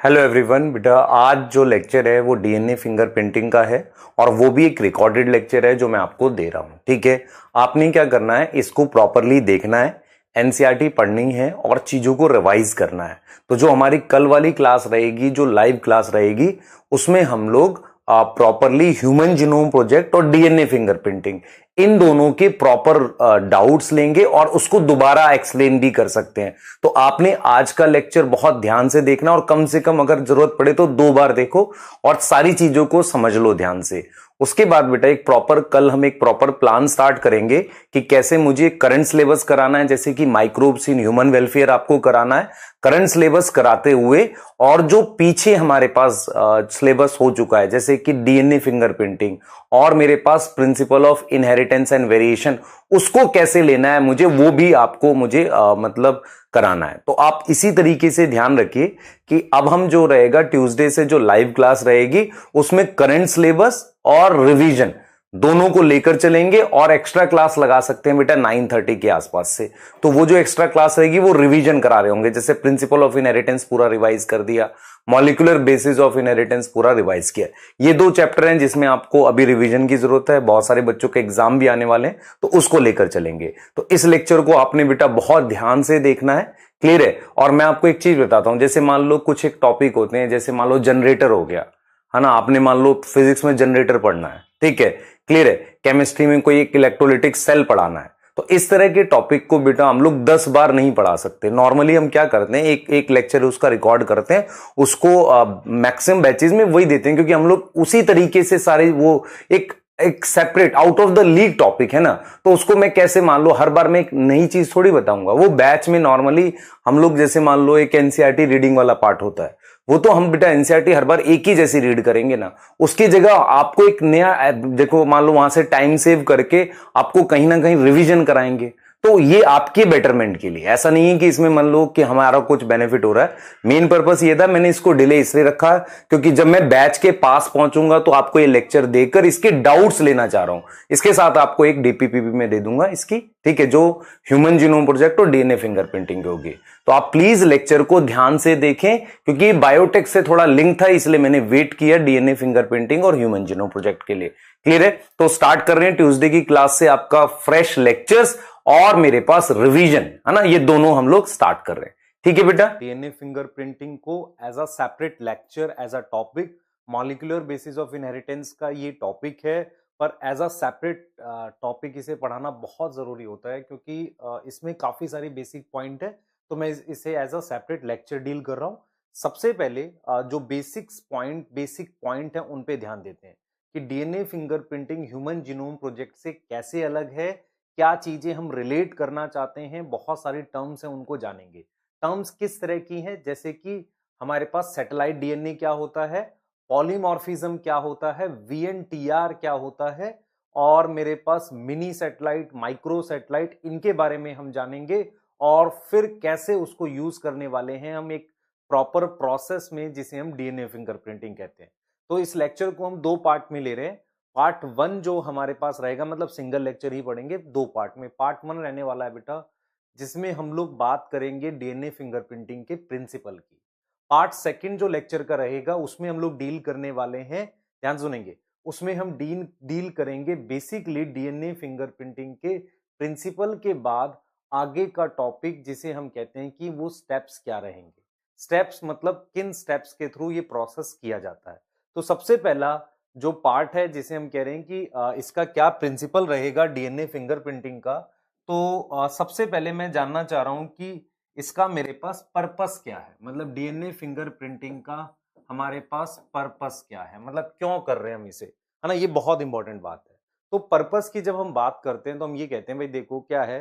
Hello everyone. बेटा आज जो लेक्चर है वो डीएनए फिंगरप्रिंटिंग का है और वो भी एक रिकॉर्डेड लेक्चर है जो मैं आपको दे रहा हूँ। ठीक है, आपने क्या करना है, इसको प्रॉपरली देखना है, एनसीईआरटी पढ़नी है और चीजों को रिवाइज करना है। तो जो हमारी कल वाली क्लास रहेगी, जो लाइव क्लास रहेगी, उसमें हम लोग प्रॉपरली ह्यूमन जीनोम प्रोजेक्ट और डीएनए फिंगरप्रिंटिंग इन दोनों के प्रॉपर डाउट्स लेंगे और उसको दोबारा एक्सप्लेन भी कर सकते हैं। तो आपने आज का लेक्चर बहुत ध्यान से देखना और कम से कम अगर जरूरत पड़े तो 2 बार देखो और सारी चीजों को समझ लो ध्यान से। उसके बाद बेटा एक प्रॉपर कल हम एक प्रॉपर प्लान स्टार्ट करेंगे कि कैसे मुझे करंट सिलेबस कराना है, जैसे कि माइक्रोब्स इन ह्यूमन वेलफेयर आपको कराना है। करंट सिलेबस कराते हुए और जो पीछे हमारे पास सिलेबस हो चुका है, जैसे कि डीएनए फिंगरप्रिंटिंग और मेरे पास principle of inheritance and variation, उसको कैसे लेना है मुझे, वो भी आपको मुझे मतलब कराना है। तो आप इसी तरीके से ध्यान रखिए कि अब हम जो रहेगा ट्यूसडे से जो लाइव क्लास रहेगी उसमें करंट सिलेबस और रिवीजन दोनों को लेकर चलेंगे और एक्स्ट्रा क्लास लगा सकते हैं बेटा 9:30 के आसपास से। तो वो जो एक्स्ट्रा क्लास रहेगी वो रिवीजन करा रहे होंगे, जैसे प्रिंसिपल ऑफ इनहेरिटेंस पूरा रिवाइज कर दिया, मॉलिक्यूलर बेसिस ऑफ इनहेरिटेंस पूरा रिवाइज किया। ये 2 चैप्टर हैं जिसमें आपको अभी रिवीजन की जरूरत है, बहुत सारे बच्चों के एग्जाम भी आने वाले हैं तो उसको लेकर चलेंगे। तो इस लेक्चर को आपने बेटा बहुत ध्यान से देखना है, क्लियर है। और मैं आपको एक चीज बताता हूं, जैसे मान लो कुछ एक टॉपिक होते हैं, जैसे मान लो जनरेटर हो गया है ना, आपने मान लो फिजिक्स में जनरेटर पढ़ना है, ठीक है, क्लियर है। केमिस्ट्री में कोई एक इलेक्ट्रोलिटिक सेल पढ़ाना है, तो इस तरह के टॉपिक को बेटा हम लोग 10 बार नहीं पढ़ा सकते। नॉर्मली हम क्या करते हैं, एक लेक्चर उसका रिकॉर्ड करते हैं, उसको मैक्सिमम बैचेज में वही देते हैं, क्योंकि हम लोग उसी तरीके से सारे वो एक separate out of the league topic है ना, तो उसको मैं कैसे मान लो हर बार मैं एक नई चीज थोड़ी बताऊंगा। वो बैच में नॉर्मली हम लोग जैसे मान लो एक एनसीईआरटी रीडिंग वाला पार्ट होता है, वो तो हम बेटा एनसीईआरटी हर बार एक ही जैसी रीड करेंगे ना, उसकी जगह आपको एक नया देखो मान लो वहां से टाइम सेव करके आपको कहीं ना कहीं रिवीजन कराएंगे। तो ये आपके बेटरमेंट के लिए, ऐसा नहीं है कि इसमें मान लो कि हमारा कुछ बेनिफिट हो रहा है। मेन पर्पस ये था, मैंने इसको डिले इसलिए रखा क्योंकि जब मैं बैच के पास पहुंचूंगा तो आपको ये लेक्चर देकर इसके डाउट्स लेना चाह रहा हूं। इसके साथ आपको एक डीपीपी भी मैं दे दूंगा इसकी, ठीक है, जो ह्यूमन जीनोम प्रोजेक्ट और डीएनए फिंगरप्रिंटिंग की होगी। तो आप प्लीज लेक्चर को ध्यान से देखें, क्योंकि बायोटेक से थोड़ा लिंक था इसलिए मैंने वेट किया डीएनए फिंगरप्रिंटिंग और ह्यूमन जीनोम प्रोजेक्ट के लिए। क्लियर है। तो स्टार्ट कर रहे हैं ट्यूसडे की क्लास से आपका फ्रेश लेक्चर्स और मेरे पास रिवीजन, है ना, ये दोनों हम लोग स्टार्ट कर रहे हैं। ठीक है बेटा, डीएनए फिंगरप्रिंटिंग को as a separate lecture, as a topic, molecular basis of inheritance का ये टॉपिक है, पर एज अ सेपरेट टॉपिक इसे पढ़ाना बहुत जरूरी होता है, क्योंकि इसमें काफी सारी बेसिक पॉइंट है। तो मैं इसे as a separate lecture deal कर रहा हूं। सबसे पहले जो बेसिक पॉइंट है उन पे ध्यान देते हैं कि DNA fingerprinting human genome project से कैसे अलग है, क्या चीजें हम रिलेट करना चाहते हैं, बहुत सारी टर्म्स हैं उनको जानेंगे। टर्म्स किस तरह की हैं, जैसे कि हमारे पास सैटेलाइट डीएनए क्या होता है, पॉलीमॉर्फिज्म क्या होता है, वीएनटीआर क्या होता है, और मेरे पास मिनी सैटेलाइट, माइक्रो सैटेलाइट, इनके बारे में हम जानेंगे। और फिर कैसे उसको यूज करने वाले हैं हम एक प्रॉपर प्रोसेस में, जिसे हम डीएनए फिंगरप्रिंटिंग कहते हैं। तो इस लेक्चर को हम 2 पार्ट में ले रहे हैं। पार्ट 1 जो हमारे पास रहेगा, मतलब सिंगल लेक्चर ही पढ़ेंगे 2 पार्ट में। पार्ट 1 रहने वाला है बेटा, जिसमें हम लोग बात करेंगे डीएनए फिंगरप्रिंटिंग के प्रिंसिपल की। पार्ट 2 जो लेक्चर का रहेगा उसमें हम लोग डील करने वाले हैं, ध्यान सुनेंगे, उसमें हम डील करेंगे बेसिकली डीएनए फिंगरप्रिंटिंग के प्रिंसिपल के बाद आगे का टॉपिक, जिसे हम कहते हैं कि वो स्टेप्स क्या रहेंगे। स्टेप्स मतलब किन स्टेप्स के थ्रू ये प्रोसेस किया जाता है। तो सबसे पहला जो पार्ट है जिसे हम कह रहे हैं कि इसका क्या प्रिंसिपल रहेगा डीएनए फिंगरप्रिंटिंग का, तो सबसे पहले मैं जानना चाह रहा हूं कि इसका मेरे पास पर्पस क्या है, मतलब डीएनए फिंगरप्रिंटिंग का हमारे पास पर्पस क्या है, मतलब क्यों कर रहे हैं हम इसे, है ना, ये बहुत इंपॉर्टेंट बात है। तो पर्पस की जब हम बात करते हैं तो हम ये कहते हैं भाई देखो क्या है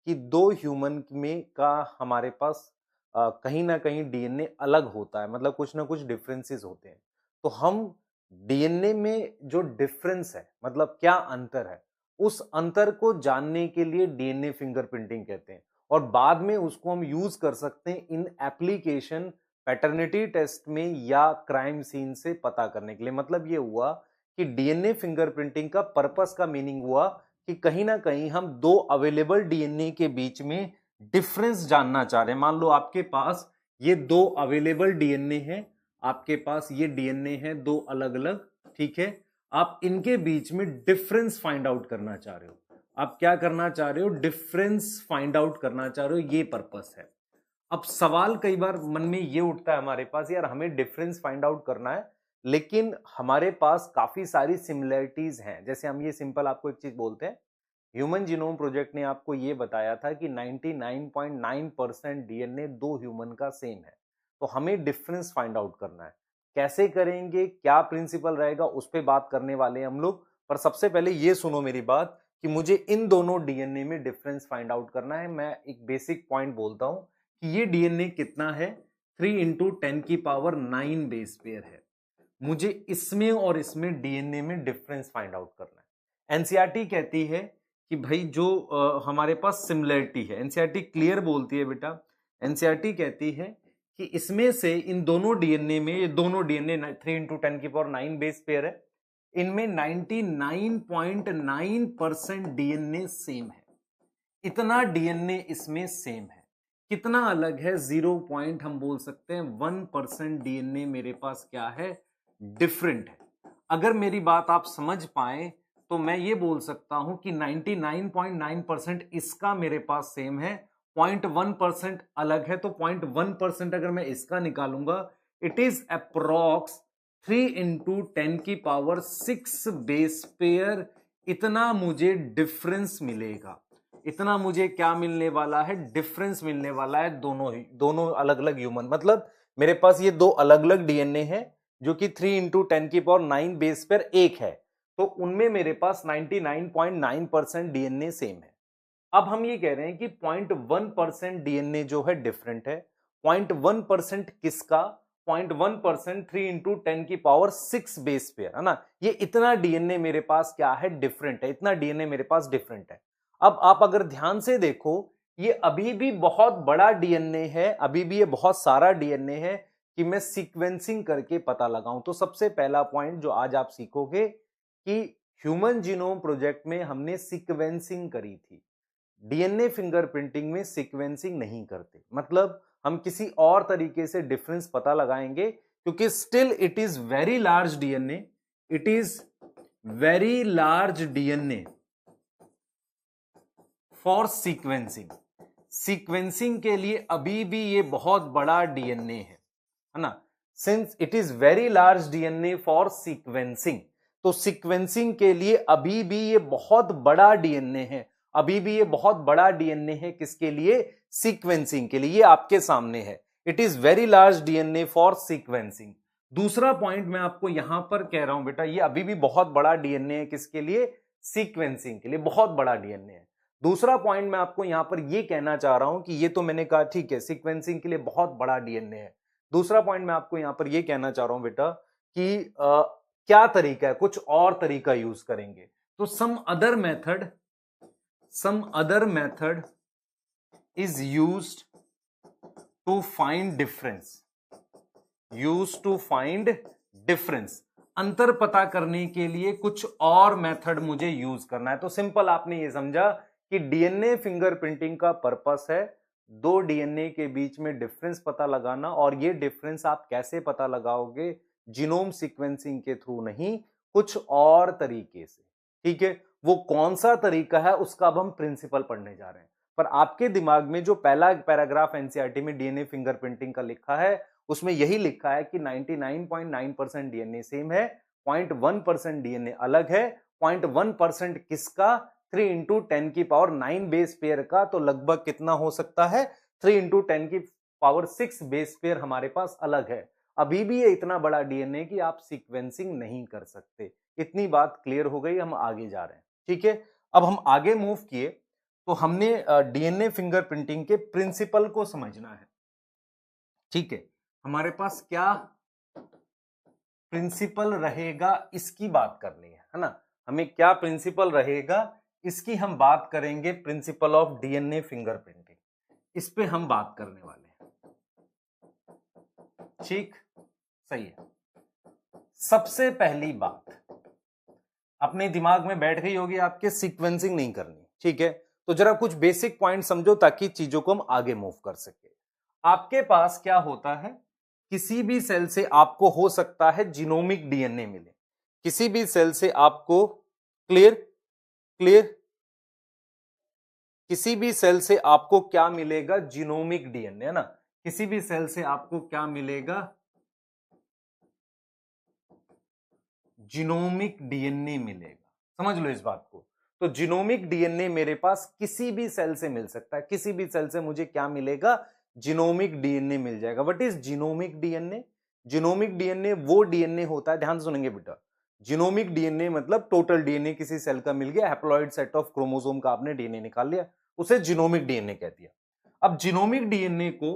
कि 2 ह्यूमन में का हमारे पास कहीं ना कहीं डीएनए अलग होता है, मतलब कुछ ना कुछ डिफरेंसेस होते हैं। तो हम डीएनए में जो डिफरेंस है, मतलब क्या अंतर है, उस अंतर को जानने के लिए डीएनए फिंगरप्रिंटिंग कहते हैं। और बाद में उसको हम यूज कर सकते हैं इन एप्लीकेशन, पैटर्निटी टेस्ट में या क्राइम सीन से पता करने के लिए। मतलब ये हुआ कि डीएनए फिंगरप्रिंटिंग का पर्पस का मीनिंग हुआ कि कहीं ना कहीं हम 2 अवेलेबल डीएनए के बीच में डिफरेंस जानना चाह रहे हैं। मान लो आपके पास ये 2 अवेलेबल डीएनए हैं, आपके पास ये डीएनए है दो अलग अलग, ठीक है, आप इनके बीच में डिफरेंस फाइंड आउट करना चाह रहे हो। आप क्या करना चाह रहे हो? डिफरेंस फाइंड आउट करना चाह रहे हो, ये पर्पस है। अब सवाल कई बार मन में ये उठता है हमारे पास, यार हमें डिफरेंस फाइंड आउट करना है लेकिन हमारे पास काफी सारी सिमिलरिटीज हैं। जैसे हम ये सिंपल आपको एक चीज बोलते हैं, ह्यूमन जीनोम प्रोजेक्ट ने आपको ये बताया था कि 99.9% डीएनए दो ह्यूमन का सेम है, तो हमें डिफरेंस फाइंड आउट करना है। कैसे करेंगे, क्या प्रिंसिपल रहेगा, उस पर बात करने वाले हैं हम लोग। पर सबसे पहले ये सुनो मेरी बात कि मुझे इन दोनों डीएनए में डिफरेंस फाइंड आउट करना है। मैं एक बेसिक पॉइंट बोलता हूं कि ये डीएनए कितना है, 3 इंटू 10 की पावर 9 बेस पेयर है। मुझे इसमें और इसमें डीएनए में डिफरेंस फाइंड आउट करना है। एनसीईआरटी कहती है कि भाई जो हमारे पास सिमिलरिटी है, एनसीईआरटी क्लियर बोलती है बेटा, एनसीईआरटी कहती है कि इसमें से इन दोनों डीएनए में, ये दोनों डीएनए 3 इंटू 10 की पावर 9 बेस पेयर है, इनमें 99.9% डीएनए सेम है। इतना डीएनए इसमें सेम है। कितना अलग है? 0 पॉइंट हम बोल सकते हैं 1% डीएनए मेरे पास क्या है, डिफरेंट है। अगर मेरी बात आप समझ पाए तो मैं ये बोल सकता हूं कि 99.9% इसका मेरे पास सेम है, 0.1% अलग है। तो 0.1% अगर मैं इसका निकालूंगा, इट इज अप्रोक्स 3 इंटू 10 की पावर 6 बेस पेयर। इतना मुझे डिफरेंस मिलेगा। इतना मुझे क्या मिलने वाला है? डिफरेंस मिलने वाला है दोनों अलग अलग ह्यूमन। मतलब मेरे पास ये दो अलग अलग डीएनए है जो कि 3 इंटू 10 की पावर 9 बेस पर एक है, तो उनमें मेरे पास 99.9% डीएनए सेम है। अब हम ये कह रहे हैं कि 0.1% डीएनए जो है डिफरेंट है। 0.1% किसका? 0.1% 3 इंटू 10 की पावर 6 बेस पेयर, है ना। ये इतना डीएनए मेरे पास क्या है? डिफरेंट है। इतना डीएनए मेरे पास डिफरेंट है। अब आप अगर ध्यान से देखो, ये अभी भी बहुत बड़ा डीएनए है, अभी भी ये बहुत सारा डीएनए है कि मैं सीक्वेंसिंग करके पता लगाऊं। तो सबसे पहला पॉइंट जो आज आप सीखोगे कि ह्यूमन जीनोम प्रोजेक्ट में हमने सीक्वेंसिंग करी थी। डीएनए फिंगरप्रिंटिंग में सीक्वेंसिंग नहीं करते, मतलब हम किसी और तरीके से डिफरेंस पता लगाएंगे, क्योंकि still it is very large DNA, it is very large DNA for sequencing. Sequencing के लिए अभी भी ये बहुत बड़ा डीएनए है ना। Since it is very large DNA for sequencing, तो सीक्वेंसिंग के लिए अभी भी ये बहुत बड़ा डीएनए है। अभी भी ये बहुत बड़ा डीएनए है किसके लिए? सीक्वेंसिंग के लिए। ये आपके सामने है, it is very large DNA for sequencing. दूसरा पॉइंट मैं आपको यहां पर कह रहा हूं बेटा, ये अभी भी बहुत बड़ा डीएनए है किसके लिए? सीक्वेंसिंग के लिए बहुत बड़ा डीएनए है। दूसरा पॉइंट मैं आपको यहां पर यह कहना चाह रहा हूं कि ये तो मैंने कहा ठीक है, सीक्वेंसिंग के लिए बहुत बड़ा डीएनए है। दूसरा पॉइंट मैं आपको यहां पर यह कहना चाह रहा हूं बेटा कि क्या तरीका है, कुछ और तरीका यूज करेंगे। तो some other method is used to find difference. अंतर पता करने के लिए कुछ और मेथड मुझे यूज करना है। तो सिंपल आपने ये समझा कि डीएनए फिंगरप्रिंटिंग का पर्पस है दो डीएनए के बीच में डिफरेंस पता लगाना। और ये डिफरेंस आप कैसे पता लगाओगे? जीनोम सीक्वेंसिंग के थ्रू नहीं, कुछ और तरीके से। ठीक है, वो कौन सा तरीका है उसका अब हम प्रिंसिपल पढ़ने जा रहे हैं। पर आपके दिमाग में जो पहला पैराग्राफ एनसीईआरटी में डीएनए फिंगरप्रिंटिंग का लिखा है, उसमें यही लिखा है कि 99.9% डीएनए सेम है, 0.1% डीएनए अलग है। 0.1% किसका? 3 इंटू 10 की पावर 9 बेस पेयर का। तो लगभग कितना हो सकता है? 3 इंटू 10 की पावर 6 बेस पेयर हमारे पास अलग है। अभी भी ये इतना बड़ा डीएनए कि आप सीक्वेंसिंग नहीं कर सकते। इतनी बात क्लियर हो गई, हम आगे जा रहे हैं। ठीक है, अब हम आगे मूव किए तो हमने डीएनए फिंगरप्रिंटिंग के प्रिंसिपल को समझना है। ठीक है, हमारे पास क्या प्रिंसिपल रहेगा इसकी बात करनी है ना। हमें क्या प्रिंसिपल रहेगा इसकी हम बात करेंगे, प्रिंसिपल ऑफ डीएनए फिंगरप्रिंटिंग, इस पे हम बात करने वाले हैं। ठीक, सही है। सबसे पहली बात अपने दिमाग में बैठ गई होगी आपके, सीक्वेंसिंग नहीं करनी। ठीक है, तो जरा कुछ बेसिक पॉइंट समझो ताकि चीजों को हम आगे मूव कर सके। आपके पास क्या होता है? किसी भी सेल से आपको हो सकता है जीनोमिक डीएनए मिले, किसी भी सेल से आपको, क्लियर क्लियर, किसी भी सेल से आपको क्या मिलेगा, जीनोमिक डीएनए, है ना। किसी भी सेल से आपको क्या मिलेगा, जीनोमिक डीएनए मिलेगा। समझ लो इस बात को। तो जीनोमिक डीएनए मेरे पास किसी भी सेल से मिल सकता है, किसी भी सेल से मुझे क्या मिलेगा, जीनोमिक डीएनए मिल जाएगा। What is genomic DNA? Genomic DNA वो डीएनए होता है, ध्यान से सुनेंगे बेटा, जीनोमिक डीएनए मतलब टोटल डीएनए किसी सेल का मिल गया, हैप्लॉइड सेट ऑफ क्रोमोसोम का आपने डीएनए निकाल लिया, उसे जीनोमिक डीएनए कह दिया। अब जीनोमिक डीएनए को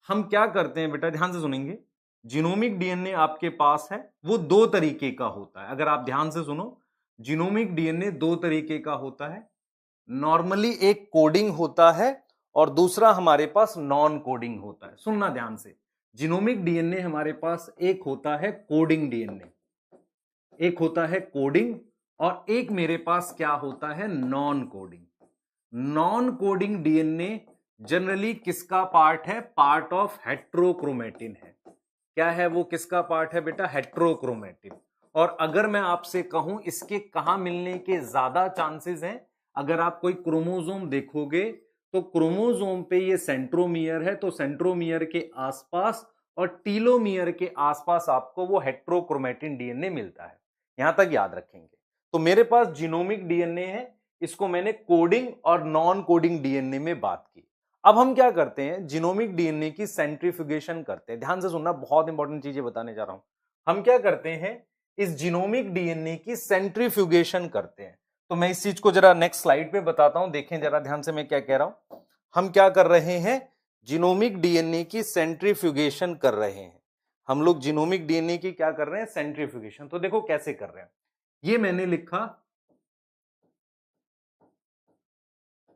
हम क्या करते हैं बेटा, ध्यान से सुनेंगे। जीनोमिक डीएनए आपके पास है, वो दो तरीके का होता है। अगर आप ध्यान से सुनो, जीनोमिक डीएनए दो तरीके का होता है। नॉर्मली एक कोडिंग होता है और दूसरा हमारे पास नॉन कोडिंग होता है। सुनना ध्यान से, जीनोमिक डीएनए हमारे पास एक होता है कोडिंग डीएनए, एक होता है कोडिंग, और एक मेरे पास क्या होता है, non coding. Non coding DNA generally किसका पार्ट है, पार्ट ऑफ हेट्रोक्रोमेटिन है। क्या है वो, किसका पार्ट है बेटा, हेट्रोक्रोमेटिन। और अगर मैं आपसे कहूं इसके कहां मिलने के ज्यादा चांसेस हैं, अगर आप कोई क्रोमोसोम देखोगे तो क्रोमोसोम पे ये सेंट्रोमियर है, तो सेंट्रोमियर के आसपास और टीलोमियर के आसपास आपको वो हेट्रोक्रोमेटिन डीएनए मिलता है। यहां तक याद रखेंगे। तो मेरे पास जीनोमिक डीएनए है, इसको मैंने कोडिंग और नॉन कोडिंग डीएनए में बात की। अब हम क्या करते हैं, जीनोमिक डीएनए की सेंट्रीफ्यूगेशन करते हैं। ध्यान से सुनना, बहुत इंपॉर्टेंट चीजें बताने जा रहा हूं। हम क्या करते हैं, इस जीनोमिक डीएनए की सेंट्रीफ्यूगेशन करते हैं। तो मैं इस चीज को जरा नेक्स्ट स्लाइड पे बताता हूं, देखें जरा ध्यान से मैं क्या कह रहा हूं। हम क्या कर रहे हैं, जीनोमिक डीएनए की सेंट्रीफ्यूगेशन कर रहे हैं। हम लोग जीनोमिक डीएनए की क्या कर रहे हैं, सेंट्रीफ्यूगेशन। तो देखो कैसे कर रहे हैं, ये मैंने लिखा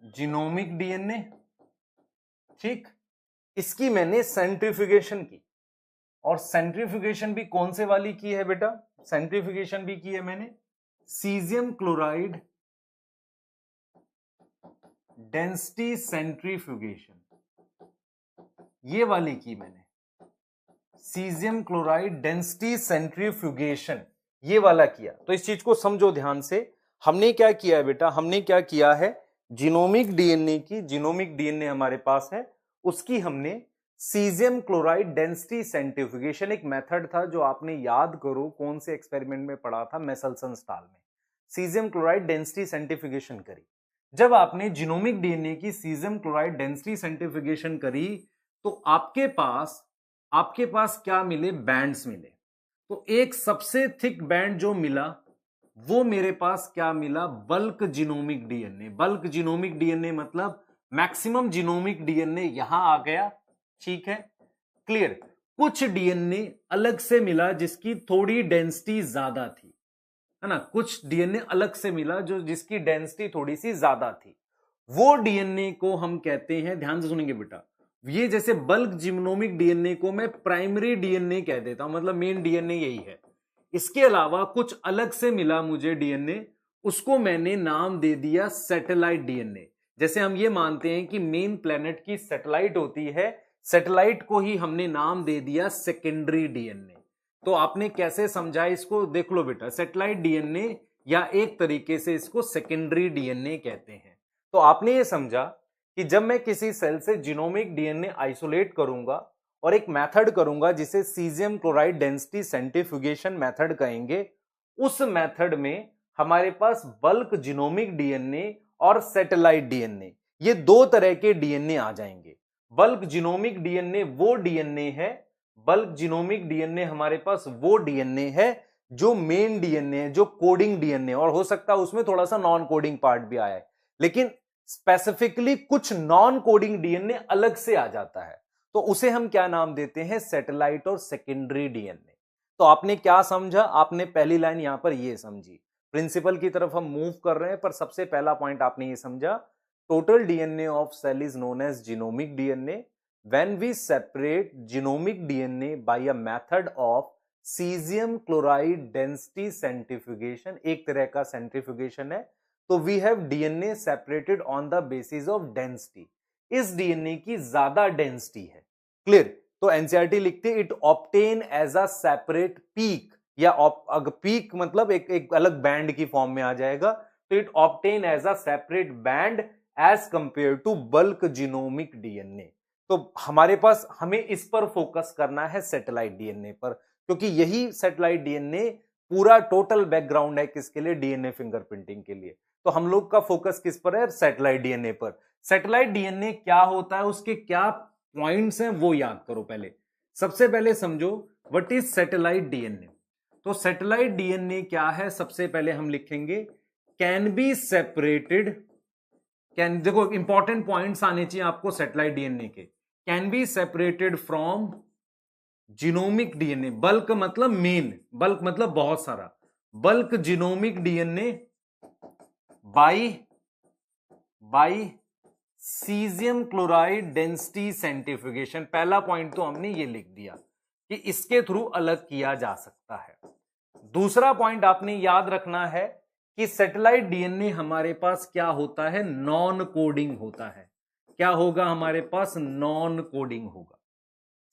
जीनोमिक डीएनए, ठीक, इसकी मैंने सेंट्रीफ्यूगेशन की। और सेंट्रीफ्यूगेशन भी कौन से वाली की है बेटा, सेंट्रीफ्यूगेशन भी की है मैंने सीजियम क्लोराइड डेंसिटी सेंट्रीफ्यूगेशन, ये वाली की मैंने सीजियम क्लोराइड डेंसिटी सेंट्रीफ्यूगेशन, ये वाला किया। तो इस चीज को समझो ध्यान से। हमने क्या किया है बेटा, हमने क्या किया है, जीनोमिक डीएनए की, जीनोमिक डीएनए हमारे पास है, उसकी हमने सीजियम क्लोराइड डेंसिटी सेंट्रीफ्यूगेशन, एक मेथड था जो आपने याद करो कौन से एक्सपेरिमेंट में पढ़ा था, मेसलसन स्टाल में, सीजियम क्लोराइड डेंसिटी सेंट्रीफ्यूगेशन करी। जब आपने जीनोमिक डीएनए की सीजियम क्लोराइड डेंसिटी सेंट्रीफ्यूगेशन करी तो आपके पास क्या मिले, बैंड्स मिले। तो एक सबसे थिक बैंड जो मिला वो मेरे पास क्या मिला, bulk genomic DNA. Bulk genomic DNA मतलब मैक्सिमम जीनोमिक डीएनए यहां आ गया, ठीक है, क्लियर। कुछ डीएनए अलग से मिला जिसकी थोड़ी डेंसिटी ज्यादा थी, है ना, कुछ डीएनए अलग से मिला जो जिसकी डेंसिटी थोड़ी सी ज्यादा थी। वो डीएनए को हम कहते हैं, ध्यान से सुनेंगे बेटा, ये जैसे बल्क जीनोमिक डीएनए को मैं प्राइमरी डीएनए कह देता हूं, मतलब मेन डीएनए यही है। इसके अलावा कुछ अलग से मिला मुझे डीएनए, उसको मैंने नाम दे दिया सैटेलाइट डीएनए। जैसे हम ये मानते हैं कि मेन प्लेनेट की सैटेलाइट होती है, सैटेलाइट को ही हमने नाम दे दिया सेकेंडरी डीएनए। तो आपने कैसे समझा इसको, देख लो बेटा, सैटेलाइट डीएनए या एक तरीके से इसको सेकेंडरी डीएनए कहते हैं। तो आपने ये समझा कि जब मैं किसी सेल से जीनोमिक डीएनए आइसोलेट करूंगा और एक मेथड करूंगा जिसे caesium chloride density centrifugation method कहेंगे, उस मेथड में हमारे पास बल्क जीनोमिक डीएनए और सैटेलाइट डीएनए, ये दो तरह के डीएनए आ जाएंगे। बल्क जीनोमिक डीएनए वो डीएनए है, बल्क जीनोमिक डीएनए हमारे पास वो डीएनए है जो मेन डीएनए है, जो कोडिंग डीएनए, और हो सकता है उसमें थोड़ा सा नॉन कोडिंग पार्ट भी आया है, लेकिन स्पेसिफिकली कुछ नॉन कोडिंग डीएनए अलग से आ जाता है, तो उसे हम क्या नाम देते हैं, सैटेलाइट और सेकेंडरी डीएनए। तो आपने क्या समझा, आपने पहली लाइन यहां पर ये समझी, प्रिंसिपल की तरफ हम मूव कर रहे हैं, पर सबसे पहला पॉइंट आपने ये समझा, total DNA of cell is known as genomic DNA when we separate genomic DNA by a method of cesium chloride density centrifugation, एक तरह का centrifugation है, तो we have DNA separated on the basis of density, इस DNA की ज्यादा density है, clear. तो एनसीईआरटी लिखती है it obtain as a separate peak, या पीक मतलब एक अलग बैंड की फॉर्म में आ जाएगा, तो it obtain as a separate band as compare to bulk genomic DNA. तो हमारे पास हमें इस पर फोकस करना है, सैटेलाइट डीएनए पर, क्योंकि यही सैटेलाइट डीएनए पूरा टोटल बैकग्राउंड है किसके लिए, डीएनए फिंगरप्रिंटिंग के लिए। तो हम लोग का फोकस किस पर है, सैटेलाइट डीएनए पर। सैटेलाइट डीएनए क्या होता है, उसके क्या पॉइंट्स हैं वो याद करो पहले। सबसे पहले समझो व्हाट इज सैटेलाइट डीएनए। तो सैटेलाइट डीएनए क्या है, सबसे पहले हम लिखेंगे कैन बी सेपरेटेड, कैन, देखो इंपॉर्टेंट पॉइंट्स आने चाहिए आपको सैटेलाइट डीएनए के। Can be separated from genomic DNA, bulk मतलब मेन, बल्क मतलब बहुत सारा, bulk genomic DNA by caesium chloride density centrifugation. पहला पॉइंट तो हमने ये लिख दिया कि इसके थ्रू अलग किया जा सकता है। दूसरा पॉइंट आपने याद रखना है कि सैटेलाइट डीएनए हमारे पास क्या होता है, नॉन कोडिंग होता है। क्या होगा हमारे पास, नॉन कोडिंग होगा।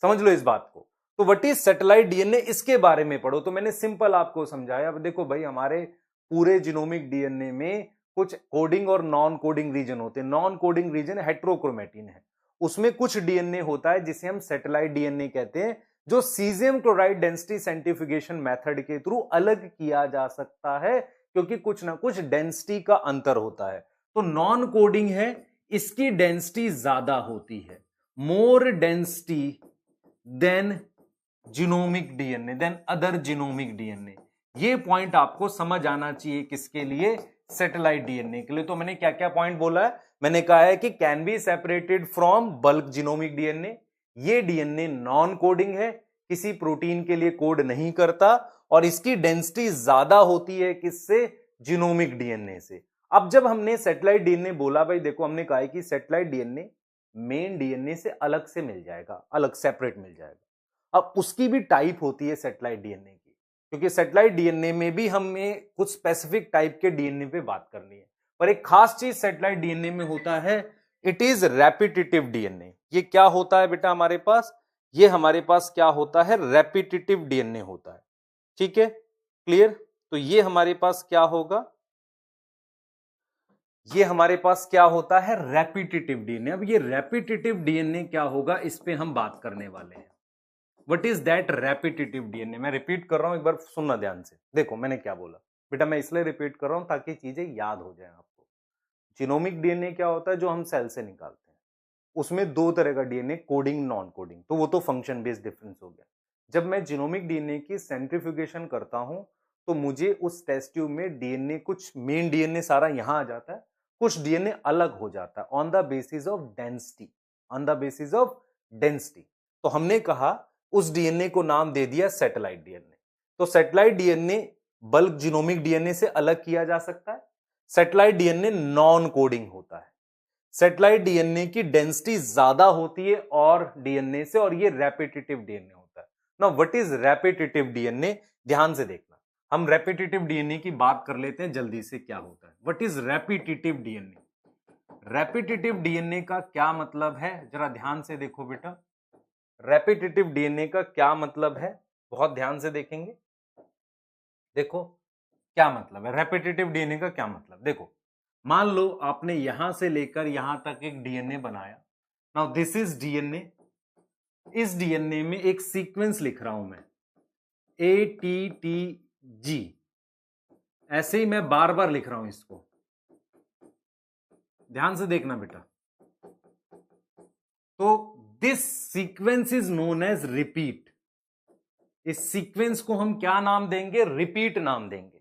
समझ लो इस बात को। तो व्हाट इज सैटेलाइट डीएनए, इसके बारे में पढ़ो। तो मैंने सिंपल आपको समझाया। अब देखो भाई, हमारे पूरे जीनोमिक डीएनए में कुछ कोडिंग और नॉन कोडिंग रीजन होते हैं। नॉन कोडिंग रीजन हेट्रोक्रोमेटिन है, उसमें कुछ डीएनए होता है जिसे हम सैटेलाइट डीएनए कहते हैं, जो caesium chloride density centrifugation method के थ्रू अलग किया जा सकता है, क्योंकि कुछ ना कुछ डेंसिटी का अंतर होता है। तो नॉन कोडिंग है, इसकी डेंसिटी ज्यादा होती है, more density than genomic DNA, than other genomic DNA. ये पॉइंट आपको समझ आना चाहिए किसके लिए, सैटेलाइट डीएनए के लिए। तो मैंने क्या क्या पॉइंट बोला है, मैंने कहा है कि can be separated from bulk genomic DNA, ये डीएनए नॉन कोडिंग है, किसी प्रोटीन के लिए कोड नहीं करता, और इसकी डेंसिटी ज्यादा होती है किससे, जीनोमिक डीएनए से। अब जब हमने सैटेलाइट डीएनए बोला, भाई देखो हमने कहा है कि सैटेलाइट डीएनए मेन डीएनए से अलग से मिल जाएगा, अलग सेपरेट मिल जाएगा। अब उसकी भी टाइप होती है सैटेलाइट डीएनए की, क्योंकि सैटेलाइट डीएनए में भी हमें कुछ स्पेसिफिक टाइप के डीएनए पे बात करनी है। पर एक खास चीज सैटेलाइट डीएनए में होता है, इट इज रेपिटेटिव डीएनए। ये क्या होता है बेटा हमारे पास, ये हमारे पास क्या होता है, रेपिटेटिव डीएनए होता है। ठीक है, क्लियर। तो ये हमारे पास क्या होगा, ये हमारे पास क्या होता है, रेपिटेटिव डीएनए। अब ये रेपिटेटिव डीएनए क्या होगा, इस पे हम बात करने वाले हैं। What is that repetitive DNA. मैं रिपीट कर रहा हूं, एक बार सुनना ध्यान से। देखो मैंने क्या बोला बेटा, मैं इसलिए रिपीट कर रहा हूं ताकि चीजें याद हो जाए आपको। जीनोमिक डीएनए क्या होता है, जो हम सेल से निकालते हैं, उसमें दो तरह का डीएनए, कोडिंग नॉन कोडिंग, तो वो तो फंक्शन बेस्ड डिफरेंस हो गया। जब मैं जीनोमिक डीएनए की सेंट्रीफ्यूगेशन करता हूं, तो मुझे उस टेस्ट ट्यूब में डीएनए, कुछ मेन डीएनए सारा यहां आ जाता है, कुछ डीएनए अलग हो जाता है on the basis of density, on the basis of density. तो हमने कहा उस डीएनए को नाम दे दिया सैटेलाइट डीएनए। तो satellite DNA bulk genomic DNA से अलग किया जा सकता है। सैटेलाइट डीएनए नॉन कोडिंग होता है। सैटेलाइट डीएनए की डेंसिटी ज्यादा होती है और डीएनए से, और ये रेपिटेटिव डीएनए होता है। Now what is repetitive DNA, ध्यान से देखना। हम रेपिटेटिव डीएनए की बात कर लेते हैं जल्दी से, क्या होता है। What is repetitive DNA, repetitive DNA का क्या मतलब है, जरा ध्यान से देखो बेटा। रेपिटेटिव डीएनए का क्या मतलब है, बहुत ध्यान से देखेंगे। देखो क्या मतलब है रेपिटेटिव डीएनए का, क्या मतलब। देखो मान लो आपने यहां से लेकर यहां तक एक डीएनए बनाया। Now this is DNA. इस डीएनए में एक सीक्वेंस लिख रहा हूं मैं, ATTG, ऐसे ही मैं बार बार लिख रहा हूं इसको, ध्यान से देखना बेटा। तो this sequence is known as repeat. इस सीक्वेंस को हम क्या नाम देंगे, रिपीट नाम देंगे।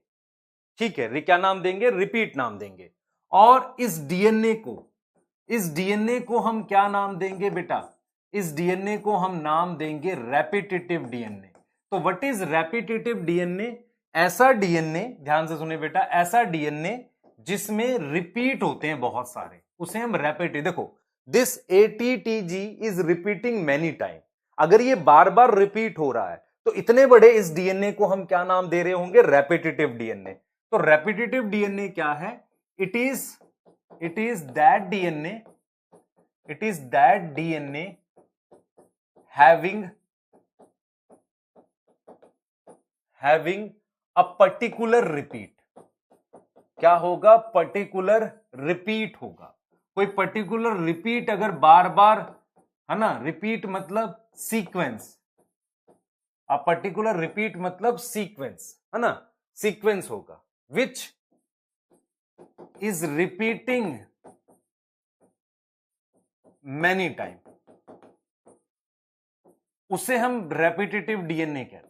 ठीक है, क्या नाम देंगे, रिपीट नाम देंगे। और इस डीएनए को हम क्या नाम देंगे बेटा, इस डीएनए को हम नाम देंगे रेपिटेटिव डीएनए। तो व्हाट इज रेपिटेटिव डीएनए, ऐसा डीएनए, ध्यान से सुनिए बेटा, ऐसा डीएनए जिसमें रिपीट होते हैं बहुत सारे, उसे हम रेपिटेटिव। देखो this ATTG is repeating many time. अगर ये बार बार रिपीट हो रहा है तो इतने बड़े इस डीएनए को हम क्या नाम दे रहे होंगे, रेपिटेटिव डीएनए। तो रेपिटेटिव डीएनए क्या है, it is that DNA having a particular repeat. क्या होगा? पर्टिकुलर रिपीट होगा। कोई पर्टिकुलर रिपीट अगर बार बार, है ना, रिपीट मतलब सीक्वेंस, अ पर्टिकुलर रिपीट मतलब सीक्वेंस, है ना, सीक्वेंस होगा which is repeating many time, उसे हम रेपिटेटिव डीएनए कहते हैं।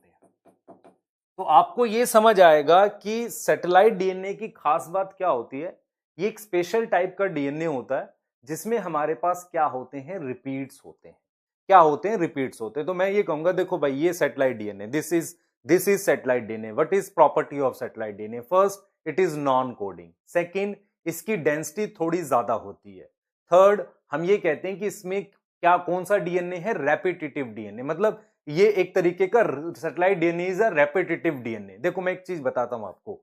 तो आपको यह समझ आएगा कि सैटेलाइट डीएनए की खास बात क्या होती है। ये एक स्पेशल टाइप का डीएनए होता है जिसमें हमारे पास क्या होते हैं? रिपीट्स होते हैं। क्या होते हैं? रिपीट्स होते हैं। तो मैं ये कहूंगा, देखो भाई, ये satellite DNA, this is satellite DNA. What is property of satellite DNA? First, it is non coding. Second, इसकी डेंसिटी थोड़ी ज्यादा होती है। थर्ड, हम ये कहते हैं कि इसमें क्या, कौन सा डीएनए है? Repetitive DNA. मतलब ये एक तरीके का satellite DNA is a repetitive DNA. देखो मैं एक चीज बताता हूं आपको,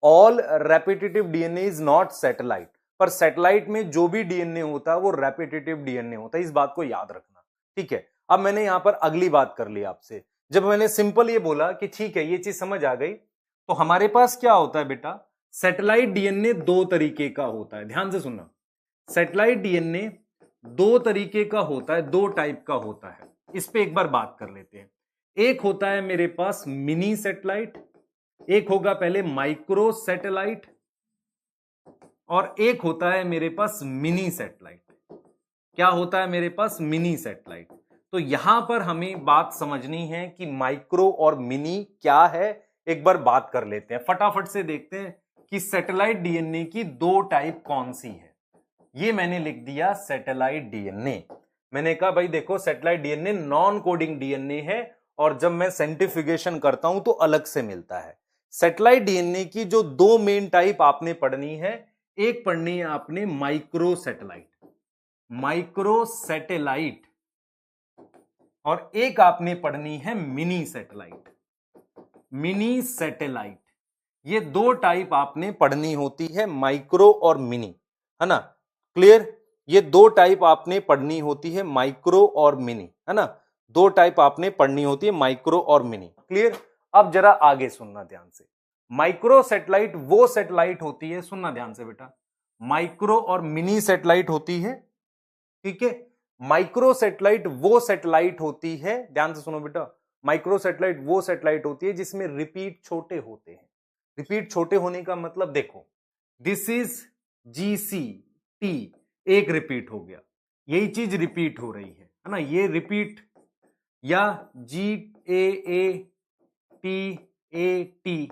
all repetitive DNA is not satellite, पर सैटेलाइट में जो भी डीएनए होता है वो रेपिटेटिव डीएनए होता है। इस बात को याद रखना, ठीक है। अब मैंने यहां पर अगली बात कर ली आपसे, जब मैंने सिंपल ये बोला कि ठीक है, ये चीज समझ आ गई, तो हमारे पास क्या होता है बेटा? सैटेलाइट डीएनए दो तरीके का होता है। ध्यान से सुनना, सैटेलाइट डीएनए दो तरीके का होता है, दो टाइप का होता है। इस पे एक बार बात कर लेते हैं। एक होता है मेरे पास मिनी सैटेलाइट, एक होगा पहले माइक्रो सैटेलाइट, और एक होता है मेरे पास मिनी सैटेलाइट। क्या होता है मेरे पास? Mini satellite. तो यहां पर हमें बात समझनी है कि माइक्रो और मिनी क्या है। एक बार बात कर लेते हैं, फटाफट से देखते हैं कि सैटेलाइट डीएनए की दो टाइप कौन सी है। ये मैंने लिख दिया सैटेलाइट डीएनए। मैंने कहा भाई देखो, satellite DNA non coding DNA है, और जब मैं सेंट्रीफ्यूगेशन करता हूं तो अलग से मिलता है। सैटेलाइट डीएनए की जो दो मेन टाइप आपने पढ़नी है, एक पढ़नी है आपने माइक्रो सैटेलाइट, माइक्रो सैटेलाइट, और एक आपने पढ़नी है मिनी सैटेलाइट, मिनी सैटेलाइट। ये दो टाइप आपने पढ़नी होती है, माइक्रो और मिनी, है ना, क्लियर। ये दो टाइप आपने पढ़नी होती है, माइक्रो और मिनी, है ना, दो टाइप आपने पढ़नी होती है, माइक्रो और मिनी, क्लियर। अब जरा आगे सुनना ध्यान से। माइक्रो सैटेलाइट वो सैटेलाइट होती है, सुनना ध्यान से बेटा, माइक्रो और मिनी सैटेलाइट होती है, ठीक है। माइक्रो सैटेलाइट वो सैटेलाइट होती है, ध्यान से सुनो बेटा, माइक्रो सैटेलाइट वो सैटेलाइट होती है जिसमें रिपीट छोटे होते हैं। रिपीट छोटे होने का मतलब देखो, दिस इज जीसी टी, एक रिपीट हो गया, यही चीज रिपीट हो रही है ना, ये रिपीट, या जी ए टी ए टी,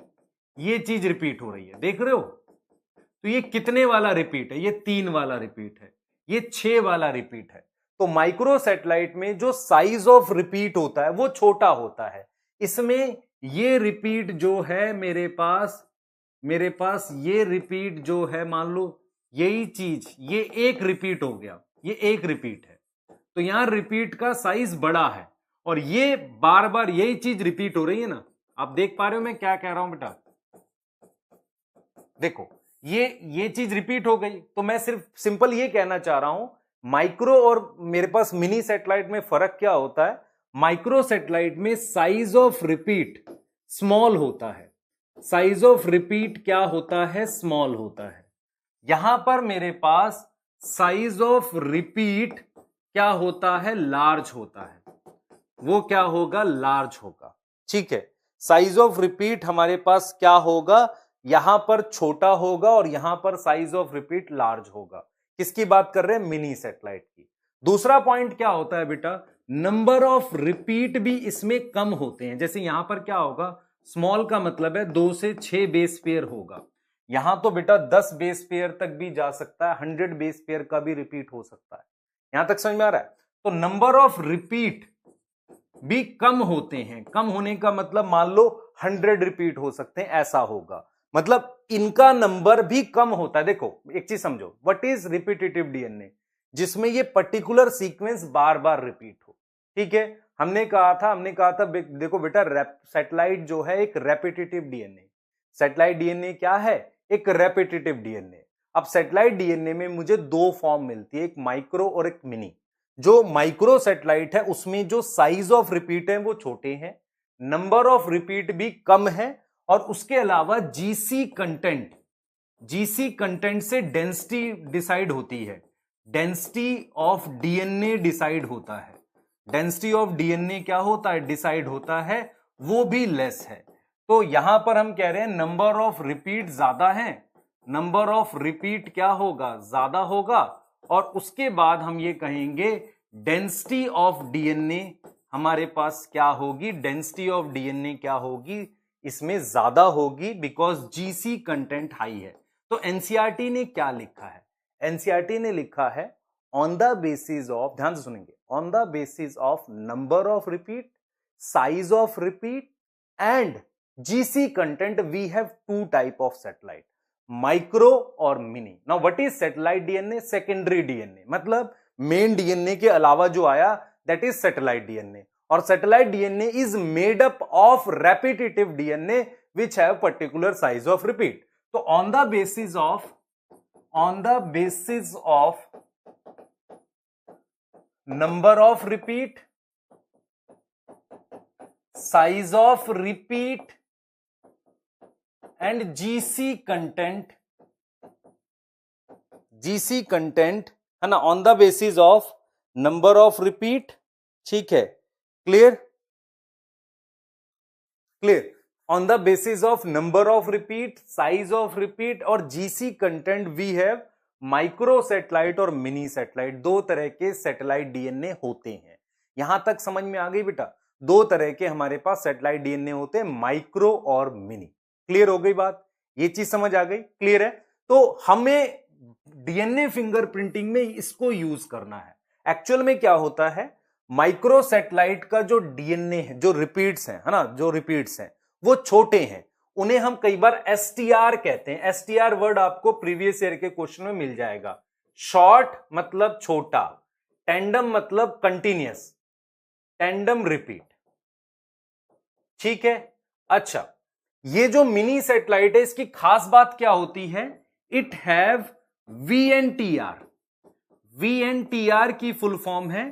ये चीज रिपीट हो रही है, देख रहे हो। तो ये कितने वाला रिपीट है? ये 3 वाला रिपीट है, ये 6 वाला रिपीट है। तो माइक्रो सैटेलाइट में जो साइज ऑफ रिपीट होता है वो छोटा होता है। इसमें ये रिपीट जो है मेरे पास ये रिपीट जो है, मान लो यही चीज, ये एक रिपीट हो गया, ये एक रिपीट है, तो यहां रिपीट का साइज बड़ा है, और ये बार बार यही चीज रिपीट हो रही है ना। आप देख पा रहे हो मैं क्या कह रहा हूं बेटा? देखो, ये चीज रिपीट हो गई, तो मैं सिर्फ सिंपल ये कहना चाह रहा हूं, माइक्रो और मेरे पास मिनी सैटेलाइट में फर्क क्या होता है? माइक्रो सैटेलाइट में साइज ऑफ रिपीट स्मॉल होता है, साइज ऑफ रिपीट क्या होता है? स्मॉल होता है। यहां पर मेरे पास साइज ऑफ रिपीट क्या होता है? लार्ज होता है। वो क्या होगा? लार्ज होगा, ठीक है। साइज ऑफ रिपीट हमारे पास क्या होगा? यहां पर छोटा होगा, और यहां पर साइज ऑफ रिपीट लार्ज होगा। किसकी बात कर रहे हैं? मिनी सैटेलाइट की। दूसरा पॉइंट क्या होता है बेटा? नंबर ऑफ रिपीट भी इसमें कम होते हैं। जैसे यहां पर क्या होगा? स्मॉल का मतलब है 2 से 6 बेस पेयर होगा, यहां तो बेटा 10 बेस पेयर तक भी जा सकता है, 100 बेस पेयर का भी रिपीट हो सकता है। यहां तक समझ में आ रहा है? तो नंबर ऑफ रिपीट भी कम होते हैं। कम होने का मतलब मान लो 100 रिपीट हो सकते हैं, ऐसा होगा, मतलब इनका नंबर भी कम होता है। देखो एक चीज समझो, व्हाट इज रिपीटेटिव डीएनए? जिसमें ये पर्टिकुलर सीक्वेंस बार बार रिपीट हो, ठीक है। हमने कहा था देखो बेटा, सैटेलाइट जो है एक रेपिटेटिव डीएनए, सैटेलाइट डीएनए क्या है? एक रेपिटेटिव डीएनए। अब सैटेलाइट डीएनए में मुझे दो फॉर्म मिलती है, एक माइक्रो और एक मिनी। जो माइक्रो सैटेलाइट है उसमें जो साइज ऑफ रिपीट है वो छोटे हैं, नंबर ऑफ रिपीट भी कम है, और उसके अलावा जीसी कंटेंट से डेंसिटी डिसाइड होती है, डेंसिटी ऑफ डीएनए डिसाइड होता है, डेंसिटी ऑफ डीएनए क्या होता है, डिसाइड होता है, वो भी लेस है। तो यहां पर हम कह रहे हैं नंबर ऑफ रिपीट ज्यादा है, नंबर ऑफ रिपीट क्या होगा, ज्यादा होगा, और उसके बाद हम ये कहेंगे डेंसिटी ऑफ डीएनए हमारे पास क्या होगी, डेंसिटी ऑफ डीएनए क्या होगी, इसमें ज्यादा होगी, बिकॉज जीसी कंटेंट हाई है। तो एनसीईआरटी ने क्या लिखा है, एनसीईआरटी ने लिखा है ऑन द बेसिस ऑफ, ध्यान से सुनेंगे, on the basis of number of repeat, size of repeat and GC content we have two type of satellite, micro और mini. Now what is satellite DNA, secondary DNA, मतलब main DNA के अलावा जो आया that is satellite DNA, और satellite DNA is made up of repetitive DNA which have particular size of repeat. तो on the basis of number of repeat, size of repeat and GC content है ना, on the basis of number of repeat, ठीक है, clear, on the basis of number of repeat, size of repeat और GC content we have micro satellite और mini satellite, दो तरह के satellite DNA होते हैं। यहां तक समझ में आ गई बेटा, दो तरह के हमारे पास सैटेलाइट डीएनए होते हैं, माइक्रो और मिनी। क्लियर हो गई बात, ये चीज समझ आ गई, क्लियर है। तो हमें डीएनए फिंगरप्रिंटिंग में इसको यूज करना है। एक्चुअल में क्या होता है, माइक्रो सैटेलाइट का जो डीएनए है, जो रिपीट्स है ना, जो रिपीट्स हैं वो छोटे हैं, उन्हें हम कई बार एसटीआर कहते हैं। एसटीआर वर्ड आपको प्रीवियस ईयर के क्वेश्चन में मिल जाएगा। शॉर्ट मतलब छोटा, टेंडम मतलब कंटिन्यूअस, टेंडम रिपीट, ठीक है। अच्छा, ये जो मिनी सैटेलाइट है इसकी खास बात क्या होती है, इट हैव वीएनटीआर। वीएनटीआर की फुल फॉर्म है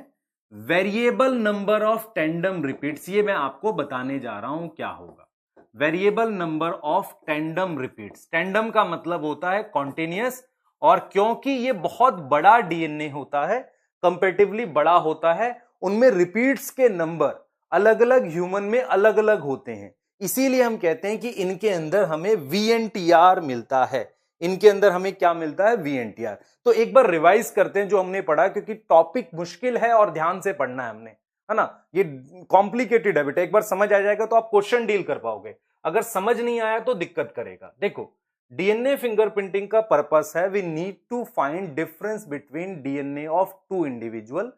variable number of tandem repeats. ये मैं आपको बताने जा रहा हूं क्या होगा, variable number of tandem repeats. Tandem का मतलब होता है कॉन्टिन्यूअस, और क्योंकि ये बहुत बड़ा डीएनए होता है, कंपैरेटिवली बड़ा होता है, उनमें रिपीट्स के नंबर अलग अलग ह्यूमन में अलग अलग होते हैं, इसीलिए हम कहते हैं कि इनके अंदर हमें वीएनटीआर मिलता है। इनके अंदर हमें क्या मिलता है, वीएनटीआर। तो एक बार रिवाइज करते हैं जो हमने पढ़ा, क्योंकि टॉपिक मुश्किल है और ध्यान से पढ़ना है हमने, है ना, ये कॉम्प्लिकेटेड है बेटा। एक बार समझ आ जाएगा तो आप क्वेश्चन डील कर पाओगे, अगर समझ नहीं आया तो दिक्कत करेगा। देखो, डीएनए फिंगरप्रिंटिंग का पर्पस है we need to find difference between DNA of two individual,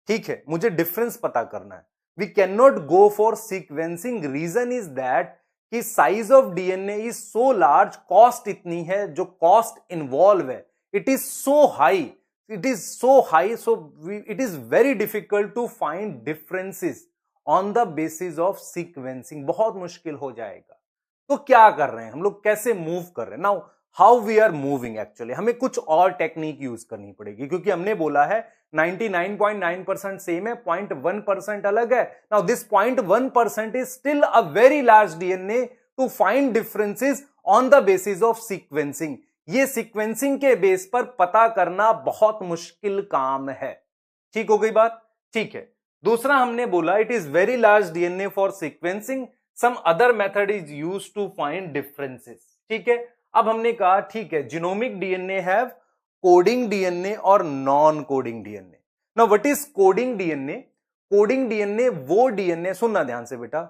ठीक है, मुझे डिफरेंस पता करना है। We can not go for sequencing, reason is that कि size of DNA is so large, cost इतनी है, जो कॉस्ट इन्वॉल्व है it is so high, so it is very difficult to find differences on the basis of sequencing, बहुत मुश्किल हो जाएगा। तो क्या कर रहे हैं हम लोग, कैसे मूव कर रहे हैं, now how we are moving, actually हमें कुछ और टेक्निक यूज करनी पड़ेगी, क्योंकि हमने बोला है 99.9% सेम है, 0.1% अलग है। Now this 0.1% is still a very large DNA to find differences on the basis of sequencing. ये सीक्वेंसिंग के बेस पर पता करना बहुत मुश्किल काम है, ठीक हो गई बात, ठीक है। दूसरा हमने बोला it is very large DNA for sequencing, some other method is used to find differences, ठीक है। अब हमने कहा ठीक है, genomic DNA have coding DNA और non coding DNA. Now what is coding DNA, coding DNA वो डीएनए, सुनना ध्यान से बेटा,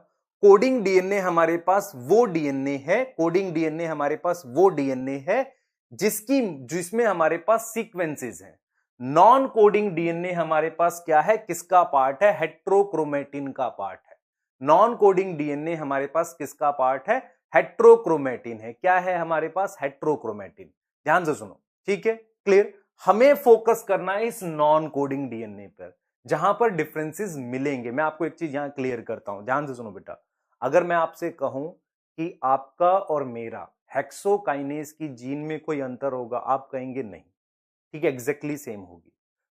कोडिंग डीएनए हमारे पास वो डीएनए है, कोडिंग डीएनए हमारे पास वो डीएनए है जिसमें हमारे पास सीक्वेंसेस हैं। नॉन कोडिंग डीएनए हमारे पास क्या है, किसका पार्ट है, हेट्रोक्रोमेटिन का पार्ट है। नॉन कोडिंग डीएनए हमारे पास किसका पार्ट है, हेट्रोक्रोमेटिन है। क्या है हमारे पास, हेट्रोक्रोमेटिन। ध्यान से सुनो, ठीक है, क्लियर। हमें फोकस करना है इस नॉन कोडिंग डीएनए पर, जहां पर डिफरेंसेस मिलेंगे। मैं आपको एक चीज यहां क्लियर करता हूं, ध्यान से सुनो बेटा। अगर मैं आपसे कहूं कि आपका और मेरा हेक्सोकाइनेज की जीन में कोई अंतर होगा, आप कहेंगे नहीं, ठीक है, एग्जैक्टली सेम होगी।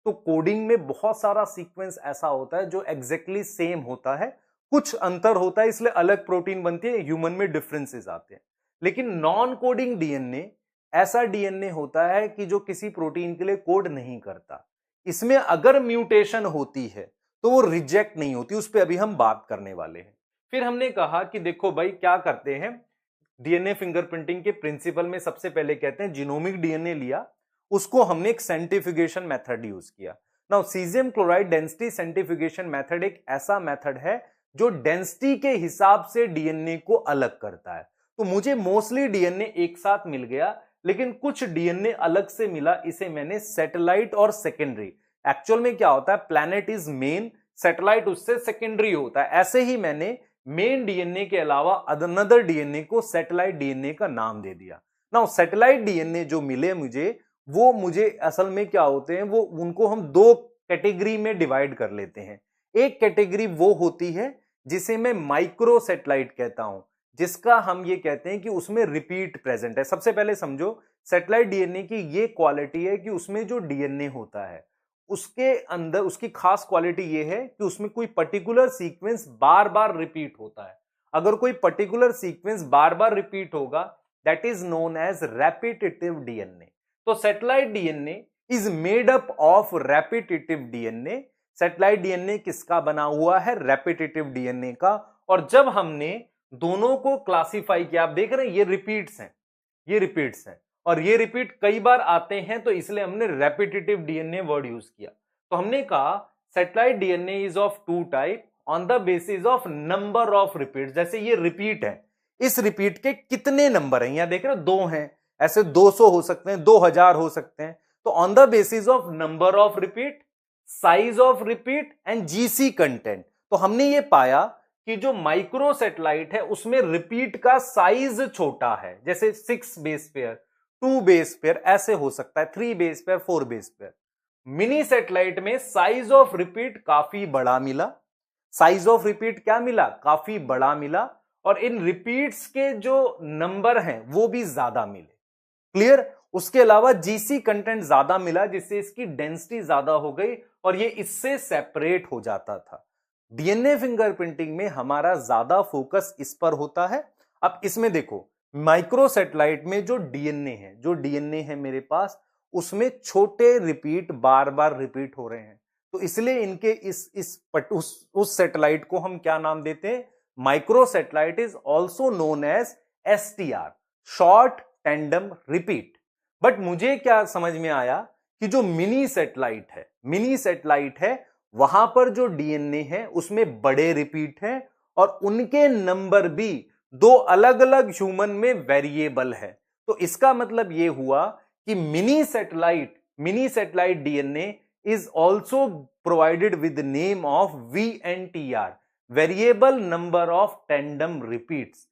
तो कोडिंग में बहुत सारा सीक्वेंस ऐसा होता है जो एग्जैक्टली सेम होता है, कुछ अंतर होता है इसलिए अलग प्रोटीन बनती है, ह्यूमन में डिफरेंसेस आते हैं। लेकिन नॉन कोडिंग डीएनए ऐसा डीएनए होता है कि जो किसी प्रोटीन के लिए कोड नहीं करता। इसमें अगर म्यूटेशन होती है तो वो रिजेक्ट नहीं होती, उस पर अभी हम बात करने वाले हैं। फिर हमने कहा कि देखो भाई क्या करते हैं, डीएनए फिंगरप्रिंटिंग के प्रिंसिपल में सबसे पहले कहते हैं जीनोमिक डीएनए लिया, उसको हमने एक सेंट्रीफ्यूगेशन मेथड यूज किया। Now caesium chloride density centrifugation method एक ऐसा मेथड है जो डेंसिटी के हिसाब से डीएनए को अलग करता है। तो मुझे मोस्टली डीएनए एक साथ मिल गया, लेकिन कुछ डीएनए अलग से मिला, इसे मैंने सैटेलाइट और सेकेंडरी। एक्चुअल में क्या होता है, प्लैनेट इज मेन, सैटेलाइट उससे सेकेंडरी होता है। ऐसे ही मैंने मेन डीएनए के अलावा अनदर डीएनए को सैटेलाइट डीएनए का नाम दे दिया। नाउ सैटेलाइट डीएनए जो मिले मुझे असल में क्या होते हैं, वो उनको हम दो कैटेगरी में डिवाइड कर लेते हैं। एक कैटेगरी वो होती है जिसे मैं माइक्रो सैटेलाइट कहता हूं, जिसका हम ये कहते हैं कि उसमें रिपीट प्रेजेंट है। सबसे पहले समझो सैटेलाइट डीएनए की ये क्वालिटी है कि उसमें जो डीएनए होता है उसके अंदर उसकी खास क्वालिटी ये है कि उसमें कोई पर्टिकुलर सीक्वेंस बार बार रिपीट होता है। अगर कोई पर्टिकुलर सीक्वेंस बार बार रिपीट होगा that is known as repetitive DNA. तो satellite DNA is made up of repetitive DNA. Satellite DNA किसका बना हुआ है, रेपिटेटिव डीएनए का। और जब हमने दोनों को क्लासिफाई किया, आप देख रहे हैं ये रिपीट्स हैं, ये रिपीट्स हैं और ये रिपीट कई बार आते हैं, तो इसलिए हमने रेपिटेटिव डीएनए वर्ड यूज किया। तो हमने कहा satellite DNA is of two type on the basis of number of repeat. जैसे ये रिपीट है, इस रिपीट के कितने नंबर हैं, यहां देख रहे हो दो हैं, ऐसे 200 हो सकते हैं, 2000 हो सकते हैं। तो on the basis of number of repeat, size of repeat and GC content. तो हमने ये पाया कि जो माइक्रो सैटेलाइट है उसमें रिपीट का साइज छोटा है, जैसे 6 बेस पेयर, 2 बेस पेयर ऐसे हो सकता है, 3 base pair, 4 base pair. Mini satellite में साइज ऑफ रिपीट काफी बड़ा मिला, साइज ऑफ रिपीट क्या मिला, काफी बड़ा मिला, और इन रिपीट्स के जो नंबर हैं वो भी ज्यादा मिले। क्लियर। उसके अलावा जीसी कंटेंट ज्यादा मिला, जिससे इसकी डेंसिटी ज्यादा हो गई और ये इससे सेपरेट हो जाता था। डीएनए फिंगरप्रिंटिंग में हमारा ज्यादा फोकस इस पर होता है। अब इसमें देखो माइक्रो सैटेलाइट में जो डीएनए है मेरे पास, उसमें छोटे रिपीट बार बार रिपीट हो रहे हैं, तो इसलिए इनके उस सैटेलाइट को हम क्या नाम देते हैं, microsatellite is also known as STR, short tandem repeat. But मुझे क्या समझ में आया कि जो मिनी सैटेलाइट है वहां पर जो डीएनए है उसमें बड़े रिपीट हैं और उनके नंबर भी दो अलग अलग ह्यूमन में वेरिएबल है। तो इसका मतलब यह हुआ कि mini satellite DNA is also provided with name of VNTR, variable number of tandem repeats,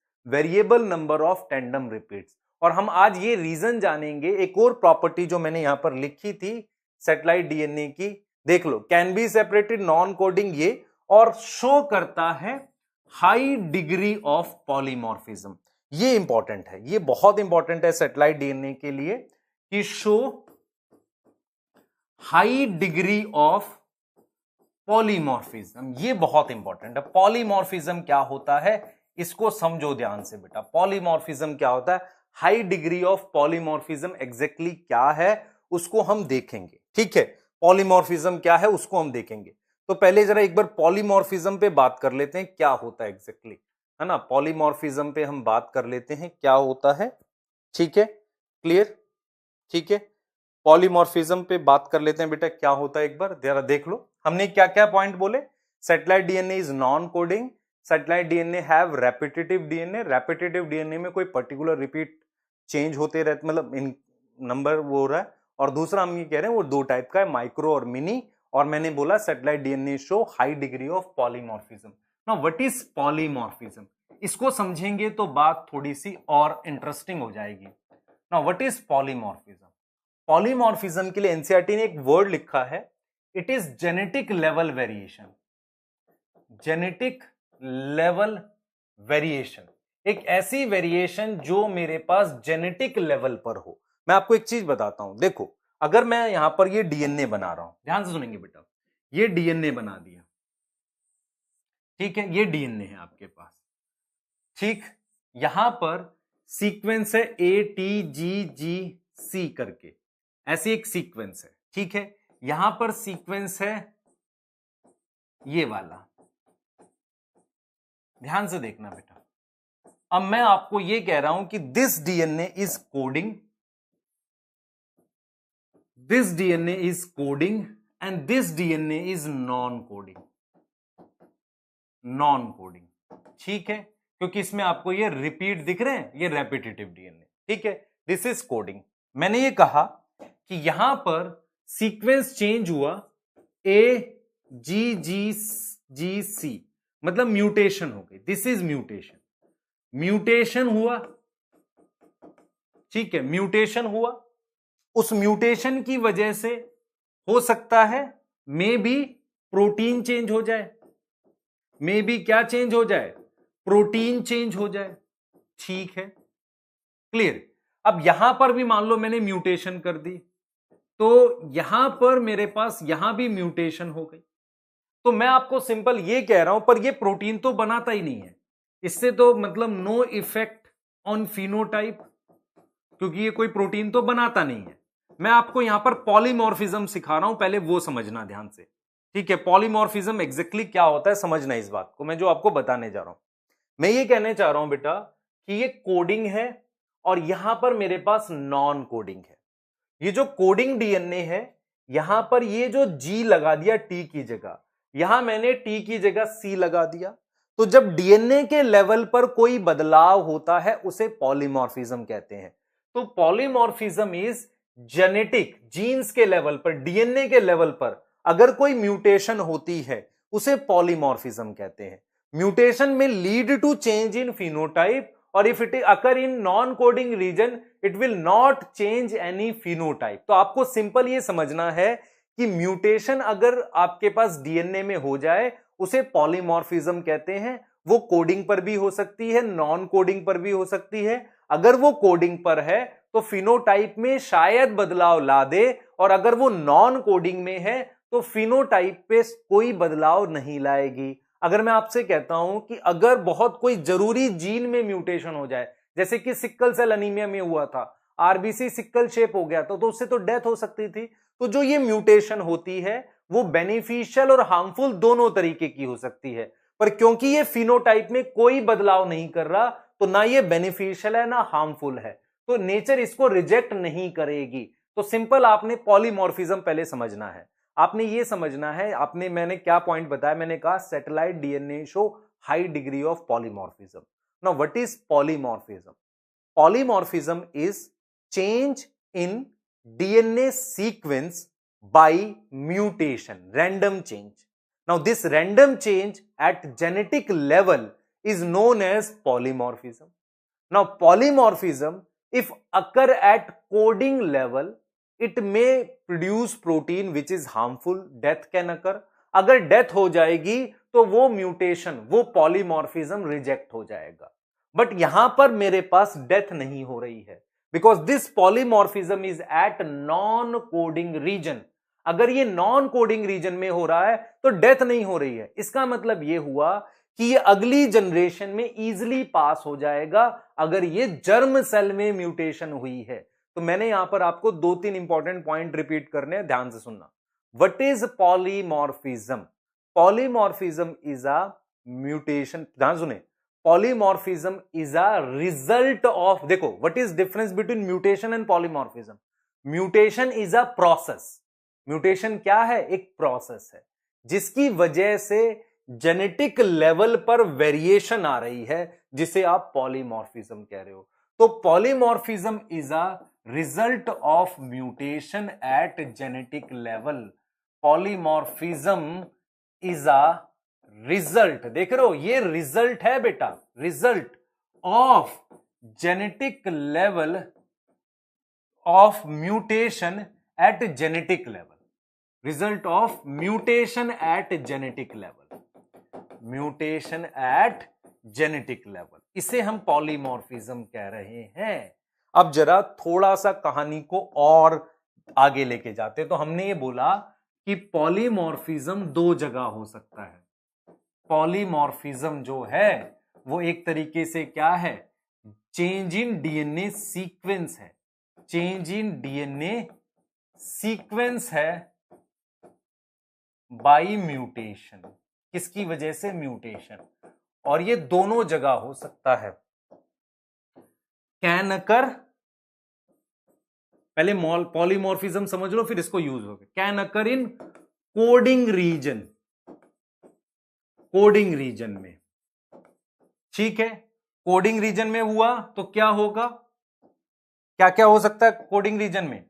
और हम आज ये रीजन जानेंगे। एक और प्रॉपर्टी जो मैंने यहां पर लिखी थी सैटेलाइट डीएनए की, देख लो, can be separated, non coding ये, और शो करता है हाई डिग्री ऑफ पॉलीमॉर्फिज्म। ये इंपॉर्टेंट है, ये बहुत इंपॉर्टेंट है सैटेलाइट डीएनए के लिए कि show high degree of polymorphism. ये बहुत इंपॉर्टेंट है। पॉलीमॉर्फिज्म क्या होता है इसको समझो ध्यान से बेटा। पॉलीमॉर्फिज्म क्या होता है, high degree of polymorphism exactly क्या है उसको हम देखेंगे। ठीक है, पॉलीमॉर्फिज्म क्या है उसको हम देखेंगे। तो पहले जरा एक बार पॉलीमॉर्फिज्म पे बात कर लेते हैं क्या होता है एग्जैक्टली, है ना। पॉलीमॉर्फिज्म पे हम बात कर लेते हैं क्या होता है। ठीक है, क्लियर, ठीक है। पॉलीमॉर्फिज्म पे बात कर लेते हैं बेटा क्या होता है, एक बार जरा देख लो। हमने क्या क्या पॉइंट बोले, satellite DNA is non coding, satellite DNA have repetitive DNA, repetitive DNA में कोई पर्टिकुलर रिपीट चेंज होते रहते, मतलब इन नंबर वो हो रहा है। और दूसरा हम ये कह रहे हैं वो दो टाइप का है, माइक्रो और मिनी। और मैंने बोला satellite DNA show high degree of polymorphism. Now what is polymorphism, इसको समझेंगे तो बात थोड़ी सी और इंटरेस्टिंग हो जाएगी। Now what is polymorphism, polymorphism के लिए एनसीईआरटी ने एक वर्ड लिखा है, it is genetic level variation. Genetic level variation, एक ऐसी वेरिएशन जो मेरे पास जेनेटिक लेवल पर हो। मैं आपको एक चीज बताता हूं, देखो अगर मैं यहां पर ये डीएनए बना रहा हूं, ध्यान से सुनेंगे बेटा, ये डीएनए बना दिया, ठीक है, ये डीएनए है आपके पास, ठीक, यहां पर सीक्वेंस है ATGGC करके, ऐसी एक सीक्वेंस है, ठीक है, यहां पर सीक्वेंस है ये वाला, ध्यान से देखना बेटा। अब मैं आपको ये कह रहा हूं कि this DNA is coding, this DNA is coding and this DNA is non coding, non coding, ठीक है, क्योंकि इसमें आपको ये रिपीट दिख रहे हैं, ये रेपिटेटिव डीएनए, ठीक है, दिस इज कोडिंग। मैंने ये कहा कि यहां पर सीक्वेंस चेंज हुआ AGGC, मतलब म्यूटेशन हो गई, दिस इज म्यूटेशन, म्यूटेशन हुआ, ठीक है, म्यूटेशन हुआ, उस म्यूटेशन की वजह से हो सकता है मे बी प्रोटीन चेंज हो जाए, मे बी क्या चेंज हो जाए, प्रोटीन चेंज हो जाए, ठीक है, क्लियर। अब यहां पर भी मान लो मैंने म्यूटेशन कर दी, तो यहां पर मेरे पास यहां भी म्यूटेशन हो गई, तो मैं आपको सिंपल ये कह रहा हूं, पर ये प्रोटीन तो बनाता ही नहीं है, इससे तो मतलब नो इफेक्ट ऑन फिनोटाइप, क्योंकि ये कोई प्रोटीन तो बनाता नहीं है। मैं आपको यहां पर पॉलीमॉर्फिज्म सिखा रहा हूं, पहले वो समझना ध्यान से, ठीक है, पॉलीमॉर्फिज्म एग्जैक्टली क्या होता है समझना इस बात को, मैं जो आपको बताने जा रहा हूं। मैं ये कहने चाह रहा हूं बेटा कि ये कोडिंग है और यहां पर मेरे पास नॉन कोडिंग है। ये जो कोडिंग डीएनए है, यहां पर ये जो जी लगा दिया टी की जगह, यहां मैंने टी की जगह सी लगा दिया, तो जब डीएनए के लेवल पर कोई बदलाव होता है उसे पॉलीमॉर्फिज्म कहते हैं। तो पॉलीमॉर्फिज्म इज जेनेटिक, जीन्स के लेवल पर, डीएनए के लेवल पर अगर कोई म्यूटेशन होती है उसे पॉलीमॉर्फिज्म कहते हैं। म्यूटेशन में lead to change in phenotype, और if it occur in non coding region it will not change any phenotype. तो आपको सिंपल ये समझना है कि म्यूटेशन अगर आपके पास डीएनए में हो जाए उसे पॉलीमॉर्फिज्म कहते हैं। वो कोडिंग पर भी हो सकती है, नॉन कोडिंग पर भी हो सकती है। अगर वो कोडिंग पर है तो फिनोटाइप में शायद बदलाव ला दे, और अगर वो नॉन कोडिंग में है तो फिनोटाइप पे कोई बदलाव नहीं लाएगी। अगर मैं आपसे कहता हूं कि अगर बहुत कोई जरूरी जीन में म्यूटेशन हो जाए, जैसे कि सिक्कल सेल एनीमिया में हुआ था, आरबीसी सिक्कल शेप हो गया तो उससे तो डेथ हो सकती थी। तो जो ये म्यूटेशन होती है वो बेनिफिशियल और हार्मफुल दोनों तरीके की हो सकती है, पर क्योंकि ये फिनोटाइप में कोई बदलाव नहीं कर रहा तो ना ये बेनिफिशियल है ना हार्मफुल है, तो नेचर इसको रिजेक्ट नहीं करेगी। तो सिंपल आपने पॉलीमॉर्फिज्म पहले समझना है, आपने ये समझना है, आपने मैंने क्या पॉइंट बताया, मैंने कहा satellite DNA show high degree of polymorphism. Now what is polymorphism? Polymorphism is change in DNA sequence by mutation, random change. Now this random change at genetic level is known as polymorphism. Now polymorphism if occur at coding level it may produce protein which is harmful, death can occur. अगर death हो जाएगी तो वो mutation, वो polymorphism reject हो जाएगा। But यहां पर मेरे पास डेथ नहीं हो रही है, because this polymorphism is at non coding region. अगर ये नॉन कोडिंग रीजन में हो रहा है तो डेथ नहीं हो रही है, इसका मतलब ये हुआ कि ये अगली जनरेशन में इजीली पास हो जाएगा अगर ये जर्म सेल में म्यूटेशन हुई है। तो मैंने यहां पर आपको 2-3 इंपॉर्टेंट पॉइंट रिपीट करने हैं, ध्यान से सुनना। What is polymorphism? Polymorphism is a mutation, ध्यान सुने, polymorphism is a result of, देखो what is difference between mutation and polymorphism? Mutation is a process, mutation क्या है? एक प्रोसेस है जिसकी वजह से जेनेटिक लेवल पर वेरिएशन आ रही है, जिसे आप पॉलीमॉर्फिज्म कह रहे हो। तो polymorphism is a result of mutation eight genetic level. Polymorphism is a result, देख रहे हो ये रिजल्ट है बेटा, result of genetic level of mutation eight genetic level, result of mutation eight genetic level, mutation eight genetic level, इसे हम polymorphism कह रहे हैं। अब जरा थोड़ा सा कहानी को और आगे लेके जाते। तो हमने ये बोला कि पॉलीमॉर्फिज्म दो जगह हो सकता है। पॉलीमॉर्फिज्म जो है वो एक तरीके से क्या है, चेंज इन डीएनए सीक्वेंस है। चेंज इन डीएनए सीक्वेंस है बाय म्यूटेशन। किसकी वजह से, म्यूटेशन। और ये दोनों जगह हो सकता है। कैन अकर, पहले पॉलीमॉर्फिज्म समझ लो फिर इसको यूज होगा। Can occur in coding region, coding region में, ठीक है। कोडिंग रीजन में हुआ तो क्या होगा, क्या क्या हो सकता है कोडिंग रीजन में।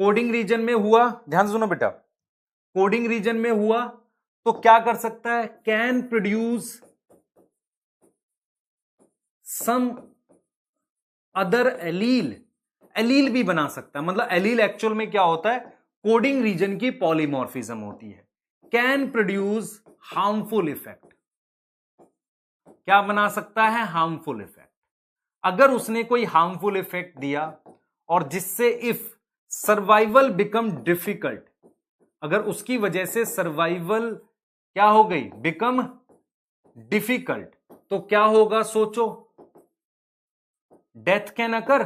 कोडिंग रीजन में हुआ, ध्यान सुनो बेटा, कोडिंग रीजन में हुआ तो क्या कर सकता है, can produce some other allele, allele भी बना सकता है। मतलब एलील एक्चुअल में क्या होता है, कोडिंग रीजन की पॉलीमॉर्फिज्म होती है। कैन प्रोड्यूस हार्मफुल इफेक्ट, क्या बना सकता है, हार्मफुल इफेक्ट। अगर उसने कोई हार्मफुल इफेक्ट दिया और जिससे इफ सर्वाइवल बिकम डिफिकल्ट, अगर उसकी वजह से सर्वाइवल क्या हो गई, बिकम डिफिकल्ट, तो क्या होगा सोचो, डेथ कैन अकर,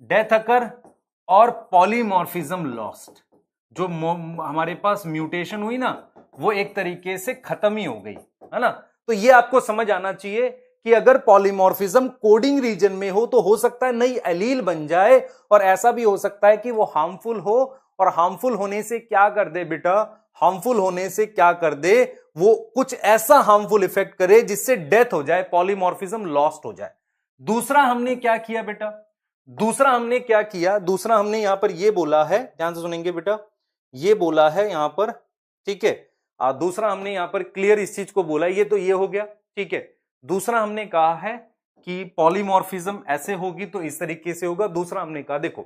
डेथ अकर और पॉलीमॉर्फिज्म लॉस्ट। जो हमारे पास म्यूटेशन हुई ना वो एक तरीके से खत्म ही हो गई, है ना। तो ये आपको समझ आना चाहिए कि अगर पॉलीमॉर्फिज्म कोडिंग रीजन में हो तो हो सकता है नई एलील बन जाए, और ऐसा भी हो सकता है कि वो हार्मफुल हो, और हार्मफुल होने से क्या कर दे बेटा, हार्मफुल होने से क्या कर दे, वो कुछ ऐसा हार्मफुल इफेक्ट करे जिससे डेथ हो जाए, पॉलीमॉर्फिज्म लॉस्ट हो जाए। दूसरा हमने क्या किया बेटा, दूसरा हमने क्या किया, दूसरा हमने यहां पर ये बोला है, ध्यान से सुनेंगे बेटा, ये बोला है यहां पर, ठीक है। दूसरा हमने यहां पर क्लियर इस चीज को बोला, ये तो ये हो गया, ठीक है। दूसरा हमने कहा है कि पॉलीमॉर्फिज्म ऐसे होगी तो इस तरीके से होगा। दूसरा हमने कहा देखो,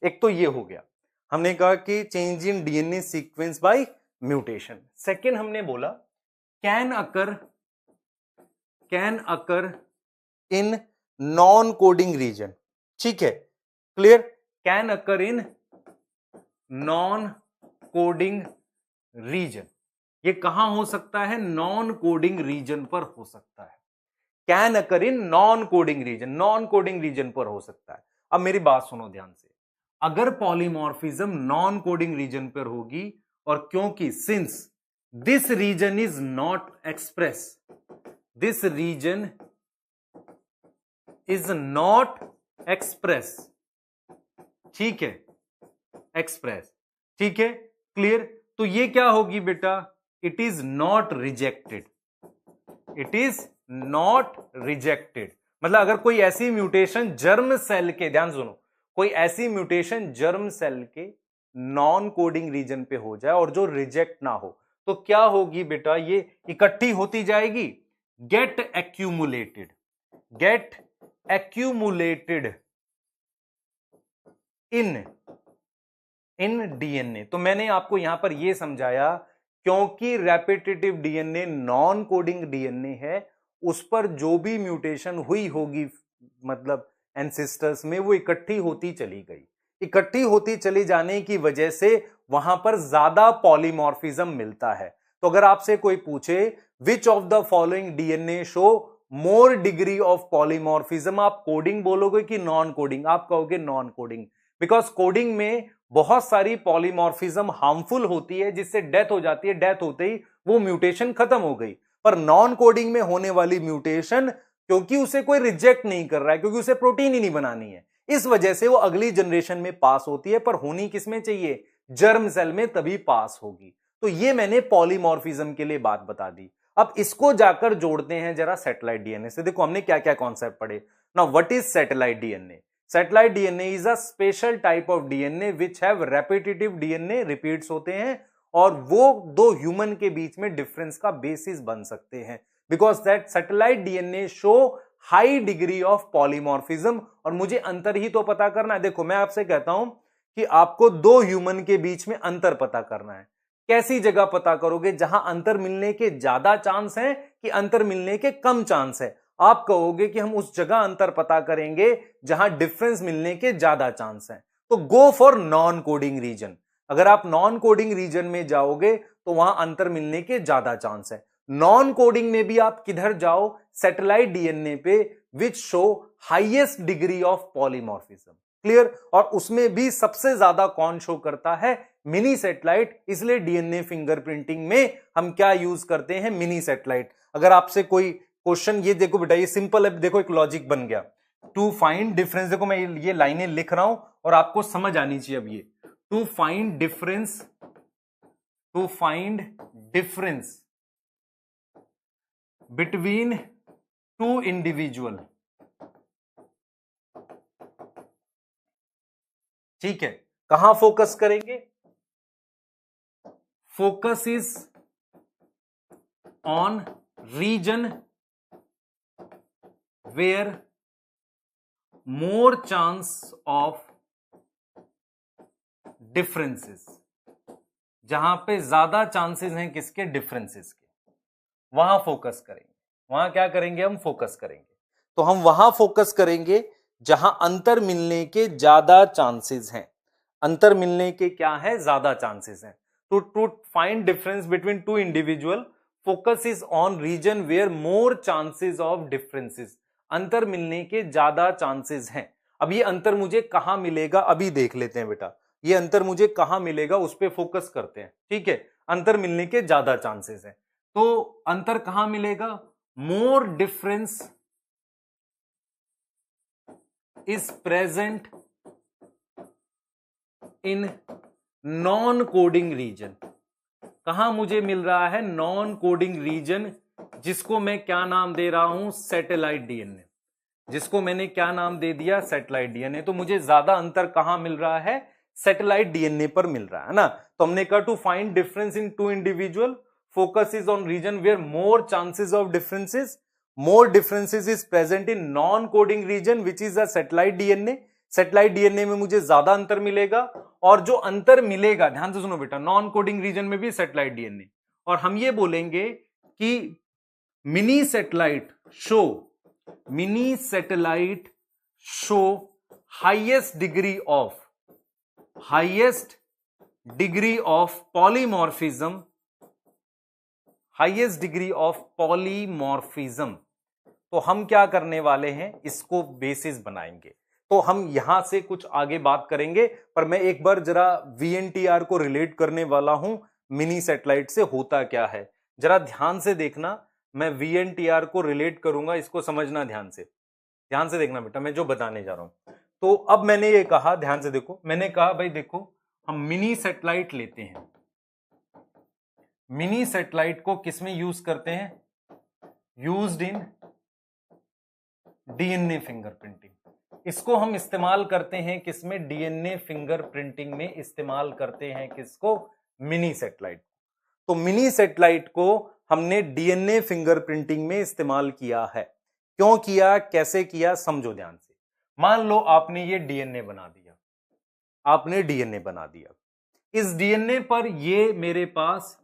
एक तो ये हो गया, हमने कहा कि change in DNA sequence by mutation. Second हमने बोला can occur in non coding reason, ठीक है, clear, can occur in non coding reason. ये कहां हो सकता है, नॉन कोडिंग रीजन पर हो सकता है। Can occur in non coding reason, non coding reason पर हो सकता है। अब मेरी बात सुनो ध्यान से, अगर पॉलीमॉर्फिज्म नॉन कोडिंग रीजन पर होगी, और क्योंकि since this region is not express, this region is not express, ठीक है, एक्सप्रेस, ठीक है, क्लियर। तो ये क्या होगी बेटा, it is not rejected, it is not rejected. मतलब अगर कोई ऐसी म्यूटेशन जर्म सेल के, ध्यान सुनो, कोई ऐसी म्यूटेशन जर्म सेल के नॉन कोडिंग रीजन पे हो जाए और जो रिजेक्ट ना हो, तो क्या होगी बेटा, ये इकट्ठी होती जाएगी, get accumulated, get accumulated in DNA. तो मैंने आपको यहां पर यह समझाया क्योंकि repetitive DNA non coding DNA है, उस पर जो भी म्यूटेशन हुई होगी मतलब एंसेस्टर्स में, वो इकट्ठी होती चली गई। इकट्ठी होती चली जाने की वजह से वहां पर ज्यादा पॉलीमॉर्फिज्म मिलता है। तो अगर आपसे कोई पूछे which of the following DNA show more degree of polymorphism, आप कोडिंग बोलोगे कि नॉन कोडिंग, आप कहोगे नॉन कोडिंग, बिकॉज कोडिंग में बहुत सारी पॉलीमॉर्फिज्म हार्मफुल होती है जिससे डेथ हो जाती है, डेथ होते ही वो म्यूटेशन खत्म हो गई। पर नॉन कोडिंग में होने वाली म्यूटेशन, क्योंकि उसे कोई रिजेक्ट नहीं कर रहा है, क्योंकि उसे प्रोटीन ही नहीं बनानी है, इस वजह से वो अगली जनरेशन में पास होती है, पर होनी किसमें चाहिए, जर्म सेल में, तभी पास होगी। तो ये मैंने पॉलीमॉर्फिज्म के लिए बात बता दी। अब इसको जाकर जोड़ते हैं जरा सैटेलाइट डीएनए से। देखो हमने क्या क्या कॉन्सेप्ट पढ़े। Now what is satellite DNA? Satellite DNA is a special type of DNA which have repetitive DNA, repeats होते हैं, और वो दो ह्यूमन के बीच में डिफरेंस का बेसिस बन सकते हैं, because that satellite DNA show high degree of polymorphism. और मुझे अंतर ही तो पता करना है। देखो मैं आपसे कहता हूं कि आपको दो ह्यूमन के बीच में अंतर पता करना है। कैसी जगह पता करोगे? जहां अंतर मिलने के ज्यादा चांस हैं कि अंतर मिलने के कम चांस है? आप कहोगे कि हम उस जगह अंतर पता करेंगे जहां डिफरेंस मिलने के ज्यादा चांस हैं। तो go for non coding region. अगर आप नॉन कोडिंग रीजन में जाओगे तो वहां अंतर मिलने के ज्यादा चांस है। नॉन कोडिंग में भी आप किधर जाओ, सैटेलाइट डीएनए पे, which show highest degree of polymorphism. Clear? और उसमें भी सबसे ज्यादा कौन शो करता है? Mini satellite. इसलिए डीएनए फिंगरप्रिंटिंग में हम क्या यूज करते हैं? Mini satellite. अगर आपसे कोई क्वेश्चन, ये देखो बेटा, ये सिंपल है, देखो एक लॉजिक बन गया। टू फाइंड डिफरेंस, देखो मैं ये लाइनें लिख रहा हूं और आपको समझ आनी चाहिए अब ये। To find difference between two individual, ठीक है, कहां फोकस करेंगे? Focus is on region where more chance of differences, जहां पे ज्यादा चांसेस हैं किसके? डिफरेंसेस के, वहां फोकस करेंगे। वहां क्या करेंगे? हम फोकस करेंगे। तो हम वहां फोकस करेंगे जहां अंतर मिलने के ज्यादा चांसेस हैं। अंतर मिलने के क्या है? ज्यादा चांसेस हैं। To find difference between two individual, focus is on region where more chances of differences. अंतर मिलने के ज्यादा चांसेस हैं। अब ये अंतर मुझे कहां मिलेगा अभी देख लेते हैं बेटा। ये अंतर मुझे कहां मिलेगा उस पर फोकस करते हैं, ठीक है। अंतर मिलने के ज्यादा चांसेस हैं, तो अंतर कहां मिलेगा? More difference is present in non coding reason. कहां मुझे मिल रहा है? नॉन कोडिंग रीजन, जिसको मैं क्या नाम दे रहा हूं? Satellite DNA. जिसको मैंने क्या नाम दे दिया? Satellite DNA. तो मुझे ज्यादा अंतर कहां मिल रहा है? सैटेलाइट डीएनए पर मिल रहा है ना। तो हमने कहा to find difference in two individual, focus is on region where more chances of differences, more differences is present in non coding region which is a satellite DNA. Satellite DNA में मुझे ज्यादा अंतर मिलेगा, और जो अंतर मिलेगा, ध्यान से सुनो बेटा, नॉन कोडिंग रीजन में भी सैटेलाइट डीएनए, और हम ये बोलेंगे कि mini satellite show highest degree of polymorphism, तो हम क्या करने वाले हैं? इसको बेसिस बनाएंगे। तो हम यहां से कुछ आगे बात करेंगे, पर मैं एक बार जरा वीएनटीआर को रिलेट करने वाला हूं मिनी सैटेलाइट से होता क्या है। जरा ध्यान से देखना, मैं वीएनटीआर को रिलेट करूंगा, इसको समझना ध्यान से देखना बेटा, मैं जो बताने जा रहा हूं। तो अब मैंने ये कहा, ध्यान से देखो, मैंने कहा भाई देखो, हम मिनी सैटेलाइट लेते हैं। मिनी सैटेलाइट को किसमें यूज करते हैं? Used in DNA fingerprinting. इसको हम इस्तेमाल करते हैं किसमें? डीएनए फिंगरप्रिंटिंग में इस्तेमाल करते हैं। किसको? Mini satellite. तो मिनी सैटेलाइट को हमने डीएनए फिंगरप्रिंटिंग में इस्तेमाल किया है। क्यों किया, कैसे किया, समझो ध्यान से। मान लो आपने ये डीएनए बना दिया, इस डीएनए पर ये मेरे पास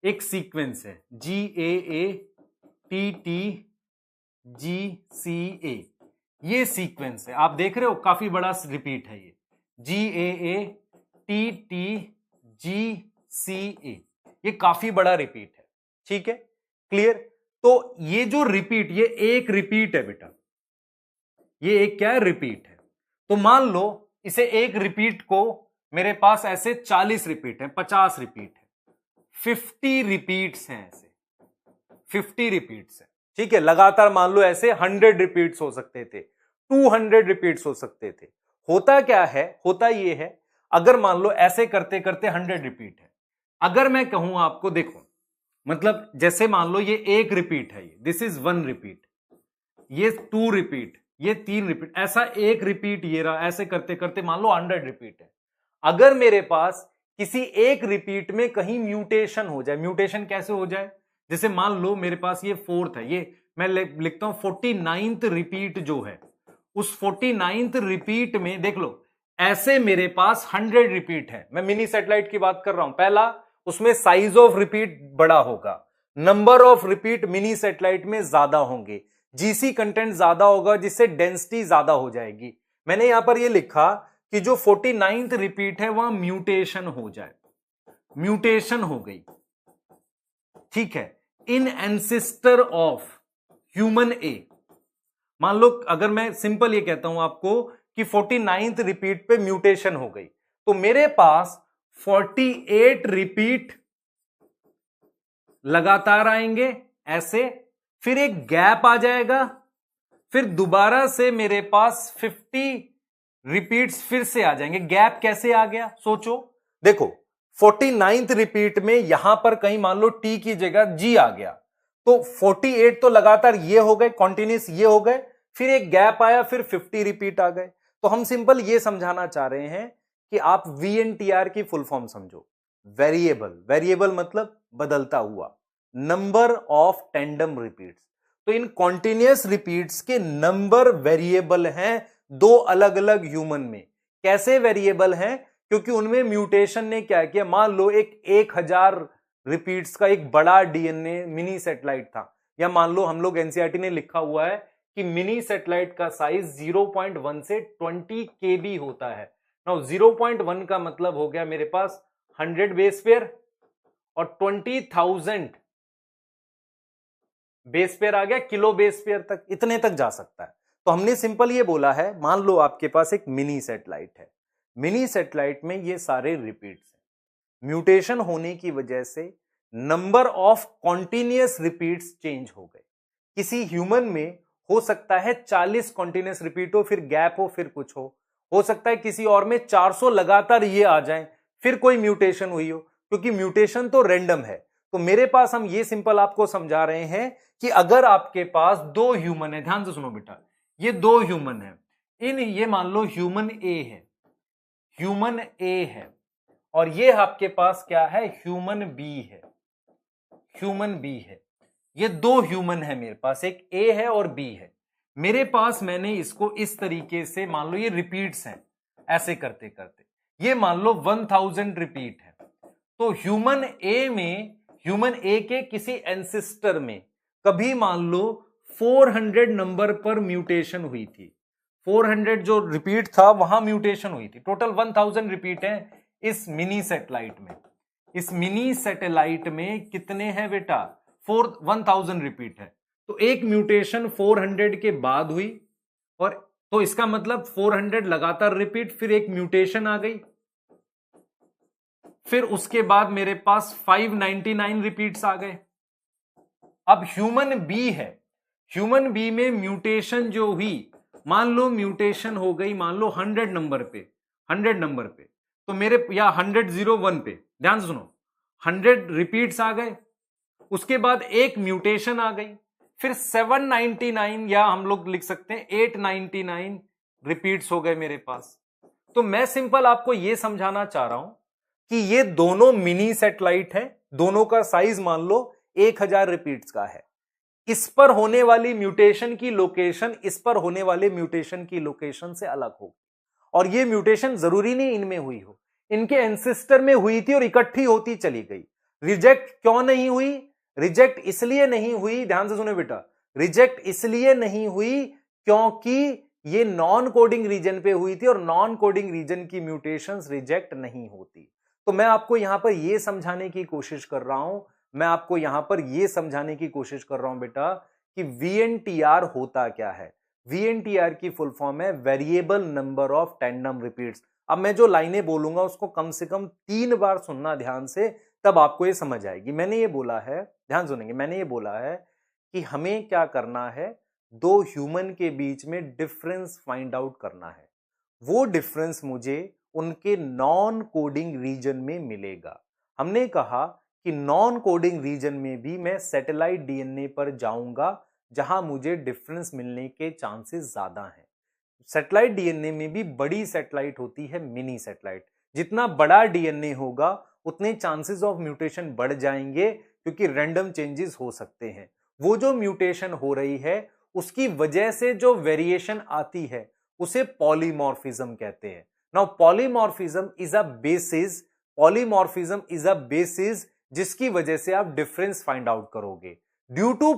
एक सीक्वेंस है, GAATTGCA, ये सीक्वेंस है। आप देख रहे हो काफी बड़ा रिपीट है ये, GAATTGCA, ये काफी बड़ा रिपीट है, ठीक है, क्लियर। तो ये जो रिपीट, ये एक रिपीट है बेटा, ये एक क्या है? रिपीट है। तो मान लो इसे एक रिपीट को मेरे पास ऐसे 40 रिपीट है, 50 रिपीट है, 50 रिपीट्स हैं, ऐसे 50 रिपीट्स है, ठीक है। लगातार मान लो ऐसे 100 रिपीट्स हो सकते थे, 200 रिपीट्स हो सकते थे। होता क्या है? होता ये है, अगर मान लो ऐसे करते करते 100 रिपीट है, अगर मैं कहूं आपको, देखो मतलब जैसे मान लो ये एक रिपीट है, ये दिस इज 1 रिपीट, ये 2 रिपीट, ये 3 रिपीट, ऐसा एक रिपीट ये रहा, ऐसे करते करते मान लो 100 रिपीट है। अगर मेरे पास किसी एक रिपीट में कहीं म्यूटेशन हो जाए, म्यूटेशन कैसे हो जाए? जैसे मान लो मेरे पास ये 4th है, ये मैं लिखता हूं 49th रिपीट जो है, उस 49th रिपीट में देख लो ऐसे मेरे पास 100 रिपीट है। मैं मिनी सैटेलाइट की बात कर रहा हूं। पहला, उसमें साइज ऑफ रिपीट बड़ा होगा, number of repeat mini satellite में ज्यादा होंगे, जीसी कंटेंट ज्यादा होगा, जिससे डेंसिटी ज्यादा हो जाएगी। मैंने यहां पर ये लिखा कि जो 49th रिपीट है वहां म्यूटेशन हो जाए, म्यूटेशन हो गई, ठीक है, इन एंसेस्टर ऑफ ह्यूमन ए। मान लो अगर मैं सिंपल ये कहता हूं आपको कि 49th रिपीट पे म्यूटेशन हो गई, तो मेरे पास 48 रिपीट लगातार आएंगे ऐसे, फिर एक गैप आ जाएगा, फिर दोबारा से मेरे पास 50 रिपीट्स फिर से आ जाएंगे। गैप कैसे आ गया सोचो, देखो 49th रिपीट में यहां पर कहीं मान लो टी की जगह जी आ गया, तो 48 तो लगातार ये हो गए, कॉन्टिन्यूस ये हो गए, फिर एक गैप आया, फिर 50 रिपीट आ गए। तो हम सिंपल ये समझाना चाह रहे हैं कि आप VNTR की फुल फॉर्म समझो, वेरिएबल, वेरिएबल मतलब बदलता हुआ, नंबर ऑफ टेंडम रिपीट्स। तो इन कॉन्टिन्यूस रिपीट्स के नंबर वेरिएबल हैं दो अलग अलग ह्यूमन में। कैसे वेरिएबल हैं? क्योंकि उनमें म्यूटेशन ने क्या किया, मान लो एक 1000 रिपीट्स का एक बड़ा डीएनए मिनी सैटेलाइट था, या मान लो हम लोग एनसीईआरटी ने लिखा हुआ है कि मिनी सैटेलाइट का साइज 0.1 से 20 KB होता है। नाउ 0.1 का मतलब हो गया मेरे पास 100 बेस पेयर, और 20,000 बेस पेयर आ गया किलो बेस पेयर तक, इतने तक जा सकता है। तो हमने सिंपल ये बोला है, मान लो आपके पास एक मिनी सैटेलाइट है, मिनी सैटेलाइट में ये सारे रिपीट्स हैं, म्यूटेशन होने की वजह से number of continuous repeats change हो गए। किसी ह्यूमन में हो सकता है 40 कॉन्टिन्यूअस रिपीट हो, फिर गैप हो, फिर कुछ हो सकता है किसी और में 400 लगातार ये आ जाएं, फिर कोई म्यूटेशन हुई हो, क्योंकि म्यूटेशन तो रैंडम है। तो मेरे पास हम ये सिंपल आपको समझा रहे हैं कि अगर आपके पास दो ह्यूमन है, ध्यान से सुनो बेटा, ये दो ह्यूमन है, ये मान लो ह्यूमन ए है, ह्यूमन ए है, और ये आपके पास क्या है, ह्यूमन बी है, ह्यूमन बी है। ये दो ह्यूमन है मेरे पास, एक ए है और बी है। मेरे पास मैंने इसको इस तरीके से, मान लो ये रिपीट्स हैं, ऐसे करते करते ये मान लो 1000 रिपीट है। तो ह्यूमन ए में, ह्यूमन ए के किसी एंसेस्टर में कभी मान लो 400 नंबर पर म्यूटेशन हुई थी, 400 जो रिपीट था वहां म्यूटेशन हुई थी। टोटल 1000 रिपीट है इस मिनी सैटेलाइट में। इस मिनी सैटेलाइट में कितने हैं बेटा, 1000 रिपीट है। तो एक म्यूटेशन 400 के बाद हुई, और तो इसका मतलब 400 लगातार रिपीट, फिर एक म्यूटेशन आ गई, फिर उसके बाद मेरे पास 599 रिपीट्स आ गए। अब ह्यूमन बी है, ह्यूमन बी में म्यूटेशन जो हुई, मान लो म्यूटेशन हो गई मान लो 100 नंबर पे, 100 नंबर पे, तो मेरे या 100-01 पे, ध्यान से सुनो, 100 रिपीट्स आ गए, उसके बाद एक म्यूटेशन आ गई, फिर 799 या हम लोग लिख सकते हैं 899 रिपीट्स हो गए मेरे पास। तो मैं सिंपल आपको यह समझाना चाह रहा हूं कि ये दोनों मिनी सैटेलाइट है, दोनों का साइज मान लो 1000 रिपीट्स का है। इस पर होने वाली म्यूटेशन की लोकेशन इस पर होने वाले म्यूटेशन की लोकेशन से अलग होगी, और ये म्यूटेशन जरूरी नहीं इनमें हुई हो, इनके एंसेस्टर में हुई थी और इकट्ठी होती चली गई। रिजेक्ट क्यों नहीं हुई? रिजेक्ट इसलिए नहीं हुई, ध्यान से सुने बेटा, रिजेक्ट इसलिए नहीं हुई क्योंकि ये नॉन कोडिंग रीजन पे हुई थी, और नॉन कोडिंग रीजन की म्यूटेशंस रिजेक्ट नहीं होती। तो मैं आपको यहां पर यह समझाने की कोशिश कर रहा हूं, मैं आपको यहां पर यह समझाने की कोशिश कर रहा हूं बेटा कि VNTR होता क्या है। VNTR की फुल फॉर्म है variable number of tandem repeats. अब मैं जो लाइनें बोलूंगा उसको कम से कम 3 बार सुनना ध्यान से, तब आपको ये समझ आएगी। मैंने ये बोला है, ध्यान सुनेंगे, मैंने ये बोला है कि हमें क्या करना है, दो ह्यूमन के बीच में डिफरेंस फाइंड आउट करना है। वो डिफरेंस मुझे उनके नॉन कोडिंग रीजन में मिलेगा। हमने कहा कि नॉन कोडिंग रीजन में भी मैं सैटेलाइट डीएनए पर जाऊंगा जहां मुझे डिफरेंस मिलने के चांसेस ज्यादा हैं। सैटेलाइट डीएनए में भी बड़ी सैटेलाइट होती है मिनी सैटेलाइट। जितना बड़ा डीएनए होगा उतने चांसेस ऑफ म्यूटेशन बढ़ जाएंगे, क्योंकि रैंडम चेंजेस हो सकते हैं। वो जो म्यूटेशन हो रही है उसकी वजह से जो वेरिएशन आती है उसे पॉलीमॉर्फिज्म कहते हैं। Now polymorphism is a basis, polymorphism is a basis जिसकी वजह से आप डिफरेंस फाइंड आउट करोगे। Due to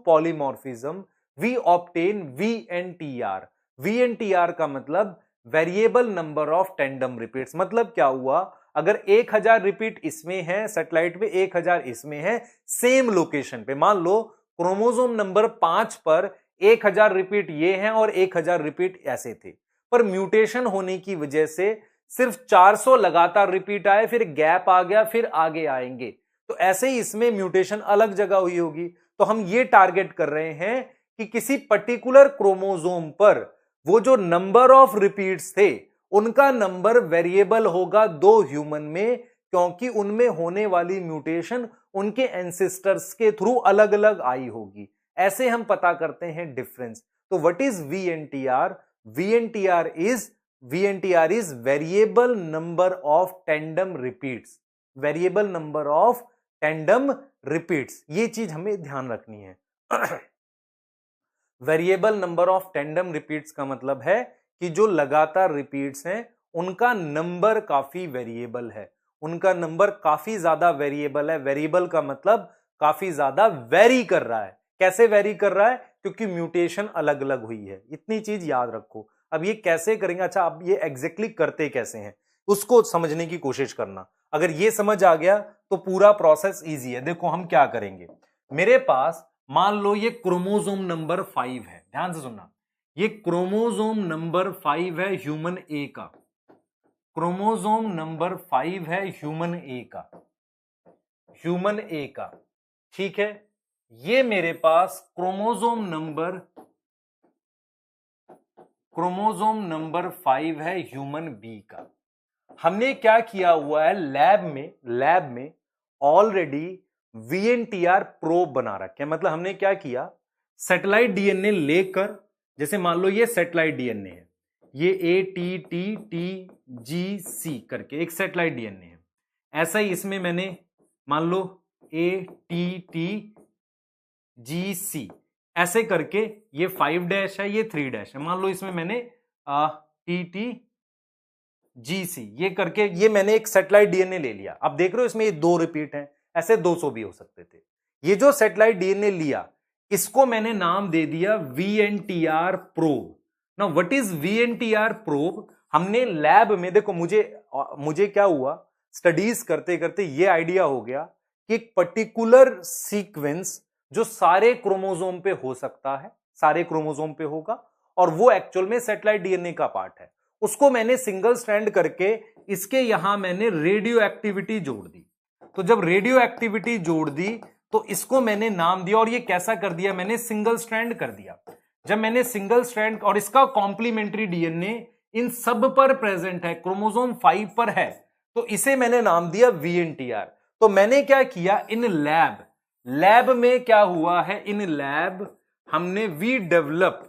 polymorphism we obtain VNTR। VNTR का मतलब variable number of tandem repeats. मतलब क्या हुआ, अगर 1000 रिपीट इसमें है सैटेलाइट पे, 1000 इसमें है सेम लोकेशन पे, मान लो क्रोमोसोम नंबर 5 पर 1000 रिपीट ये हैं और 1000 रिपीट ऐसे थे, पर म्यूटेशन होने की वजह से सिर्फ 400 लगातार रिपीट आए, फिर गैप आ गया, फिर आगे आएंगे, तो ऐसे ही इसमें म्यूटेशन अलग जगह हुई होगी। तो हम ये टारगेट कर रहे हैं कि किसी पर्टिकुलर क्रोमोसोम पर वो जो नंबर ऑफ रिपीट्स थे उनका नंबर वेरिएबल होगा 2 ह्यूमन में, क्योंकि उनमें होने वाली म्यूटेशन उनके एंसेस्टर्स के थ्रू अलग अलग आई होगी। ऐसे हम पता करते हैं डिफरेंस। तो what is VNTR? VNTR is variable number of tandem repeats. Variable number of tandem repeats, ये चीज हमें ध्यान रखनी है। Variable number of tandem repeats का मतलब है कि जो लगातार रिपीट्स हैं उनका नंबर काफी वेरिएबल है, उनका नंबर काफी ज्यादा वेरिएबल है। वेरिएबल का मतलब काफी ज्यादा वेरी कर रहा है। कैसे वेरी कर रहा है? क्योंकि म्यूटेशन अलग अलग हुई है। इतनी चीज याद रखो। अब ये कैसे करेंगे, अच्छा अब ये एग्जैक्टली करते कैसे हैं उसको समझने की कोशिश करना। अगर ये समझ आ गया तो पूरा प्रोसेस इजी है। देखो हम क्या करेंगे, मेरे पास मान लो ये क्रोमोसोम नंबर 5 है, ध्यान से सुनना, ये क्रोमोसोम नंबर 5 है ह्यूमन ए का, क्रोमोसोम नंबर 5 है ह्यूमन ए का, ह्यूमन ए का, ठीक है। ये मेरे पास क्रोमोसोम नंबर 5 है ह्यूमन बी का। हमने क्या किया हुआ है, लैब में ऑलरेडी VNTR प्रोब बना रखे हैं। मतलब हमने क्या किया, सैटेलाइट डीएनए लेकर, जैसे मान लो ये सैटेलाइट डीएनए है, ये ATTTGC करके एक सैटेलाइट डीएनए है। ऐसा ही इसमें मैंने मान लो ATTGC ऐसे करके, ये 5' है, ये 3' है, मान लो इसमें मैंने TTGC ये करके, ये मैंने एक सैटेलाइट डीएनए ले लिया। अब देख रहे हो इसमें ये 2 रिपीट हैं, ऐसे 200 भी हो सकते थे। ये जो सैटेलाइट डीएनए लिया इसको मैंने नाम दे दिया VNTR probe. Now what is VNTR probe? हमने लैब में, देखो मुझे क्या हुआ, स्टडीज करते करते ये आइडिया हो गया कि एक पर्टिकुलर सीक्वेंस जो सारे क्रोमोसोम पे हो सकता है, सारे क्रोमोसोम पे होगा, और वो एक्चुअल में सैटेलाइट डीएनए का पार्ट है, उसको मैंने सिंगल स्ट्रैंड करके इसके यहां मैंने रेडियो एक्टिविटी जोड़ दी। तो जब रेडियो एक्टिविटी जोड़ दी तो इसको मैंने नाम दिया, और ये कैसा कर दिया, मैंने सिंगल स्ट्रैंड कर दिया। जब मैंने सिंगल स्ट्रैंड, और इसका कॉम्प्लीमेंट्री डीएनए इन सब पर प्रेजेंट है, क्रोमोसोम 5 पर है, तो इसे मैंने नाम दिया VNTR। तो मैंने क्या किया, इन लैब में क्या हुआ है, इन लैब हमने वी डेवलप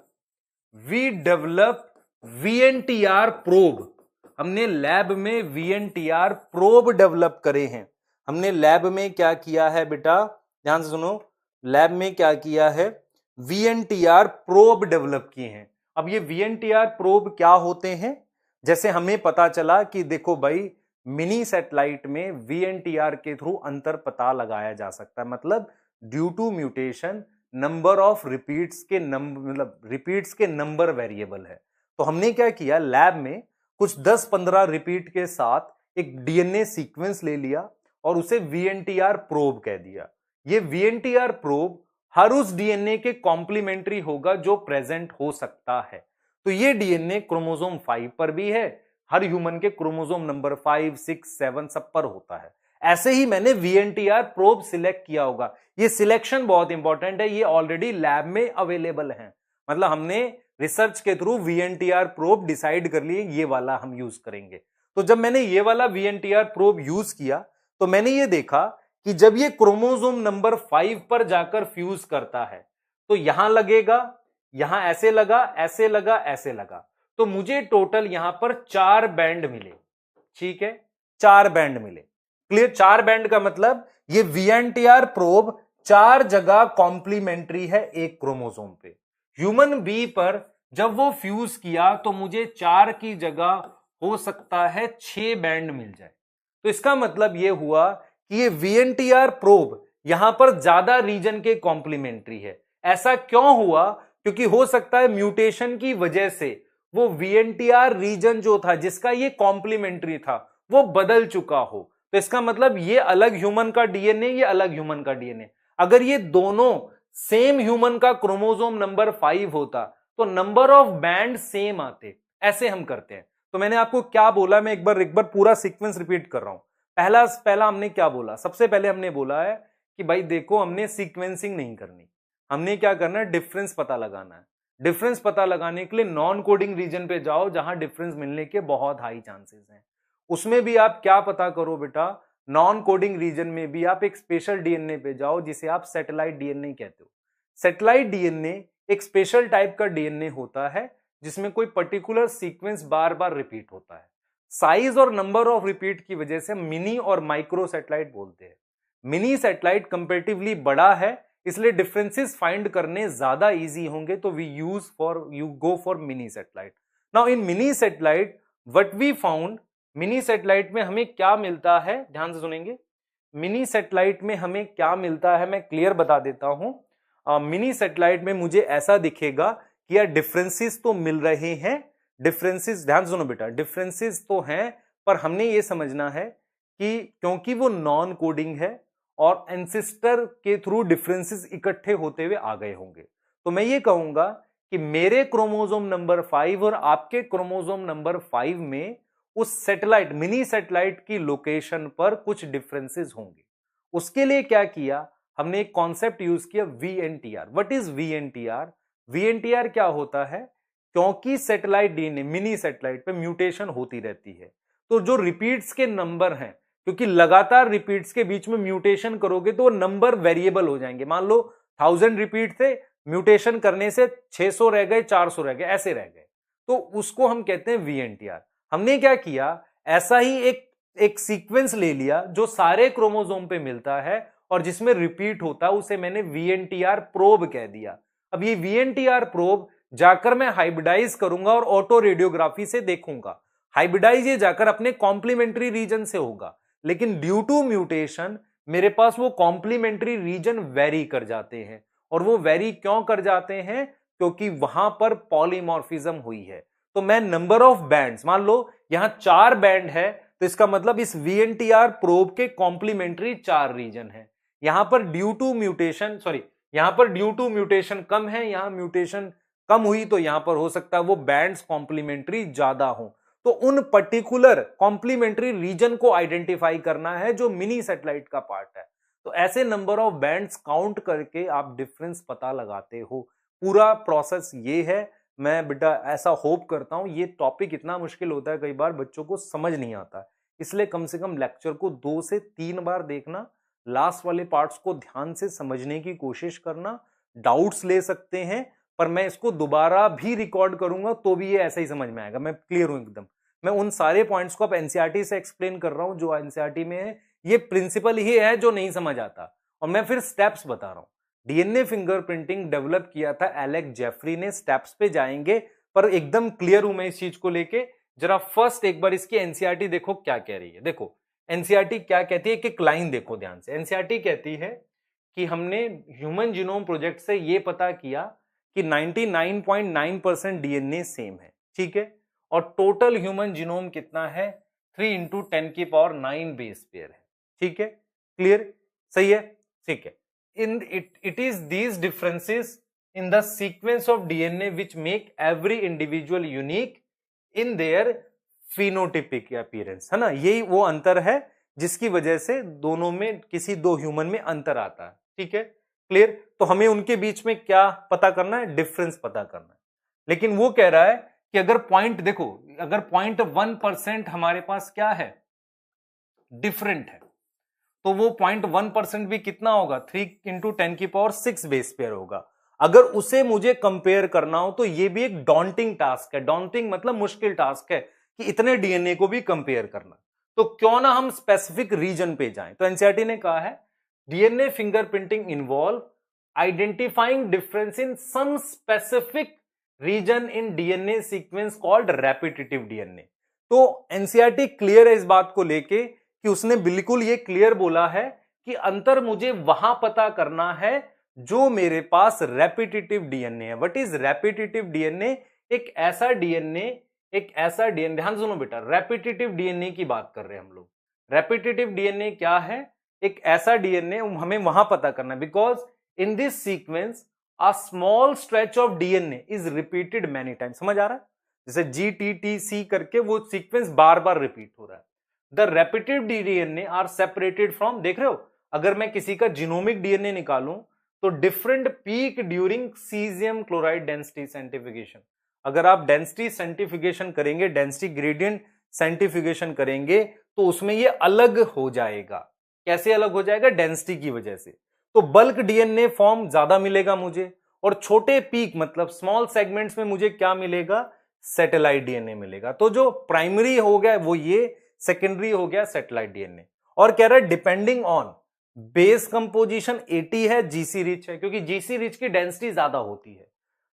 VNTR प्रोब, हमने लैब में VNTR प्रोब डेवलप करे हैं। हमने लैब में क्या किया है बेटा, ध्यान से सुनो, लैब में क्या किया है, VNTR प्रोब डेवलप किए हैं। अब ये VNTR प्रोब क्या होते हैं, जैसे हमें पता चला कि देखो भाई मिनी सैटेलाइट में VNTR के थ्रू अंतर पता लगाया जा सकता है। मतलब due to mutation number of repeats के नंबर वेरिएबल है। तो हमने क्या किया, लैब में कुछ 10-15 रिपीट के साथ एक डीएनए सीक्वेंस ले लिया और उसे VNTR प्रोब कह दिया। ये VNTR प्रोब हर उस डीएनए के कॉम्प्लीमेंट्री होगा जो प्रेजेंट हो सकता है। तो ये डीएनए क्रोमोसोम 5 पर भी है, हर ह्यूमन के क्रोमोसोम नंबर 5, 6, 7 सब पर होता है। ऐसे ही मैंने VNTR प्रोब सिलेक्ट किया होगा। ये सिलेक्शन बहुत इंपॉर्टेंट है, ये ऑलरेडी लैब में अवेलेबल है। मतलब हमने रिसर्च के थ्रू VNTR प्रोब डिसाइड कर लिए, ये वाला हम यूज करेंगे। तो जब मैंने ये वाला VNTR प्रोब यूज किया तो मैंने ये देखा कि जब ये क्रोमोसोम नंबर 5 पर जाकर फ्यूज करता है तो यहां लगेगा, यहां ऐसे लगा, ऐसे लगा, ऐसे लगा, तो मुझे टोटल यहां पर 4 बैंड मिले। ठीक है, 4 बैंड मिले। क्लियर? 4 बैंड का मतलब ये VNTR प्रोब 4 जगह कॉम्प्लीमेंट्री है एक क्रोमोसोम पे। ह्यूमन बी पर जब वो फ्यूज किया तो मुझे 4 की जगह हो सकता है 6 बैंड मिल जाए। तो इसका मतलब ये हुआ कि ये VNTR प्रोब यहां पर ज्यादा रीजन के कॉम्प्लीमेंट्री है। ऐसा क्यों हुआ? क्योंकि हो सकता है म्यूटेशन की वजह से वो VNTR रीजन जो था जिसका ये कॉम्प्लीमेंट्री था वो बदल चुका हो, तो इसका मतलब ये अलग ह्यूमन का डीएनए, ये अलग ह्यूमन का डीएनए। अगर ये दोनों सेम ह्यूमन का क्रोमोसोम नंबर 5 होता तो नंबर ऑफ बैंड सेम आते। ऐसे हम करते हैं। तो मैंने आपको क्या बोला, मैं एक बार पूरा सीक्वेंस रिपीट कर रहा हूं। पहला हमने क्या बोला, सबसे पहले हमने बोला है कि भाई देखो हमने सीक्वेंसिंग नहीं करनी, हमने क्या करना है, डिफरेंस पता लगाना है। डिफरेंस पता लगाने के लिए नॉन कोडिंग रीजन पे जाओ जहां डिफरेंस मिलने के बहुत हाई चांसेस हैं। उसमें भी आप क्या पता करो बेटा, नॉन कोडिंग रीजन में भी आप एक स्पेशल डीएनए पे जाओ जिसे आप सैटेलाइट डीएनए कहते हो। सैटेलाइट डीएनए एक स्पेशल टाइप का डीएनए होता है जिसमें कोई पर्टिकुलर सीक्वेंस बार बार रिपीट होता है। साइज और नंबर ऑफ रिपीट की वजह से मिनी और माइक्रो सैटेलाइट बोलते हैं। मिनी सैटेलाइट कंपैरेटिवली बड़ा है इसलिए डिफरेंसेस फाइंड करने ज्यादा इजी होंगे, तो you go for minisatellite. Now in minisatellite what we found, minisatellite में हमें क्या मिलता है, ध्यान से सुनेंगे। मिनी सैटेलाइट में हमें क्या मिलता है मैं क्लियर बता देता हूं। मिनी सैटेलाइट में मुझे ऐसा दिखेगा कि यार डिफरेंसेस तो मिल रहे हैं, डिफरेंसेस, ध्यान सुनो बेटा, डिफरेंसेस तो हैं, पर हमने ये समझना है कि क्योंकि वो नॉन कोडिंग है और एंसेस्टर के थ्रू डिफरेंसेस इकट्ठे होते हुए आ गए होंगे, तो मैं ये कहूंगा कि मेरे क्रोमोसोम नंबर 5 और आपके क्रोमोसोम नंबर 5 में उस सैटेलाइट, मिनी सैटेलाइट की लोकेशन पर कुछ डिफरेंसेस होंगे। उसके लिए क्या किया, हमने एक कॉन्सेप्ट यूज किया VNTR। What is VNTR? VNTR क्या होता है, क्योंकि सैटेलाइट डीएनए मिनी सैटेलाइट पे म्यूटेशन होती रहती है, तो जो रिपीट्स के नंबर हैं, क्योंकि लगातार रिपीट्स के बीच में म्यूटेशन करोगे तो वो नंबर वेरिएबल हो जाएंगे। मान लो 1000 रिपीट थे, म्यूटेशन करने से 600 रह गए, 400 रह गए, ऐसे रह गए, तो उसको हम कहते हैं VNTR। हमने क्या किया, ऐसा ही एक सीक्वेंस ले लिया जो सारे क्रोमोसोम पे मिलता है और जिसमें रिपीट होता है, उसे मैंने VNTR प्रोब कह दिया। अब ये VNTR प्रोब जाकर मैं हाइब्रिडाइज करूंगा और ऑटो रेडियोग्राफी से देखूंगा। हाइब्रिडाइज ये जाकर अपने कॉम्प्लीमेंट्री रीजन से होगा, लेकिन ड्यू टू म्यूटेशन मेरे पास वो कॉम्प्लीमेंट्री रीजन वेरी कर जाते हैं। और वो वेरी क्यों कर जाते हैं, क्योंकि वहां पर पॉलीमॉर्फिज्म हुई है। तो मैं नंबर ऑफ बैंड्स, मान लो यहां 4 बैंड है, तो इसका मतलब इस VNTR प्रोब के कॉम्प्लीमेंट्री 4 रीजन है। यहां पर ड्यू टू म्यूटेशन, यहां पर ड्यू टू म्यूटेशन कम है, यहां म्यूटेशन कम हुई, तो यहां पर हो सकता है वो बैंड्स कॉम्प्लीमेंट्री ज्यादा हो। तो उन पर्टिकुलर कॉम्प्लीमेंट्री रीजन को आइडेंटिफाई करना है जो मिनी सैटेलाइट का पार्ट है। तो ऐसे नंबर ऑफ बैंड्स काउंट करके आप डिफरेंस पता लगाते हो। पूरा प्रोसेस ये है। मैं बेटा ऐसा होप करता हूं, ये टॉपिक इतना मुश्किल होता है कई बार बच्चों को समझ नहीं आता, इसलिए कम से कम लेक्चर को 2 से 3 बार देखना, लास्ट वाले पार्ट्स को ध्यान से समझने की कोशिश करना। डाउट्स ले सकते हैं, पर मैं इसको दोबारा भी रिकॉर्ड करूंगा तो भी ये ऐसा ही समझ में आएगा। मैं क्लियर हूं एकदम। मैं उन सारे पॉइंट्स को अब एनसीईआरटी से एक्सप्लेन कर रहा हूं जो एनसीईआरटी में है। ये प्रिंसिपल ही है जो नहीं समझ आता, और मैं फिर स्टेप्स बता रहा हूं। डीएनए फिंगरप्रिंटिंग डेवलप किया था एलेक जेफरी ने। स्टेप्स पे जाएंगे, पर एकदम क्लियर हूं मैं इस चीज को लेके। जरा फर्स्ट एक बार इसकी एनसीईआरटी देखो क्या कह रही है। देखो एनसीईआरटी क्या कहती है, एक लाइन देखो ध्यान से। एनसीईआरटी कहती है कि हमने ह्यूमन जीनोम प्रोजेक्ट से ये पता किया कि 99.9% डीएनए सेम है, ठीक है, और टोटल ह्यूमन जीनोम कितना है, 3 × 10⁹ बेस पेयर है, ठीक है, क्लियर, सही है, ठीक है। It is these differences in the sequence of DNA which make every individual unique in their phenotypic appearance, है ना। यही वो अंतर है जिसकी वजह से दोनों में, किसी 2 ह्यूमन में अंतर आता है, ठीक है, क्लियर। तो हमें उनके बीच में क्या पता करना है, डिफरेंस पता करना है। लेकिन वो कह रहा है कि अगर पॉइंट देखो, अगर 0.1% हमारे पास क्या है, डिफरेंट है, तो वो 0.1% भी कितना होगा, 3 × 10⁶ बेस पेयर होगा। अगर उसे मुझे कंपेयर करना हो तो ये भी एक डॉन्टिंग टास्क है। डॉन्टिंग मतलब मुश्किल टास्क है कि इतने डीएनए को भी कंपेयर करना। तो क्यों ना हम स्पेसिफिक रीजन पे जाएं। तो एनसीईआरटी ने कहा है DNA fingerprinting involve identifying difference in some specific region in DNA sequence called repetitive DNA. तो एनसीईआरटी क्लियर है इस बात को लेके कि उसने बिल्कुल ये क्लियर बोला है कि अंतर मुझे वहां पता करना है जो मेरे पास रेपिटेटिव डीएनए है। What is repetitive DNA? एक ऐसा डीएनए ध्यान सुनो बेटा, रेपिटेटिव डीएनए की बात कर रहे हैं हम लोग। रेपिटेटिव डीएनए क्या है? एक ऐसा डीएनए हमें वहां पता करना है, because in this sequence a small stretch of DNA is repeated many times. समझ आ रहा है? जैसे GTTC करके वो सीक्वेंस बार बार रिपीट हो रहा है। The repetitive DNA are separated from, देख रहे हो, अगर मैं किसी का जीनोमिक डीएनए निकालूं तो different peak during caesium chloride density centrifugation. अगर आप डेंसिटी सेंट्रीफ्यूगेशन करेंगे, डेंसिटी ग्रेडियंट सेंट्रीफ्यूगेशन करेंगे, तो उसमें ये अलग हो जाएगा। कैसे अलग हो जाएगा? डेंसिटी की वजह से। तो बल्क डीएनए फॉर्म ज्यादा मिलेगा मुझे, और छोटे पीक मतलब स्मॉल सेगमेंट्स में मुझे क्या मिलेगा? सैटेलाइट डीएनए मिलेगा। तो जो प्राइमरी हो गया वो ये, सेकेंडरी हो गया सैटेलाइट डीएनए। और कह रहा है डिपेंडिंग ऑन बेस कंपोजिशन 80 है, जीसी रिच है, क्योंकि जीसी रिच की डेंसिटी ज्यादा होती है।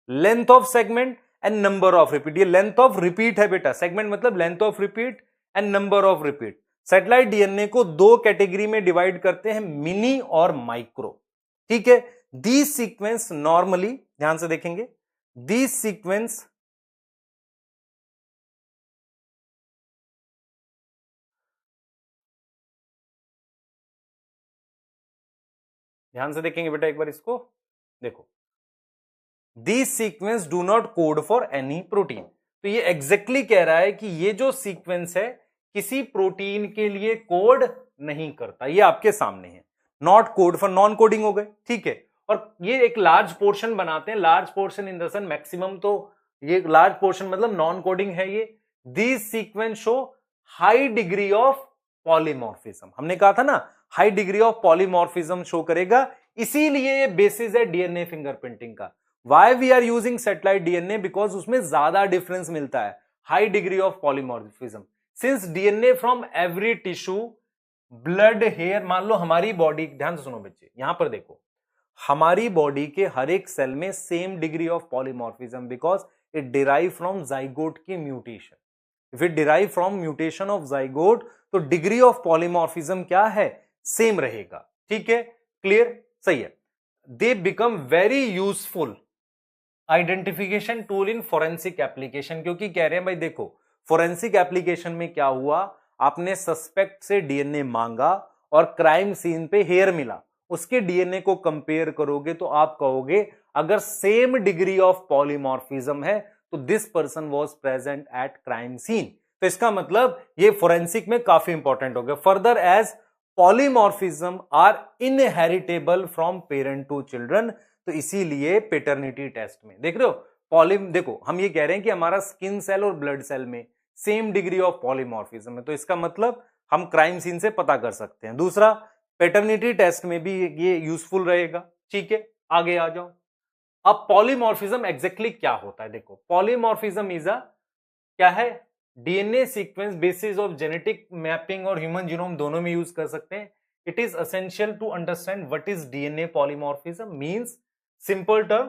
Length of segment and number of repeat, ये लेंथ ऑफ रिपीट है बेटा, सेगमेंट मतलब length of repeat and number of repeat. Satellite DNA को दो कैटेगरी में डिवाइड करते हैं, मिनी और माइक्रो। ठीक है, दीज सीक्वेंस नॉर्मली, ध्यान से देखेंगे, दीज सीक्वेंस ध्यान से देखेंगे बेटा एक बार इसको देखो, these sequence do not code for any protein. तो ये एग्जैक्टली कह रहा है कि ये जो सीक्वेंस है किसी प्रोटीन के लिए कोड नहीं करता, ये आपके सामने है। Not code for, non coding हो गए, ठीक है। और ये एक लार्ज पोर्शन बनाते हैं, large portion in the sense maximum, तो ये लार्ज पोर्शन मतलब नॉन कोडिंग है ये। These sequence show high degree of polymorphism, हमने कहा था ना high degree of polymorphism show करेगा, इसीलिए ये बेसिस है डीएनए फिंगरप्रिंटिंग का। Why we are using satellite DNA? Because उसमें ज्यादा डिफरेंस मिलता है, high degree of polymorphism. Since DNA from every tissue, blood, hair, मान लो हमारी बॉडी, ध्यान से सुनो बच्चे, यहां पर देखो, हमारी बॉडी के हर एक सेल में same degree of polymorphism, because it derive from zygote की mutation. If it derive from mutation of zygote, तो डिग्री ऑफ पॉलीमॉर्फिज्म क्या है? सेम रहेगा। ठीक है, क्लियर, सही है। They become very useful identification tool in forensic application, क्योंकि कह रहे हैं भाई देखो, फोरेंसिक एप्लीकेशन में क्या हुआ, आपने सस्पेक्ट से डीएनए मांगा और क्राइम सीन पे हेयर मिला, उसके डीएनए को कंपेयर करोगे तो आप कहोगे अगर सेम डिग्री ऑफ पॉलीमॉर्फिज्म है तो this person was present at crime scene. तो इसका मतलब ये फोरेंसिक में काफी इंपॉर्टेंट हो गया। Further, as polymorphism are inheritable from parent to children, तो इसीलिए पेटर्निटी टेस्ट में देख रहे हो देखो, हम ये कह रहे हैं कि हमारा स्किन सेल और ब्लड सेल में सेम डिग्री ऑफ पॉलीमॉर्फिज्म है, तो इसका मतलब हम क्राइम सीन से पता कर सकते हैं। दूसरा, पेटर्निटी टेस्ट में भी ये यूजफुल रहेगा। ठीक है, आगे आ जाओ। अब पॉलीमॉर्फिज्म एग्जैक्टली क्या होता है? देखो, पॉलीमॉर्फिज्म इज क्या है? DNA sequence basis of genetic mapping और ह्यूमन जीनोम दोनों में यूज कर सकते हैं। It is essential to understand what is DNA polymorphism means. Simple term,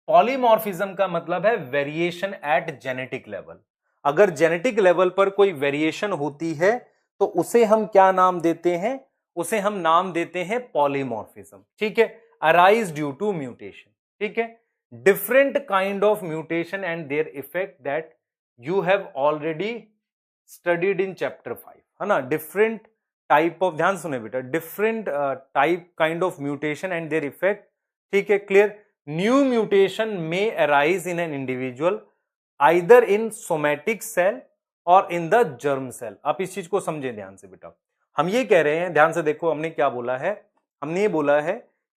polymorphism का मतलब है वेरिएशन एट जेनेटिक लेवल। अगर जेनेटिक लेवल पर कोई वेरिएशन होती है तो उसे हम क्या नाम देते हैं? उसे हम नाम देते हैं पॉलीमॉर्फिज्म। ठीक है, अराइज ड्यू टू म्यूटेशन। ठीक है, different kind of mutation and their effect that you have already studied in chapter 5, है ना। डिफरेंट टाइप ऑफ, ध्यान सुने बेटा, different type kind of mutation and their effect. ठीक है, clear. New mutation may arise in an individual either in somatic cell or in the germ cell. आप इस चीज को समझें ध्यान से बेटा, हम ये कह रहे हैं, ध्यान से देखो, हमने क्या बोला है? हमने ये बोला है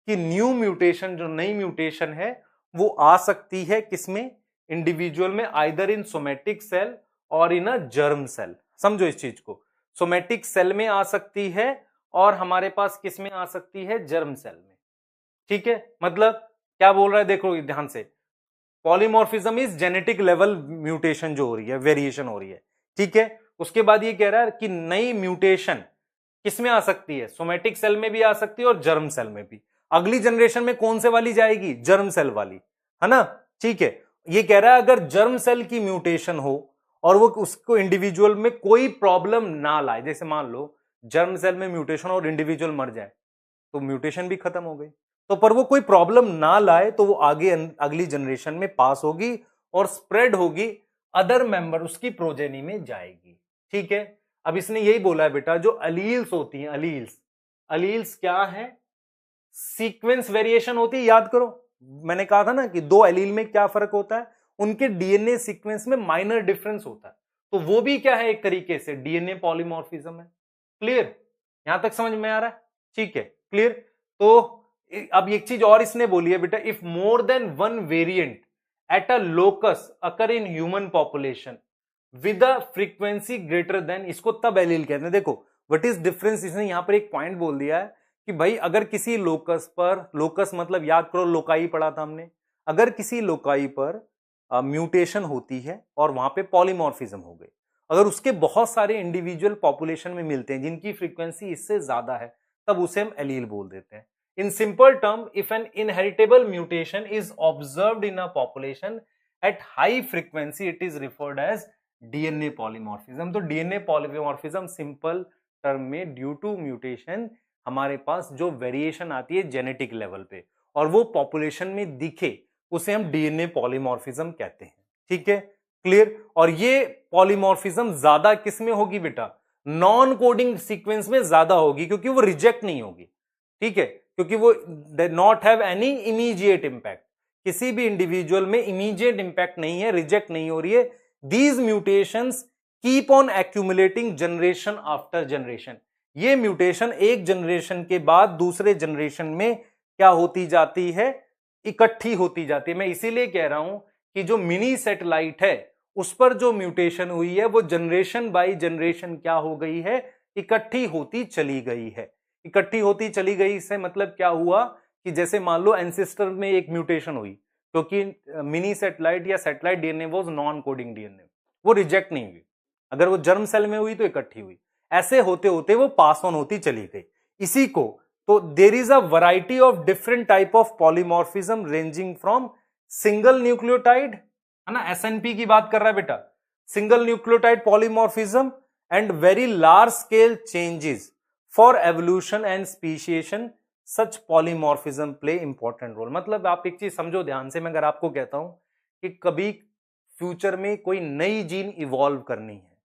कि न्यू म्यूटेशन, जो नई म्यूटेशन है, वो आ सकती है किसमें? इंडिविजुअल में, either in somatic cell or in a germ cell. समझो इस चीज को, सोमैटिक सेल में आ सकती है और हमारे पास किस में आ सकती है? जर्म सेल में। ठीक है, मतलब क्या बोल रहा है? देखो ध्यान से, polymorphism is genetic level mutation जो हो रही है, वेरिएशन हो रही है। ठीक है, उसके बाद ये कह रहा है कि नई म्यूटेशन किसमें आ सकती है? सोमैटिक सेल में भी आ सकती है और जर्म सेल में भी। अगली जनरेशन में कौन से वाली जाएगी? जर्म सेल वाली, है ना। ठीक है, ये कह रहा है अगर जर्म सेल की म्यूटेशन हो और वो उसको इंडिविजुअल में कोई प्रॉब्लम ना लाए, जैसे मान लो जर्म सेल में म्यूटेशन और इंडिविजुअल मर जाए, तो म्यूटेशन भी खत्म हो गई, तो पर वो कोई प्रॉब्लम ना लाए तो वो आगे अगली जनरेशन में पास होगी और स्प्रेड होगी अदर मेंबर, उसकी प्रोजेनी में जाएगी। ठीक है, अब इसने यही बोला है बेटा जो अलील्स होती हैं, अलील्स क्या है, सीक्वेंस वेरिएशन होती है। याद करो मैंने कहा था ना कि दो एलील में क्या फर्क होता है, उनके डीएनए सीक्वेंस में माइनर डिफरेंस होता है, तो वो भी क्या है, एक तरीके से डीएनए पॉलीमॉर्फिज्म है। क्लियर, यहां तक समझ में आ रहा है? ठीक है, क्लियर। तो अब एक चीज और इसने बोली है बेटा, if more than one variant at a locus occur in human population with a frequency greater than, इसको तब एलील कहते हैं। देखो व्हाट इज डिफरेंस, इसने यहां पर एक पॉइंट बोल दिया है कि भाई अगर किसी लोकस पर, लोकस मतलब याद करो लोकाई पढ़ा था हमने, अगर किसी लोकाई पर म्यूटेशन होती है और वहां पे पॉलीमॉर्फिज्म हो गई, अगर उसके बहुत सारे इंडिविजुअल पॉपुलेशन में मिलते हैं जिनकी फ्रीक्वेंसी इससे ज्यादा है, तब उसे हम एलील बोल देते हैं। In simple term, if an inheritable mutation is observed in a population at high frequency, it is referred as DNA polymorphism. तो डीएनए पॉलीमॉर्फिज्म सिंपल टर्म में ड्यू टू म्यूटेशन हमारे पास जो वेरिएशन आती है जेनेटिक लेवल पे और वो पॉपुलेशन में दिखे, उसे हम डीएनए पॉलीमॉर्फिज्म कहते हैं। ठीक है, क्लियर। और ये पॉलीमॉर्फिज्म ज्यादा किस में होगी बेटा, नॉन कोडिंग सीक्वेंस में ज्यादा होगी, क्योंकि वो रिजेक्ट नहीं होगी। ठीक है, क्योंकि वो they not have any immediate impact, किसी भी इंडिविजुअल में इमीडिएट इंपैक्ट नहीं है, रिजेक्ट नहीं हो रही है। These mutations keep on accumulating generation after generation, ये म्यूटेशन एक जनरेशन के बाद दूसरे जनरेशन में क्या होती जाती है, इकट्ठी होती जाती है। मैं इसीलिए कह रहा हूं कि जो मिनी सैटेलाइट है उस पर जो म्यूटेशन हुई है वो जनरेशन बाय जनरेशन क्या हो गई है, इकट्ठी होती चली गई है। इकट्ठी होती चली गई से मतलब क्या हुआ कि जैसे मान लो एंसेस्टर में एक म्यूटेशन हुई, क्योंकि मिनी सैटेलाइट या सैटेलाइट डीएनए वो नॉन कोडिंग डीएनए, वो रिजेक्ट नहीं हुई, अगर वो जर्म सेल में हुई तो इकट्ठी हुई, ऐसे होते होते वो पास ऑन होती चली गई। इसी को तो there is a variety of different type of polymorphism ranging from single nucleotide, है ना, एसएनपी की बात कर रहा है बेटा, single nucleotide polymorphism and very large scale changes for evolution and speciation, such polymorphism play important role. मतलब आप एक चीज समझो ध्यान से, मैं अगर आपको कहता हूं कि कभी फ्यूचर में कोई नई जीन इवॉल्व करनी है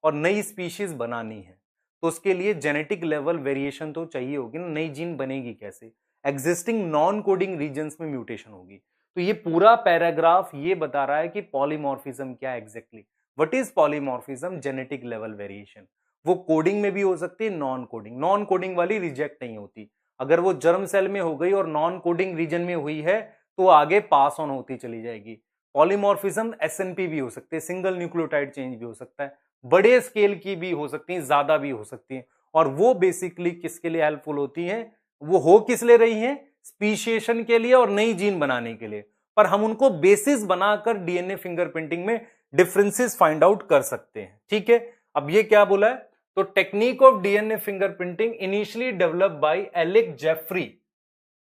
और नई स्पीशीज बनानी है, तो उसके लिए जेनेटिक लेवल वेरिएशन तो चाहिए होगी ना, नई जीन बनेगी कैसे, एग्जिस्टिंग नॉन कोडिंग रीजन्स में म्यूटेशन होगी। तो ये पूरा पैराग्राफ ये बता रहा है कि पॉलीमॉर्फिज्म क्या exactly, what is polymorphism, genetic level variation. वो कोडिंग में भी हो सकती है, नॉन कोडिंग, नॉन कोडिंग वाली रिजेक्ट नहीं होती, अगर वो जर्म सेल में हो गई और नॉन कोडिंग रीजन में हुई है तो आगे पास ऑन होती चली जाएगी। पॉलीमॉर्फिज्म एसएनपी भी हो सकते हैं, सिंगल न्यूक्लियोटाइड चेंज भी हो सकता है, बड़े स्केल की भी हो सकती हैं, ज्यादा भी हो सकती हैं, और वो बेसिकली किसके लिए हेल्पफुल होती हैं, वो हो किस लिए रही हैं, स्पीशिएशन के लिए और नई जीन बनाने के लिए। पर हम उनको बेसिस बनाकर डीएनए फिंगरप्रिंटिंग में डिफरेंसेस फाइंड आउट कर सकते हैं। ठीक है, अब ये क्या बोला है, तो technique of DNA fingerprinting initially developed by Alec Jeffrey.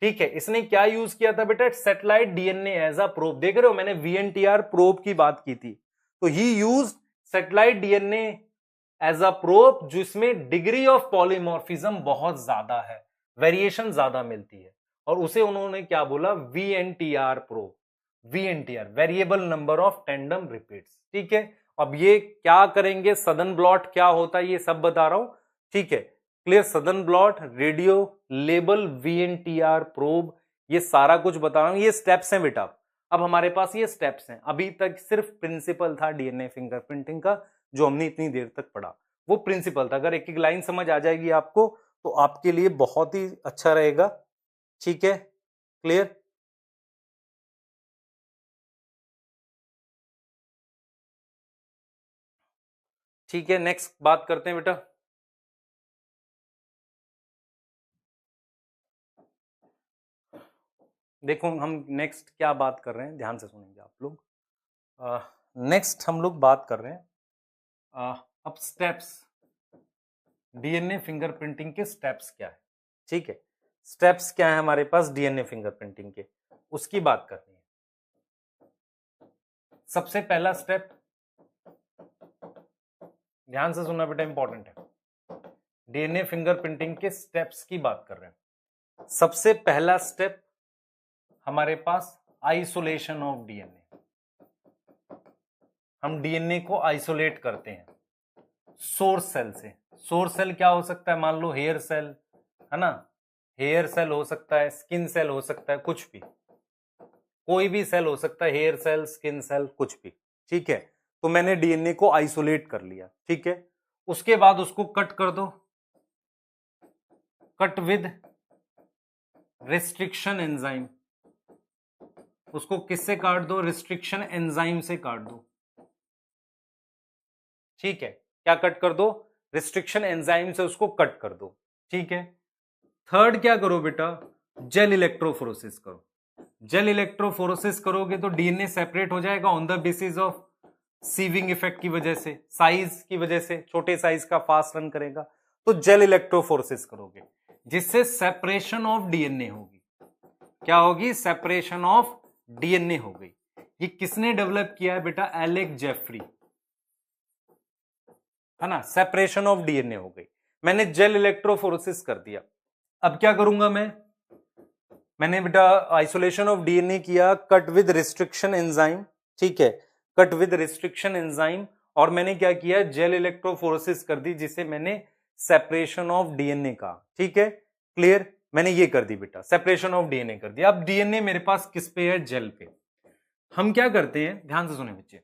ठीक है, इसने क्या यूज किया था बेटा, satellite DNA as a probe. देख रहे हो मैंने वीएनटीआर प्रोब की बात की थी, तो he used satellite DNA as a probe जिसमें डिग्री ऑफ पॉलीमॉर्फिज्म बहुत ज्यादा है, वेरिएशन ज्यादा मिलती है, और उसे उन्होंने क्या बोला, VNTR probe, VNTR variable number of tandem repeats. ठीक है, अब ये क्या करेंगे, सदर्न ब्लॉट क्या होता है ये सब बता रहा हूं। ठीक है, clear, southern blot, radio label, VNTR probe, ये सारा कुछ बता रहा हूं, ये स्टेप्स हैं बेटा। अब हमारे पास ये स्टेप्स हैं, अभी तक सिर्फ प्रिंसिपल था डीएनए फिंगरप्रिंटिंग का जो हमने इतनी देर तक पढ़ा, वो प्रिंसिपल था। अगर एक एक लाइन समझ आ जाएगी आपको तो आपके लिए बहुत ही अच्छा रहेगा। ठीक है, क्लियर। ठीक है, नेक्स्ट बात करते हैं बेटा। देखो हम नेक्स्ट क्या बात कर रहे हैं, ध्यान से सुनेंगे आप लोग। नेक्स्ट हम लोग बात कर रहे हैं अब स्टेप्स, डीएनए फिंगरप्रिंटिंग के स्टेप्स क्या है। ठीक है, स्टेप्स क्या है हमारे पास डीएनए फिंगरप्रिंटिंग के, उसकी बात करनी है। सबसे पहला स्टेप, ध्यान से सुनना बेटा, इंपॉर्टेंट है, डीएनए फिंगरप्रिंटिंग के स्टेप्स की बात कर रहे हैं। सबसे पहला स्टेप हमारे पास आइसोलेशन ऑफ डीएनए, हम डीएनए को आइसोलेट करते हैं सोर्स सेल से। सोर्स सेल क्या हो सकता है, मान लो हेयर सेल है ना, हेयर सेल हो सकता है, स्किन सेल हो सकता है, कुछ भी, कोई भी सेल हो सकता है, हेयर सेल, स्किन सेल, कुछ भी, ठीक है। तो मैंने डीएनए को आइसोलेट कर लिया, ठीक है। उसके बाद उसको कट कर दो, कट विद रिस्ट्रिक्शन एंजाइम। उसको किससे काट दो, रिस्ट्रिक्शन एंजाइम से काट दो, ठीक है। क्या कट कर दो, रिस्ट्रिक्शन एंजाइम से उसको कट कर दो, ठीक है। थर्ड क्या करो बेटा, जेल इलेक्ट्रोफोरेसिस करो। जेल इलेक्ट्रोफोरेसिस करोगे तो डीएनए सेपरेट हो जाएगा on the basis of sieving effect की वजह से, साइज की वजह से, छोटे साइज का फास्ट रन करेगा। तो जेल इलेक्ट्रोफोरेसिस करोगे जिससे सेपरेशन ऑफ डीएनए होगी। क्या होगी, सेपरेशन ऑफ डीएनए हो गई। ये किसने डेवलप किया है बेटा, एलेक जेफरी, है ना। सेपरेशन ऑफ डीएनए हो गई, मैंने जेल इलेक्ट्रोफोरेसिस कर दिया। अब क्या करूंगा मैंने बेटा आइसोलेशन ऑफ डीएनए किया, कट विद रिस्ट्रिक्शन एंजाइम, ठीक है, कट विद रिस्ट्रिक्शन एंजाइम। और मैंने क्या किया, जेल इलेक्ट्रोफोरेसिस कर दी जिसे मैंने सेपरेशन ऑफ डीएनए का, ठीक है, क्लियर। मैंने ये कर दी बेटा, सेपरेशन ऑफ डीएनए कर दिया। अब डीएनए मेरे पास किस पे है, जेल पे। हम क्या करते हैं, ध्यान से सुने बच्चे,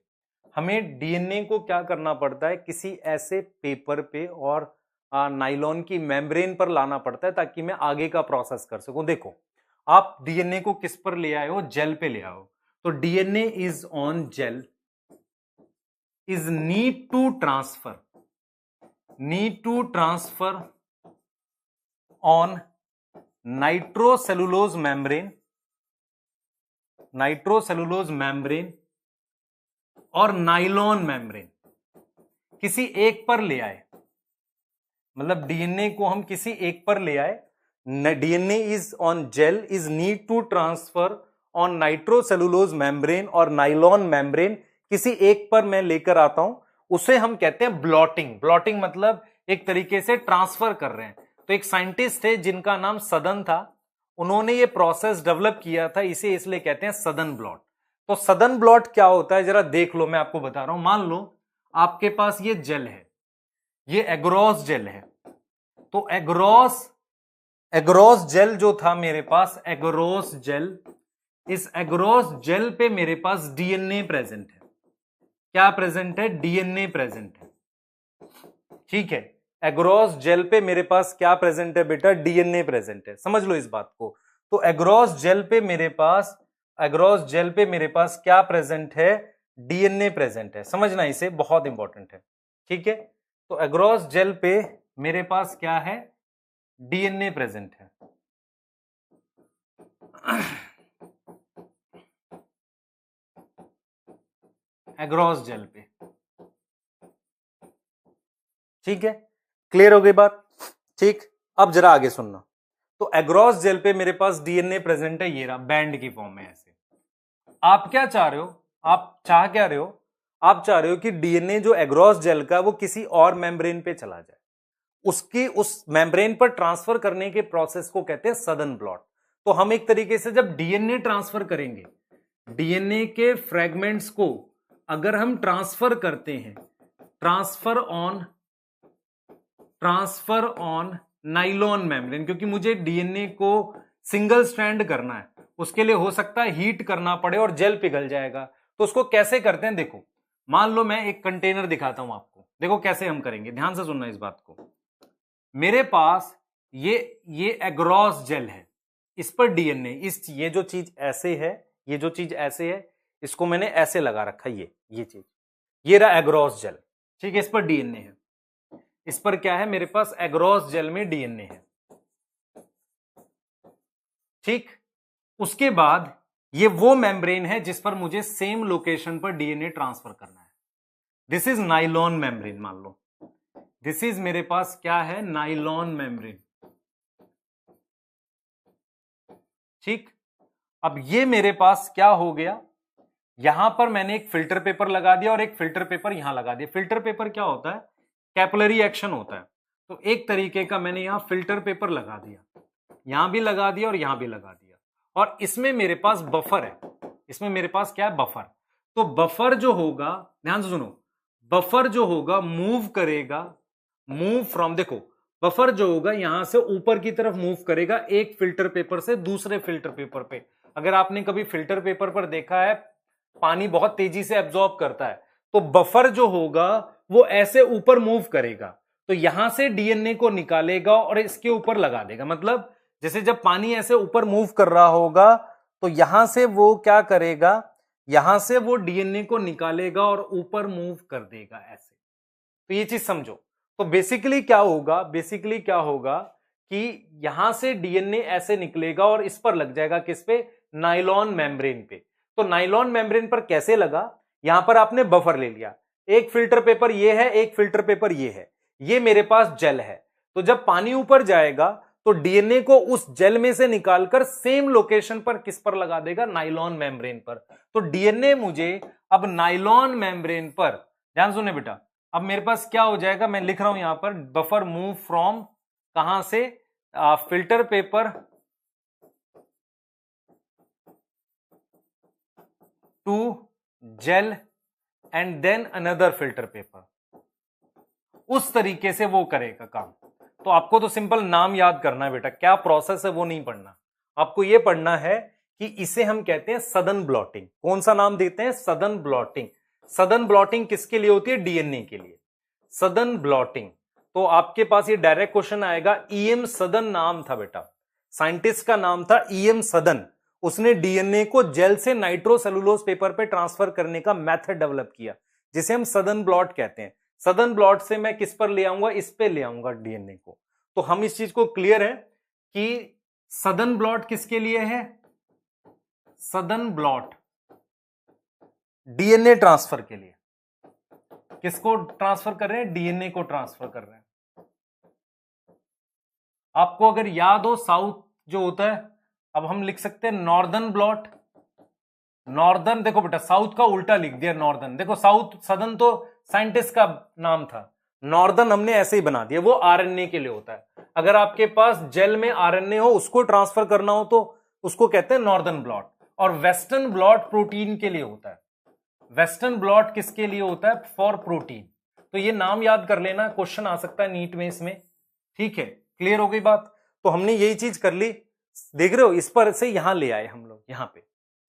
हमें डीएनए को क्या करना पड़ता है, किसी ऐसे पेपर पे और नाइलॉन की मेम्ब्रेन पर लाना पड़ता है ताकि मैं आगे का प्रोसेस कर सकूं। देखो आप डीएनए को किस पर ले आए हो, जेल पे ले आओ। तो DNA is on gel, is need to transfer on nitrocellulose membrane और नाइलॉन मेम्ब्रेन, किसी एक पर ले आए। मतलब डीएनए को हम किसी एक पर ले आए, DNA is on gel, is need to transfer on nitrocellulose membrane और नाइलॉन मेम्ब्रेन, किसी एक पर मैं लेकर आता हूं, उसे हम कहते हैं ब्लॉटिंग। ब्लॉटिंग मतलब एक तरीके से ट्रांसफर कर रहे हैं। तो एक साइंटिस्ट है जिनका नाम सदन था, उन्होंने ये प्रोसेस डेवलप किया था, इसे इसलिए कहते हैं सदन ब्लॉट। तो सदन ब्लॉट क्या होता है जरा देख लो, मैं आपको बता रहा हूं। मान लो आपके पास ये जेल है, ये एग्रोस जेल है। तो एग्रोस जेल जो था मेरे पास, एग्रोस जेल, इस एग्रोस जेल पे मेरे पास डीएनए प्रेजेंट है। क्या प्रेजेंट है, डीएनए प्रेजेंट है, ठीक है। एग्रोस जेल पे मेरे पास क्या प्रेजेंट है बेटा, डीएनए प्रेजेंट है, समझ लो इस बात को। तो एग्रोस जेल पे मेरे पास क्या प्रेजेंट है, डीएनए प्रेजेंट है, समझना इसे, बहुत इंपॉर्टेंट है, ठीक है। तो एग्रोस जेल पे मेरे पास क्या है, डीएनए प्रेजेंट है। एग्रोस जेल पे, ठीक है, क्लियर हो गई बात, ठीक। अब जरा आगे सुनना। तो एग्रोस जेल पे मेरे पास डीएनए प्रेजेंट है, ये रहा बैंड की फॉर्म में ऐसे। आप क्या चाह रहे हो, आप चाह रहे हो कि डीएनए जो एग्रोस जेल का वो किसी और मेम्ब्रेन पे चला जाए, उसकी उस मेम्ब्रेन पर ट्रांसफर करने के प्रोसेस को कहते हैं सदन ब्लॉट। तो हम एक तरीके से जब डीएनए ट्रांसफर करेंगे, डीएनए के फ्रेगमेंट्स को अगर हम ट्रांसफर करते हैं, ट्रांसफर ऑन नाइलॉन मेम्ब्रेन, क्योंकि मुझे डीएनए को सिंगल स्ट्रैंड करना है, उसके लिए हो सकता है हीट करना पड़े और जेल पिघल जाएगा। तो उसको कैसे करते हैं, देखो मान लो मैं एक कंटेनर दिखाता हूं आपको, देखो कैसे हम करेंगे, ध्यान से सुनना इस बात को। मेरे पास ये एग्रोस जेल है, इस पर डीएनए, ये जो चीज ऐसे है, इसको मैंने ऐसे लगा रखा, ये चीज, ये रहा एग्रोस जेल, ठीक है। इस पर डीएनए है, इस पर क्या है, मेरे पास एग्रोस जेल में डीएनए है, ठीक। उसके बाद ये वो मेम्ब्रेन है जिस पर मुझे सेम लोकेशन पर डीएनए ट्रांसफर करना है। दिस इज नाइलॉन मेम्ब्रेन, मान लो दिस इज मेरे पास क्या है, नाइलॉन मेम्ब्रेन, ठीक। अब ये मेरे पास क्या हो गया, यहां पर मैंने एक फिल्टर पेपर लगा दिया और एक फिल्टर पेपर यहां लगा दिया। फिल्टर पेपर क्या होता है, कैपिलरी एक्शन होता है। तो एक तरीके का मैंने यहां फिल्टर पेपर लगा दिया, यहां भी लगा दिया और यहां भी लगा दिया। और इसमें मेरे पास बफर है, इसमें मेरे पास क्या है, बफर। तो बफर जो होगा, ध्यान से सुनो, बफर जो होगा मूव करेगा, मूव फ्रॉम, देखो बफर जो होगा यहां से ऊपर की तरफ मूव करेगा एक फिल्टर पेपर से दूसरे फिल्टर पेपर पे। अगर आपने कभी फिल्टर पेपर पर देखा है पानी बहुत तेजी से एब्जॉर्ब करता है, तो बफर जो होगा वो ऐसे ऊपर मूव करेगा, तो यहां से डीएनए को निकालेगा और इसके ऊपर लगा देगा। मतलब जैसे जब पानी ऐसे ऊपर मूव कर रहा होगा तो यहां से वो क्या करेगा, यहां से वो डीएनए को निकालेगा और ऊपर मूव कर देगा ऐसे। तो ये चीज समझो। तो बेसिकली क्या होगा, बेसिकली क्या होगा कि यहां से डीएनए ऐसे निकलेगा और इस पर लग जाएगा, किस पे, नाइलॉन मेम्ब्रेन पे। तो नाइलॉन मेम्ब्रेन पर कैसे लगा, यहां पर आपने बफर ले लिया, एक फिल्टर पेपर ये है, एक फिल्टर पेपर ये है, ये मेरे पास जेल है। तो जब पानी ऊपर जाएगा तो डीएनए को उस जेल में से निकालकर सेम लोकेशन पर किस पर लगा देगा, नाइलॉन मेम्ब्रेन पर। तो डीएनए मुझे अब नाइलॉन मेम्ब्रेन पर, ध्यान सुने बेटा, अब मेरे पास क्या हो जाएगा, मैं लिख रहा हूं यहां पर, बफर मूव फ्रॉम कहां से, filter paper to gel and then another filter paper. उस तरीके से वो करेगा काम। तो आपको तो सिंपल नाम याद करना है बेटा, क्या प्रोसेस है वो नहीं पढ़ना, आपको ये पढ़ना है कि इसे हम कहते हैं सदन ब्लॉटिंग। कौन सा नाम देते हैं, सदन ब्लॉटिंग। सदन ब्लॉटिंग किसके लिए होती है, डीएनए के लिए, सदन ब्लॉटिंग। तो आपके पास ये डायरेक्ट क्वेश्चन आएगा, ईएम सदन नाम था बेटा, साइंटिस्ट का नाम था ईएम सदन। उसने डीएनए को जेल से नाइट्रोसेलुलोज पेपर पे ट्रांसफर करने का मेथड डेवलप किया, जिसे हम सदन ब्लॉट कहते हैं। सदन ब्लॉट से मैं किस पर ले आऊंगा, इस पे ले आऊंगा डीएनए को। तो हम इस चीज को क्लियर है कि सदन ब्लॉट किसके लिए है, सदन ब्लॉट डीएनए ट्रांसफर के लिए। किसको ट्रांसफर कर रहे हैं, डीएनए को ट्रांसफर कर रहे हैं। आपको अगर याद हो साउथ जो होता है, अब हम लिख सकते हैं नॉर्दर्न ब्लॉट, नॉर्दर्न, देखो बेटा साउथ का उल्टा लिख दिया नॉर्दर्न, देखो साउथ, सदन तो साइंटिस्ट का नाम था, नॉर्दर्न हमने ऐसे ही बना दिया, वो आरएनए के लिए होता है। अगर आपके पास जेल में आरएनए हो, उसको ट्रांसफर करना हो तो उसको कहते हैं नॉर्दर्न ब्लॉट। और वेस्टर्न ब्लॉट प्रोटीन के लिए होता है, वेस्टर्न ब्लॉट किसके लिए होता है, फॉर प्रोटीन। तो ये नाम याद कर लेना, क्वेश्चन आ सकता है नीट में इसमें, ठीक है, क्लियर हो गई बात। तो हमने यही चीज कर ली, देख रहे हो, इस पर से यहां ले आए हम लोग यहां पे,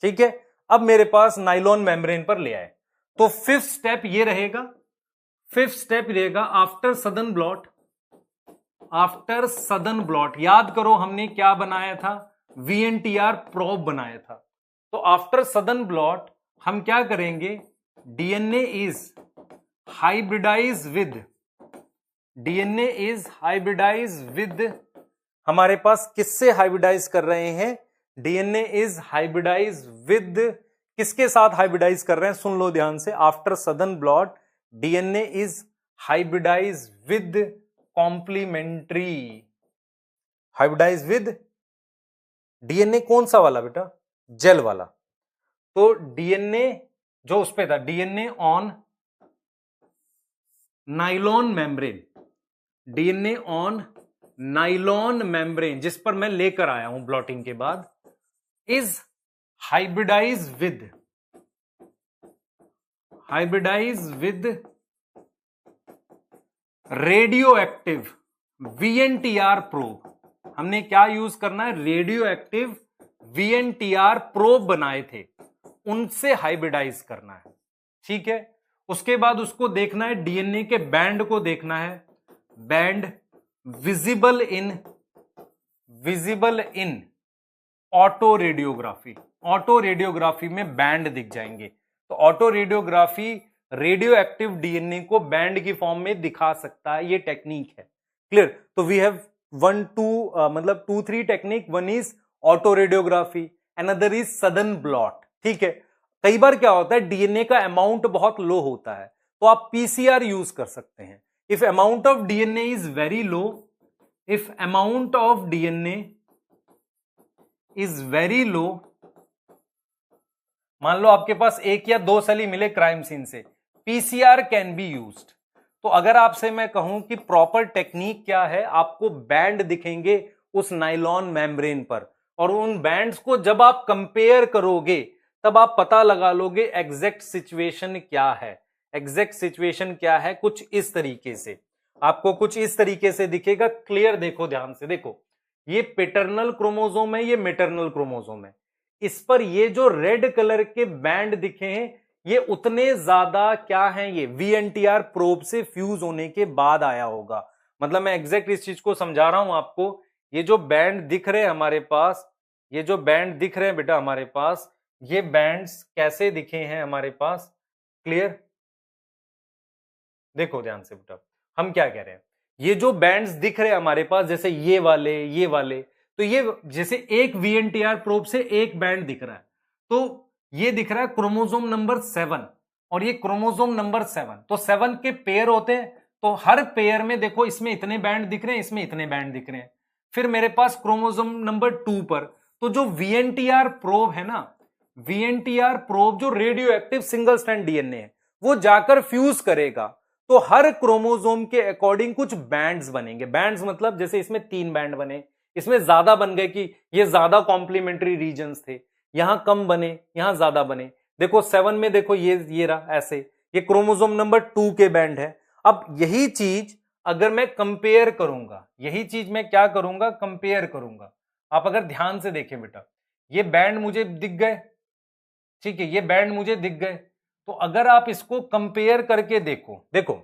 ठीक है। अब मेरे पास नाइलॉन मेम्ब्रेन पर ले आए, तो फिफ्थ स्टेप ये रहेगा, फिफ्थ स्टेप रहेगा after Southern blot, after Southern blot याद करो हमने क्या बनाया था, वीएनटीआर प्रोब बनाया था। तो आफ्टर सदन ब्लॉट हम क्या करेंगे, DNA is hybridize with, DNA is hybridize with, हमारे पास किससे हाइब्रिडाइज कर रहे हैं, डीएनए इज हाइब्रिडाइज विद, किसके साथ हाइब्रिडाइज कर रहे हैं, सुन लो ध्यान से, after Southern blot DNA is hybridize with complementary, hybridize with DNA कौन सा वाला बेटा, जेल वाला। तो डीएनए जो उस पे था, DNA on nylon membrane, DNA on nylon membrane जिस पर मैं लेकर आया हूं ब्लॉटिंग के बाद, is hybridize with, hybridize with radioactive VNTR probe. हमने क्या यूज करना है, रेडियो एक्टिव वीएनटीआर प्रोब बनाए थे, उनसे हाइब्रिडाइज करना है, ठीक है। उसके बाद उसको देखना है, डीएनए के बैंड को देखना है, band visible in autoradiography, autoradiography में बैंड दिख जाएंगे। तो autoradiography radioactive DNA को बैंड की फॉर्म में दिखा सकता है, ये टेक्निक है, क्लियर। तो we have 2-3 technique, one is autoradiography, another is Southern blot, ठीक है। कई बार क्या होता है, डीएनए का अमाउंट बहुत लो होता है, तो आप पीसीआर यूज कर सकते हैं। If amount of DNA is very low, if amount of DNA is very low, मान लो आपके पास 1 या 2 सेल ही मिले क्राइम सीन से, पीसीआर कैन बी यूज्ड। तो अगर आपसे मैं कहूं कि प्रॉपर टेक्निक क्या है, आपको बैंड दिखेंगे उस नाइलॉन मेम्ब्रेन पर, और उन बैंड्स को जब आप कंपेयर करोगे तब आप पता लगा लोगे एग्जैक्ट सिचुएशन क्या है। एग्जैक्ट सिचुएशन क्या है, कुछ इस तरीके से, आपको कुछ इस तरीके से दिखेगा। क्लियर देखो, ध्यान से देखो, ये पैटर्नल क्रोमोसोम है, ये मैटरनल क्रोमोसोम है। इस पर ये जो रेड कलर के बैंड दिखे हैं, ये उतने ज्यादा क्या हैं, ये वीएनटीआर प्रोब से फ्यूज होने के बाद आया होगा। मतलब मैं एग्जैक्ट इस चीज को समझा रहा हूं आपको। ये जो बैंड दिख रहे हैं हमारे पास, ये जो बैंड दिख रहे हैं बेटा हमारे पास, ये बैंड्स कैसे दिखे हैं हमारे पास? क्लियर देखो ध्यान से बेटा, हम क्या कह रहे हैं, ये जो बैंड्स दिख रहे हैं हमारे पास, जैसे ये वाले, तो ये जैसे एक वीएनटीआर प्रोब से एक बैंड दिख रहा है, तो ये दिख रहा है क्रोमोसोम नंबर 7 और ये क्रोमोसोम नंबर 7, तो 7 के पेयर होते हैं, तो हर पेयर में देखो इसमें इतने बैंड दिख रहे हैं, इसमें इतने बैंड दिख रहे हैं। फिर मेरे पास क्रोमोसोम नंबर 2 पर, तो जो वीएनटीआर प्रोब है ना, वीएनटीआर प्रोब जो radio active single strand DNA है, वो जाकर फ्यूज करेगा, तो हर क्रोमोसोम के अकॉर्डिंग कुछ बैंड्स बनेंगे। बैंड्स मतलब जैसे इसमें 3 बैंड बने, इसमें ज्यादा बन गए कि ये ज्यादा कॉम्प्लीमेंट्री रीजन्स थे, यहां कम बने, यहां ज्यादा बने। देखो 7 में देखो ये रहा ऐसे, ये क्रोमोसोम नंबर 2 के बैंड है। अब यही चीज अगर मैं कंपेयर करूंगा, यही चीज मैं क्या करूंगा, कंपेयर करूंगा। आप अगर ध्यान से देखें बेटा, ये बैंड मुझे दिख गए, ठीक है, ये बैंड मुझे दिख गए, तो अगर आप इसको कंपेयर करके देखो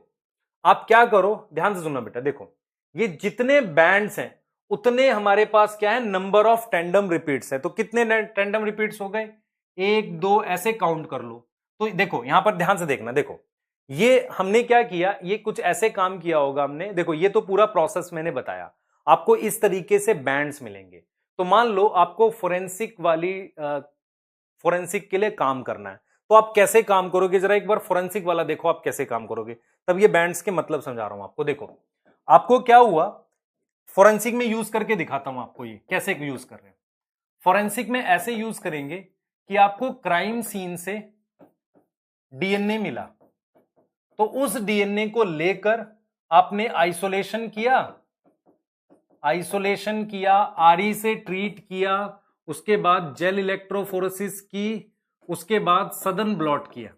आप क्या करो, ध्यान से सुनना बेटा, देखो ये जितने बैंड्स हैं उतने हमारे पास क्या है, नंबर ऑफ टेंडम रिपीट्स है। तो कितने टेंडम रिपीट्स हो गए, 1 2 ऐसे काउंट कर लो। तो देखो यहां पर ध्यान से देखना, देखो ये हमने क्या किया, ये कुछ ऐसे काम किया होगा हमने। देखो ये तो पूरा प्रोसेस मैंने बताया आपको, इस तरीके से बैंड्स मिलेंगे। तो मान लो आपको फोरेंसिक के लिए काम करना है, तो आप कैसे काम करोगे, जरा एक बार फोरेंसिक वाला देखो आप कैसे काम करोगे, तब ये बैंड्स के मतलब समझा रहा हूं आपको। देखो आपको क्या हुआ, फोरेंसिक में यूज करके दिखाता हूं आपको ये कैसे यूज कर रहे हैं। फोरेंसिक में ऐसे यूज करेंगे कि आपको क्राइम सीन से डीएनए मिला, तो उस डीएनए को लेकर आपने आइसोलेशन किया, आरई से ट्रीट किया, उसके बाद जेल इलेक्ट्रोफोरेसिस की, उसके बाद सदन ब्लॉट किया।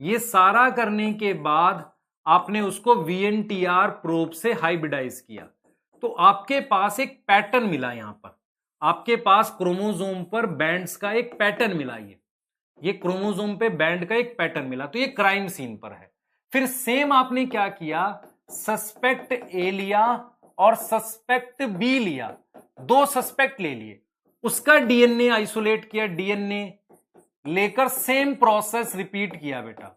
ये सारा करने के बाद आपने उसको वीएनटीआर प्रोब से हाइब्रिडाइज किया, तो आपके पास एक पैटर्न मिला। यहां पर आपके पास क्रोमोसोम पर बैंड्स का एक पैटर्न मिला, ये क्रोमोसोम पे बैंड का एक पैटर्न मिला, तो ये क्राइम सीन पर है। फिर सेम आपने क्या किया, सस्पेक्ट ए लिया और सस्पेक्ट बी लिया, 2 सस्पेक्ट ले लिए, उसका डीएनए आइसोलेट किया, डीएनए लेकर सेम प्रोसेस रिपीट किया बेटा,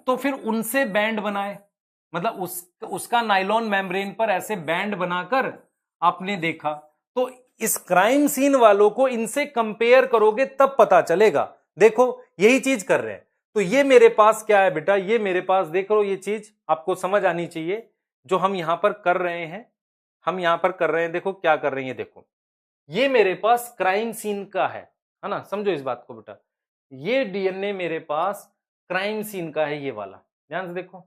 तो फिर उनसे बैंड बनाए, मतलब उसका नाइलॉन मेम्ब्रेन पर ऐसे बैंड बनाकर आपने देखा। तो इस क्राइम सीन वालों को इनसे कंपेयर करोगे तब पता चलेगा। देखो यही चीज कर रहे हैं, तो ये मेरे पास क्या है बेटा, ये मेरे पास देखो, ये चीज आपको समझ आनी चाहिए जो हम यहां पर कर रहे हैं। हम यहां पर कर रहे हैं, देखो क्या कर रहे हैं, देखो ये मेरे पास क्राइम सीन का है ना, समझो इस बात को बेटा। ये डीएनए मेरे पास क्राइम सीन का है, ये वाला ध्यान से देखो,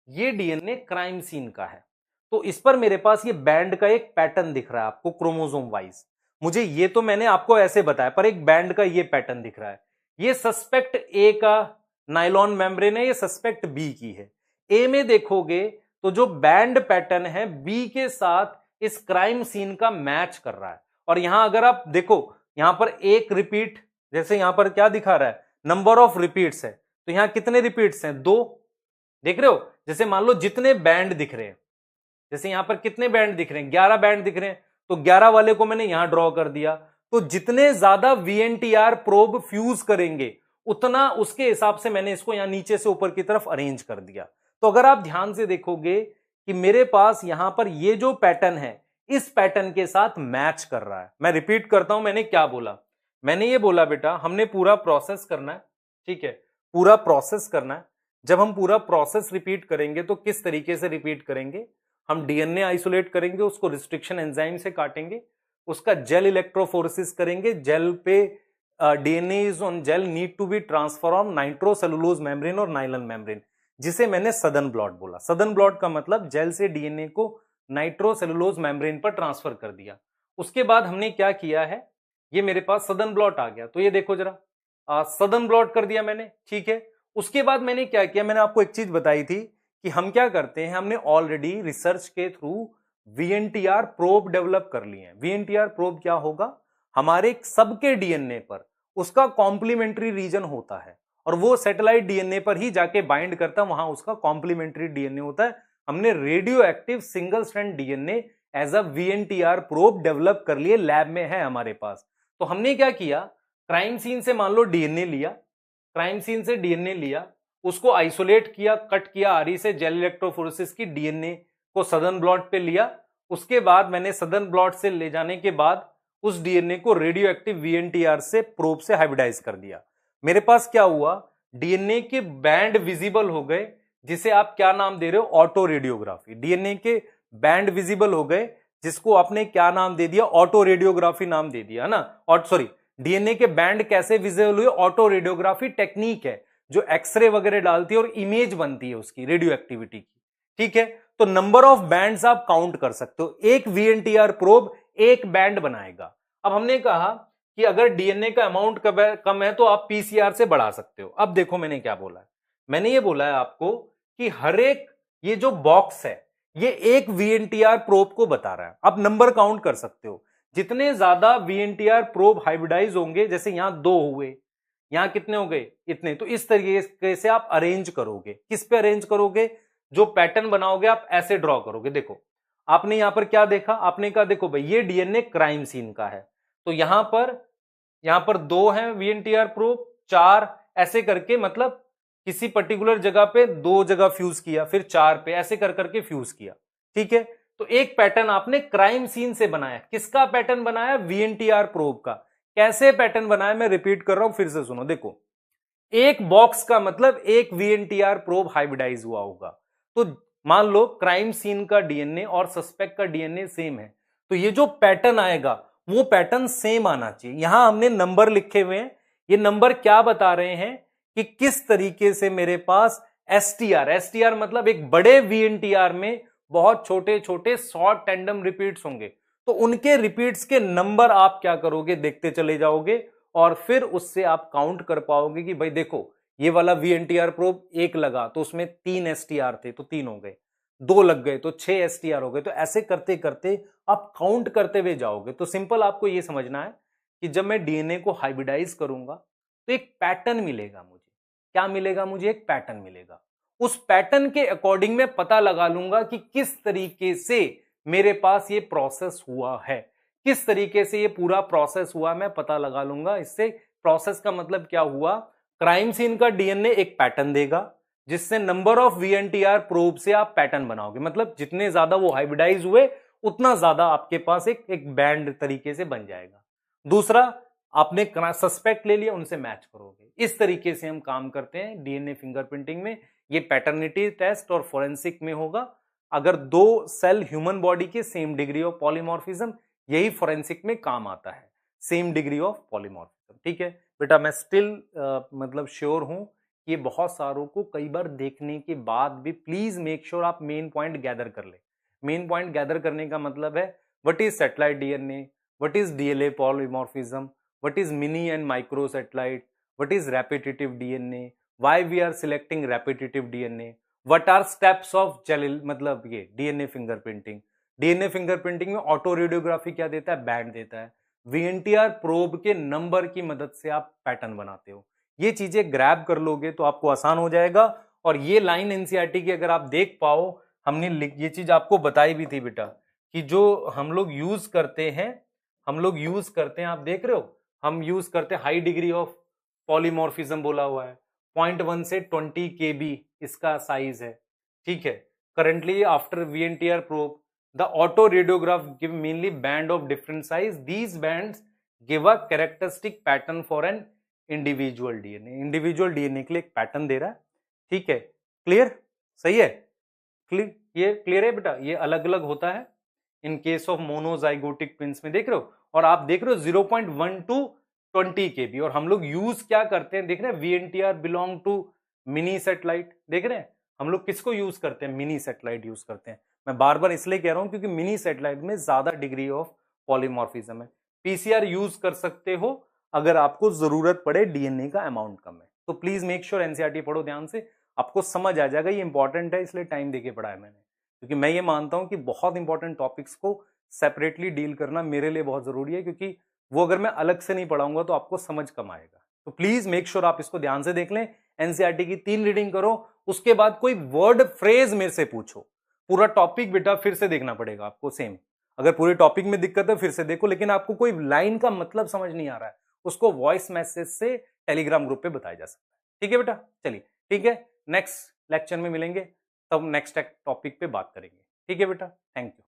ये डीएनए क्राइम सीन का है। तो इस पर मेरे पास ये बैंड का एक पैटर्न दिख रहा है आपको क्रोमोसोम वाइज। मुझे ये तो मैंने आपको ऐसे बताया, पर एक बैंड का ये पैटर्न दिख रहा है। ये सस्पेक्ट ए का नाइलॉन मेम्ब्रेन है, ये सस्पेक्ट बी की है। ए में देखोगे तो जो बैंड पैटर्न है बी के साथ इस क्राइम सीन का मैच कर रहा है। और यहां अगर आप देखो, यहां पर एक रिपीट, जैसे यहां पर क्या दिखा रहा है, नंबर ऑफ रिपीट्स है, तो यहां कितने रिपीट्स हैं, 2। देख रहे हो, जैसे मान लो जितने बैंड दिख रहे हैं, जैसे यहां पर कितने बैंड दिख रहे हैं, 11 बैंड दिख रहे हैं, तो 11 वाले को मैंने यहां ड्रॉ कर दिया। तो जितने ज्यादा वीएनटीआर प्रोब फ्यूज करेंगे उतना उसके हिसाब से मैंने इसको यहां नीचे से ऊपर की तरफ अरेंज कर दिया। तो अगर आप ध्यान से देखोगे कि मेरे पास यहां पर ये जो पैटर्न है इस पैटर्न के साथ मैच कर रहा है। मैं रिपीट करता हूं, मैंने क्या बोला, मैंने ये बोला बेटा हमने पूरा प्रोसेस करना है, ठीक है, पूरा प्रोसेस करना है। जब हम पूरा प्रोसेस रिपीट करेंगे तो किस तरीके से रिपीट करेंगे, हम डीएनए आइसोलेट करेंगे, उसको रिस्ट्रिक्शन एंजाइम से काटेंगे, उसका जेल इलेक्ट्रोफोरेसिस करेंगे, जेल पे DNA is on gel need to be transform nitrocellulose membrane और नाइलन मेम्ब्रेन, जिसे मैंने सदन ब्लॉट बोला। सदन ब्लॉट का मतलब जेल से डीएनए को नाइट्रोसेलुलोज मेम्ब्रेन पर ट्रांसफर कर दिया। उसके बाद हमने क्या किया है, ये मेरे पास सदन ब्लॉट आ गया। तो ये देखो जरा, सदर्न ब्लॉट कर दिया मैंने, ठीक है। उसके बाद मैंने क्या किया, मैंने आपको एक चीज बताई थी कि हम क्या करते हैं, हमने ऑलरेडी रिसर्च के थ्रू VNTR प्रोब डेवलप कर लिए हैं। VNTR प्रोब क्या होगा, हमारे सबके डीएनए पर उसका कॉम्प्लीमेंट्री रीजन होता है और वो सैटेलाइट डीएनए पर ही जाके बाइंड करता है, वहां उसका कॉम्प्लीमेंट्री डीएनए होता है। हमने radioactive single strand DNA as a VNTR probe develop कर लिए, लैब में है हमारे पास। तो हमने क्या किया, क्राइम सीन से मान लो डीएनए लिया, क्राइम सीन से डीएनए लिया, उसको आइसोलेट किया, कट किया आरी से जेल इलेक्ट्रोफोरेसिस की, डीएनए को सदर्न ब्लॉट पे लिया। उसके बाद मैंने सदर्न ब्लॉट से ले जाने के बाद उस डीएनए को रेडियो एक्टिव VNTR से प्रोब से हाइब्रिडाइज कर दिया। मेरे पास क्या हुआ, डीएनए के बैंड विजिबल हो गए, जिसे आप क्या नाम दे रहे हो, ऑटो रेडियोग्राफी। डीएनए के बैंड विजिबल हो गए, जिसको आपने क्या नाम दे दिया, ऑटो रेडियोग्राफी नाम दे दिया, है ना। और सॉरी, डीएनए के बैंड कैसे विजिबल हुए, ऑटो रेडियोग्राफी टेक्निक है जो एक्सरे वगैरह डालती है और इमेज बनती है उसकी रेडियो एक्टिविटी की, ठीक है। तो नंबर ऑफ बैंड्स आप काउंट कर सकते हो, एक VNTR प्रोब एक बैंड बनाएगा। अब हमने कहा कि अगर डीएनए का अमाउंट कम है तो आप PCR से बढ़ा सकते हो। अब देखो मैंने क्या बोला है, मैंने ये बोला है आपको कि हर एक ये जो बॉक्स है ये एक VNTR प्रोब को बता रहा है। अब नंबर काउंट कर सकते हो, जितने ज्यादा VNTR प्रोब हाइब्रिडाइज होंगे, जैसे यहां 2 हुए, यहां कितने हो गए, इतने, तो इस तरीके से आप अरेंज करोगे। किस पे अरेंज करोगे, जो पैटर्न बनाओगे आप ऐसे ड्रॉ करोगे। देखो आपने यहां पर क्या देखा, आपने कहा देखो भाई ये डीएनए क्राइम सीन का है, तो यहां पर 2 हैं VNTR प्रोब, 4 ऐसे करके, मतलब किसी पर्टिकुलर जगह पे 2 जगह फ्यूज किया, फिर 4 पे, ऐसे कर करके फ्यूज किया, ठीक है। तो एक पैटर्न आपने क्राइम सीन से बनाया। किसका पैटर्न बनाया, VNTR प्रोब का। कैसे पैटर्न बनाया, मैं रिपीट कर रहा हूं, फिर से सुनो। देखो एक बॉक्स का मतलब एक VNTR प्रोब हाइब्रिडाइज हुआ होगा। तो मान लो क्राइम सीन का डीएनए और सस्पेक्ट का डीएनए सेम है, तो ये जो पैटर्न आएगा वो पैटर्न सेम आना चाहिए। यहां हमने नंबर लिखे हुए हैं, ये नंबर क्या बता रहे हैं कि किस तरीके से मेरे पास STR मतलब एक बड़े VNTR में बहुत छोटे छोटे शॉर्ट टैंडम रिपीट्स होंगे, तो उनके रिपीट्स के नंबर आप क्या करोगे, देखते चले जाओगे और फिर उससे आप काउंट कर पाओगे कि भाई देखो ये वाला VNTR प्रोब 1 लगा तो उसमें 3 STR थे तो 3 हो गए, 2 लग गए तो 6 STR हो गए। तो ऐसे करते करते आप काउंट करते हुए जाओगे। तो सिंपल आपको ये समझना है कि जब मैं डीएनए को हाइब्रिडाइज करूंगा तो एक पैटर्न मिलेगा मुझे। क्या मिलेगा मुझे, एक पैटर्न मिलेगा। उस पैटर्न के अकॉर्डिंग मैं पता लगा लूंगा कि किस तरीके से मेरे पास ये प्रोसेस हुआ है, किस तरीके से ये पूरा प्रोसेस हुआ, मैं पता लगा लूंगा। इससे प्रोसेस का मतलब क्या हुआ, क्राइम सीन का डीएनए एक पैटर्न देगा, जिससे नंबर ऑफ VNTR प्रोब से आप पैटर्न बनाओगे। मतलब जितने ज्यादा वो हाइब्रिडाइज हुए उतना ज्यादा आपके पास एक बैंड तरीके से बन जाएगा। दूसरा, आपने सस्पेक्ट ले लिया, उनसे मैच करोगे। इस तरीके से हम काम करते हैं डीएनए फिंगरप्रिंटिंग में। ये पैटर्निटी टेस्ट और फोरेंसिक में होगा। अगर 2 सेल ह्यूमन बॉडी के सेम डिग्री ऑफ पॉलीमॉर्फिज्म, यही फोरेंसिक में काम आता है, सेम डिग्री ऑफ पॉलीमॉर्फिज्म, ठीक है बेटा। मैं स्टिल मतलब श्योर हूं कि ये बहुत सारों को कई बार देखने के बाद भी प्लीज मेक श्योर आप मेन पॉइंट गैदर कर ले। मेन पॉइंट गैदर करने का मतलब है what is satellite DNA, what is DLA polymorphism, what is mini and micro satellite, what is repetitive DNA, why we are selecting repetitive DNA, what are steps of मतलब ये DNA fingerprinting. DNA fingerprinting में auto radiography क्या देता है, band देता है। VNTR probe के number की मदद से आप पैटर्न बनाते हो। ये चीजें ग्रैब कर लोगे तो आपको आसान हो जाएगा। और ये लाइन एनसीईआरटी की अगर आप देख पाओ, हमने ये चीज आपको बताई भी थी बेटा कि जो हम लोग यूज करते हैं, आप देख रहे हो, हम यूज करते हैं हाई डिग्री ऑफ पॉलीमॉर्फिज्म बोला हुआ है, 0.1 से 20 KB इसका साइज है, ठीक है। Currently after VNTR probe the auto radiograph give mainly band of different size, these bands give a characteristic pattern for an individual DNA. Individual DNA के लिए एक पैटर्न दे रहा है, ठीक है। क्लियर, सही है, क्लियर, ये क्लियर है बेटा। ये अलग अलग होता है in case of monozygotic twins में, देख रहे हो। और आप देख रहे हो 0.1 to 20 KB। और हम लोग यूज क्या करते हैं, देख रहे हैं, VNTR belong to minisatellite, देख रहे हैं हम लोग किसको यूज करते हैं, मिनी सैटेलाइट यूज करते हैं। मैं बार बार इसलिए कह रहा हूं क्योंकि मिनी सैटेलाइट में ज्यादा डिग्री ऑफ पॉलीमॉर्फिज्म है। PCR यूज कर सकते हो अगर आपको जरूरत पड़े डीएनए का अमाउंट कम है। तो प्लीज मेक श्योर एनसीईआरटी पढ़ो ध्यान से, आपको समझ आ जाएगा। ये इंपॉर्टेंट है इसलिए टाइम देके पढ़ा है मैंने, क्योंकि मैं ये मानता हूं कि बहुत इंपॉर्टेंट टॉपिक्स को सेपरेटली डील करना मेरे लिए बहुत जरूरी है, क्योंकि वो अगर मैं अलग से नहीं पढ़ाऊंगा तो आपको समझ कम आएगा। तो प्लीज मेक श्योर आप इसको ध्यान से देख लें। एनसीईआरटी की 3 रीडिंग करो, उसके बाद कोई वर्ड फ्रेज मेरे से पूछो। पूरा टॉपिक बेटा फिर से देखना पड़ेगा आपको सेम। अगर पूरे टॉपिक में दिक्कत है फिर से देखो, लेकिन आपको कोई लाइन का मतलब समझ नहीं आ रहा है, उसको वॉइस मैसेज से टेलीग्राम ग्रुप पे बताया जा सकता है। ठीक है बेटा, चलिए ठीक है, नेक्स्ट लेक्चर में मिलेंगे, तब नेक्स्ट टॉपिक पे बात करेंगे। ठीक है बेटा, थैंक यू।